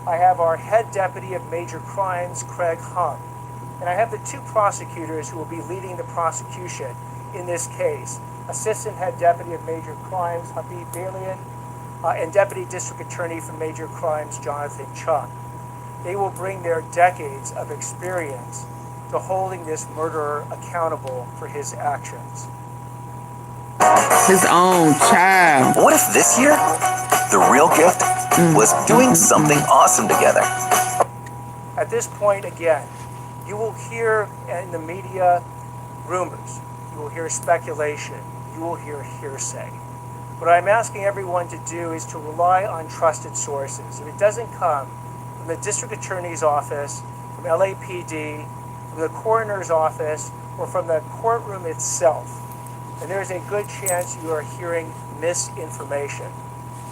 I have our Head Deputy of Major Crimes, Craig Hung. And I have the two prosecutors who will be leading the prosecution in this case, Assistant Head Deputy of Major Crimes, Habib Balian, and Deputy District Attorney for Major Crimes, Jonathan Chung. They will bring their decades of experience to holding this murderer accountable for his actions. His own child. What if this year, the real gift was doing something awesome together? At this point, again, you will hear in the media rumors, you will hear speculation, you will hear hearsay. What I'm asking everyone to do is to rely on trusted sources. If it doesn't come from the District Attorney's Office, from LAPD, from the Coroner's Office, or from the courtroom itself, then there's a good chance you are hearing misinformation.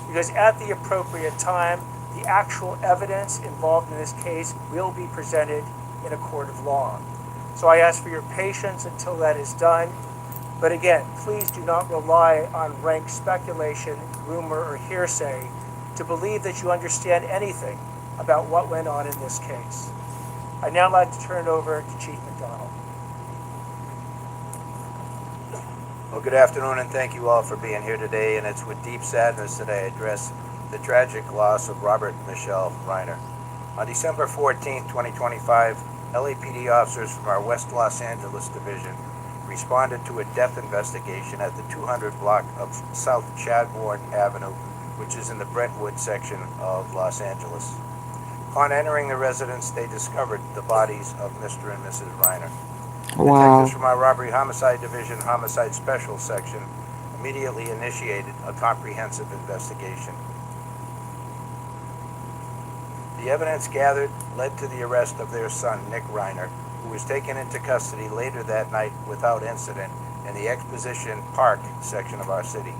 Because at the appropriate time, the actual evidence involved in this case will be presented in a court of law. So I ask for your patience until that is done. But again, please do not rely on rank speculation, rumor, or hearsay to believe that you understand anything about what went on in this case. I'd now like to turn it over to Chief McDonald. Well, good afternoon, and thank you all for being here today. And it's with deep sadness that I address the tragic loss of Robert and Michelle Reiner. On December 14, 2025, LAPD officers from our West Los Angeles division responded to a death investigation at the 200 block of South Chadbourne Avenue, which is in the Brentwood section of Los Angeles. Upon entering the residence, they discovered the bodies of Mr. and Mrs. Reiner. Wow. Detectives from our Robbery Homicide Division Homicide Special Section immediately initiated a comprehensive investigation. The evidence gathered led to the arrest of their son, Nick Reiner, who was taken into custody later that night without incident in the Exposition Park section of our city.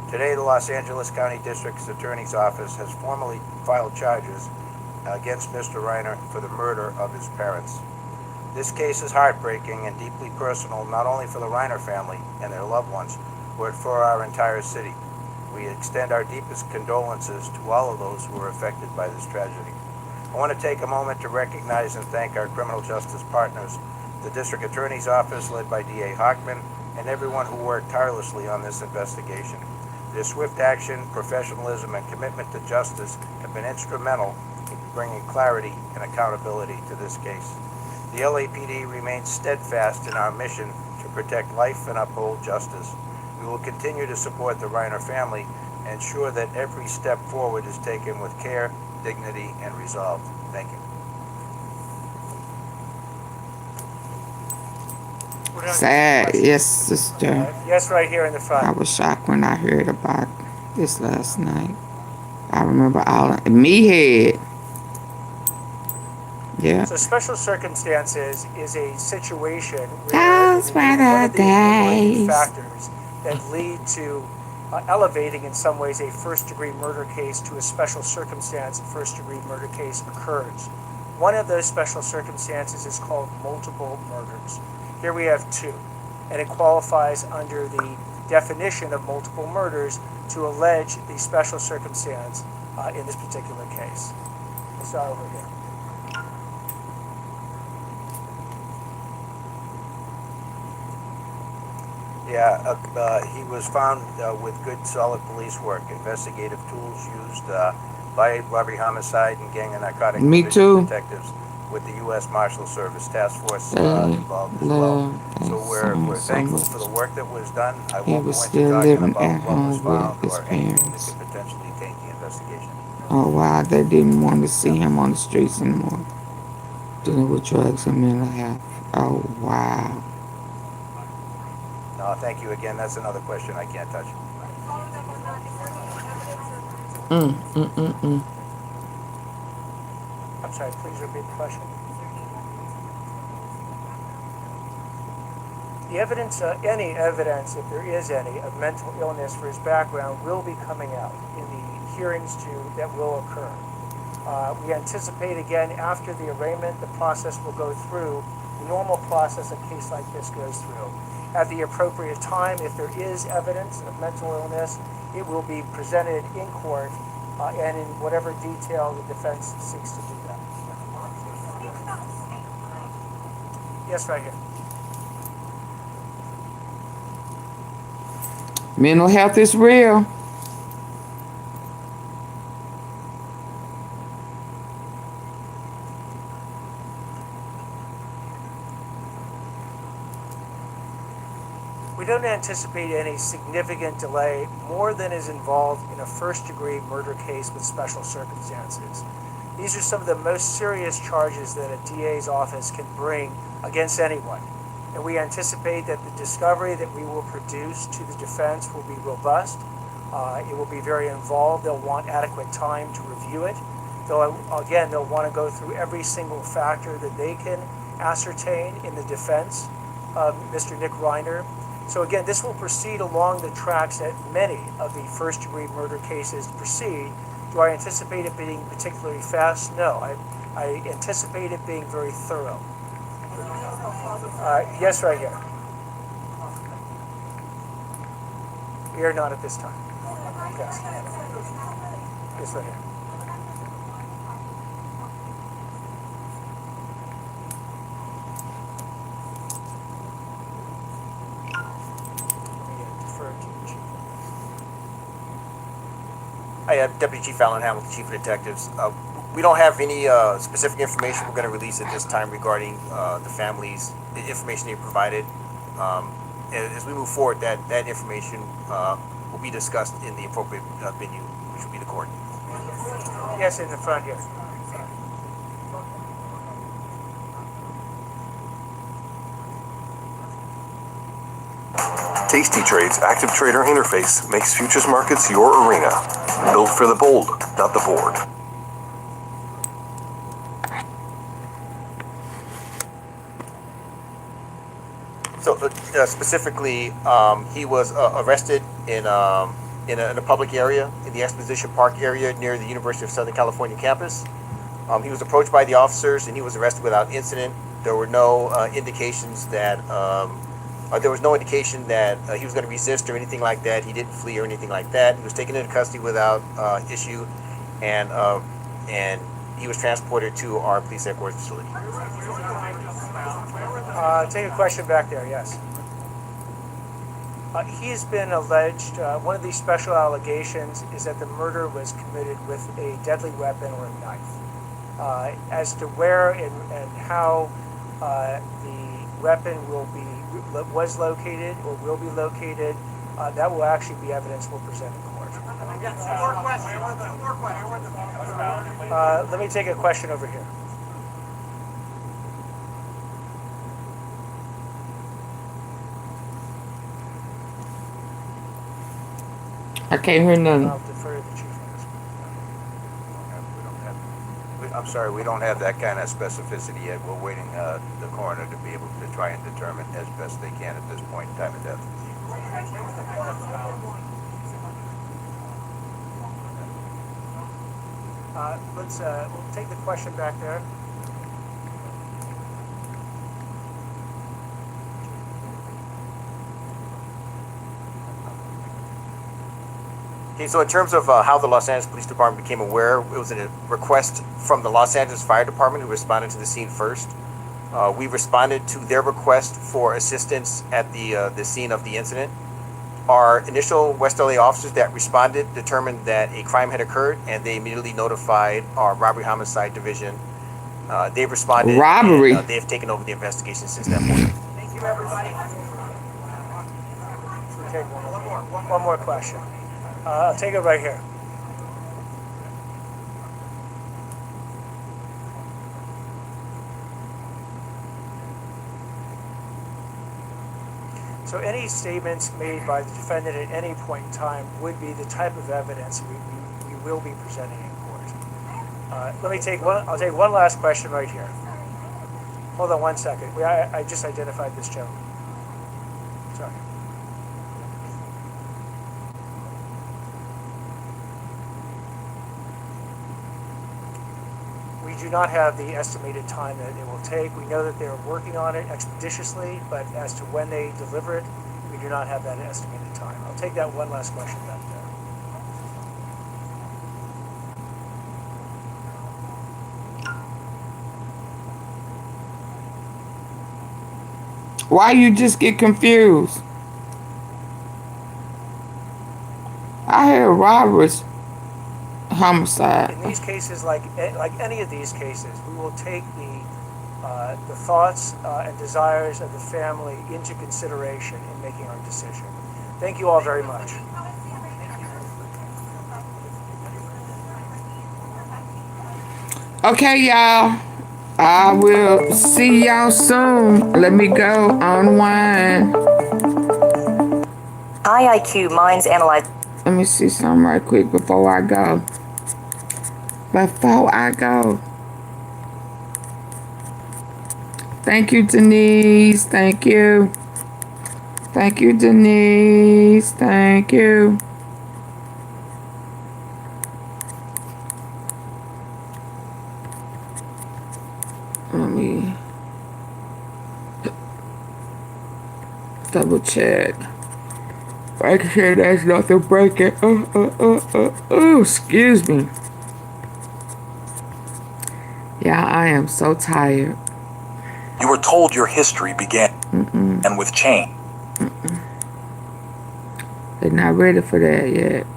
Today, the Los Angeles County District's Attorney's Office has formally filed charges against Mr. Reiner for the murder of his parents. This case is heartbreaking and deeply personal, not only for the Reiner family and their loved ones, but for our entire city. We extend our deepest condolences to all of those who were affected by this tragedy. I want to take a moment to recognize and thank our criminal justice partners, the District Attorney's Office led by D.A. Hochman, and everyone who worked tirelessly on this investigation. Their swift action, professionalism, and commitment to justice have been instrumental in bringing clarity and accountability to this case. The LAPD remains steadfast in our mission to protect life and uphold justice. We will continue to support the Reiner family and ensure that every step forward is taken with care, dignity, and resolve. Thank you. Sad, yes, sister. Yes, right here in the front. I was shocked when I heard about this last night. I remember all me head. Yeah. So special circumstances is a situation where Those one were of the the enumerated days. factors that lead to elevating in some ways a first-degree murder case to a special circumstance first-degree murder case occurs. One of those special circumstances is called multiple murders. Here we have two, and it qualifies under the definition of multiple murders to allege the special circumstance in this particular case. Let's start over here. Yeah, he was found with good, solid police work. Investigative tools used by robbery, homicide, and gang and narcotic Me division too. detectives with the U.S. Marshal Service Task Force involved as well. So we're thankful for the work that was done. I He won't was go into still talking living about at what was home found with his or anything that parents. could potentially taint the investigation. Oh wow, they didn't want to see him on the streets anymore. Dealing with drugs and mental health. Oh wow. No, thank you again. That's another question I can't touch. I'm sorry, please repeat the question. The evidence, any evidence, if there is any, of mental illness for his background will be coming out in the hearings that will occur. We anticipate, again, after the arraignment, the process will go through the normal process a case like this goes through. At the appropriate time, if there is evidence of mental illness, it will be presented in court and in whatever detail the defense seeks to do that. Yes, right here. Mental health is real. We don't anticipate any significant delay more than is involved in a first-degree murder case with special circumstances. These are some of the most serious charges that a DA's office can bring against anyone. And we anticipate that the discovery that we will produce to the defense will be robust. It will be very involved. They'll want adequate time to review it. They'll want to go through every single factor that they can ascertain in the defense of Mr. Nick Reiner. So again, this will proceed along the tracks that many of the first-degree murder cases proceed. Do I anticipate it being particularly fast? No, I anticipate it being very thorough. Yes, right here. We are not at this time. Yes. Yes, right here. Hi, Deputy Chief Alan Hamilton, Chief of Detectives. We don't have any specific information we're going to release at this time regarding the family's information they provided. As we move forward, that information will be discussed in the appropriate venue, which will be the court. Yes, in the front here. Tasty Trade's active trader interface makes futures markets your arena. Built for the bold, not the bored. So specifically, he was arrested in a public area, in the Exposition Park area near the University of Southern California campus. He was approached by the officers and he was arrested without incident. There were no indications that he was going to resist or anything like that. He didn't flee or anything like that. He was taken into custody without issue, and he was transported to our police headquarters facility. Take a question back there, yes. He's been alleged, one of these special allegations is that the murder was committed with a deadly weapon or a knife. As to where and how the weapon was located or will be located, that will actually be evidence we'll present in court. Let me take a question over here. I can't hear nothing. I'll defer to the chief. I'm sorry, we don't have that kind of specificity yet. We're waiting the coroner to be able to try and determine as best they can at this point in time of death. We'll take the question back there. Okay, so in terms of how the Los Angeles Police Department became aware, it was a request from the Los Angeles Fire Department, who responded to the scene first. We responded to their request for assistance at the scene of the incident. Our initial West LA officers that responded determined that a crime had occurred, and they immediately notified our robbery homicide division. They've responded. Robbery. And, they've taken over the investigation since that point. Thank you, everybody. We'll take one more question. I'll take it right here. So any statements made by the defendant at any point in time would be the type of evidence we will be presenting in court. Let me take one. I'll take one last question right here. Hold on 1 second. I just identified this gentleman. Sorry. We do not have the estimated time that it will take. We know that they're working on it expeditiously, but as to when they deliver it, we do not have that estimated time. I'll take that one last question back there. Why you just get confused? I heard robbers, homicide. In these cases, like any of these cases, we will take the thoughts and desires of the family into consideration in making our decision. Thank you all very much. Okay, y'all. I will see y'all soon. Let me go unwind. High IQ minds analyze. Let me see something right quick before I go. Thank you, Denise. Thank you. Thank you, Denise. Thank you. Let me double check. Make sure there's nothing breaking. Oh, excuse me. Yeah, I am so tired. You were told your history began and with change. They're not ready for that yet.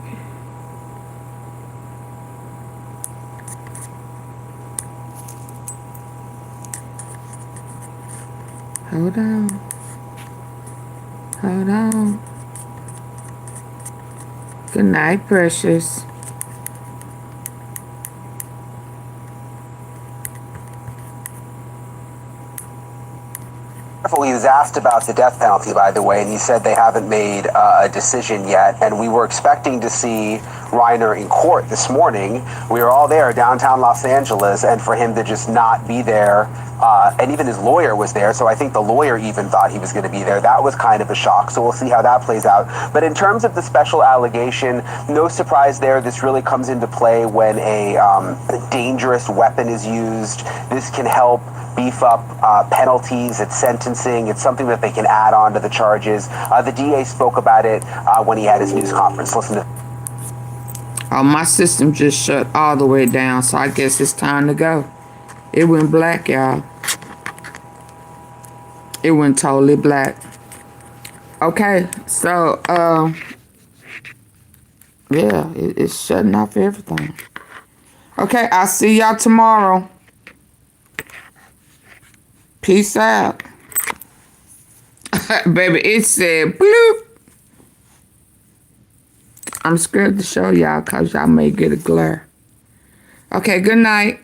Hold on. Hold on. Good night, precious. He was asked about the death penalty, by the way, and he said they haven't made a decision yet. And we were expecting to see Reiner in court this morning. We were all there, downtown Los Angeles, and for him to just not be there, and even his lawyer was there, so I think the lawyer even thought he was going to be there. That was kind of a shock, so we'll see how that plays out. But in terms of the special allegation, no surprise there. This really comes into play when a dangerous weapon is used. This can help beef up penalties at sentencing. It's something that they can add on to the charges. The DA spoke about it when he had his news conference. Listen to. Oh, my system just shut all the way down, so I guess it's time to go. It went black, y'all. It went totally black. Okay, so, yeah, it's shutting off everything. Okay, I'll see y'all tomorrow. Peace out. Baby, it said bloop. I'm scared to show y'all because y'all may get a glare. Okay, good night.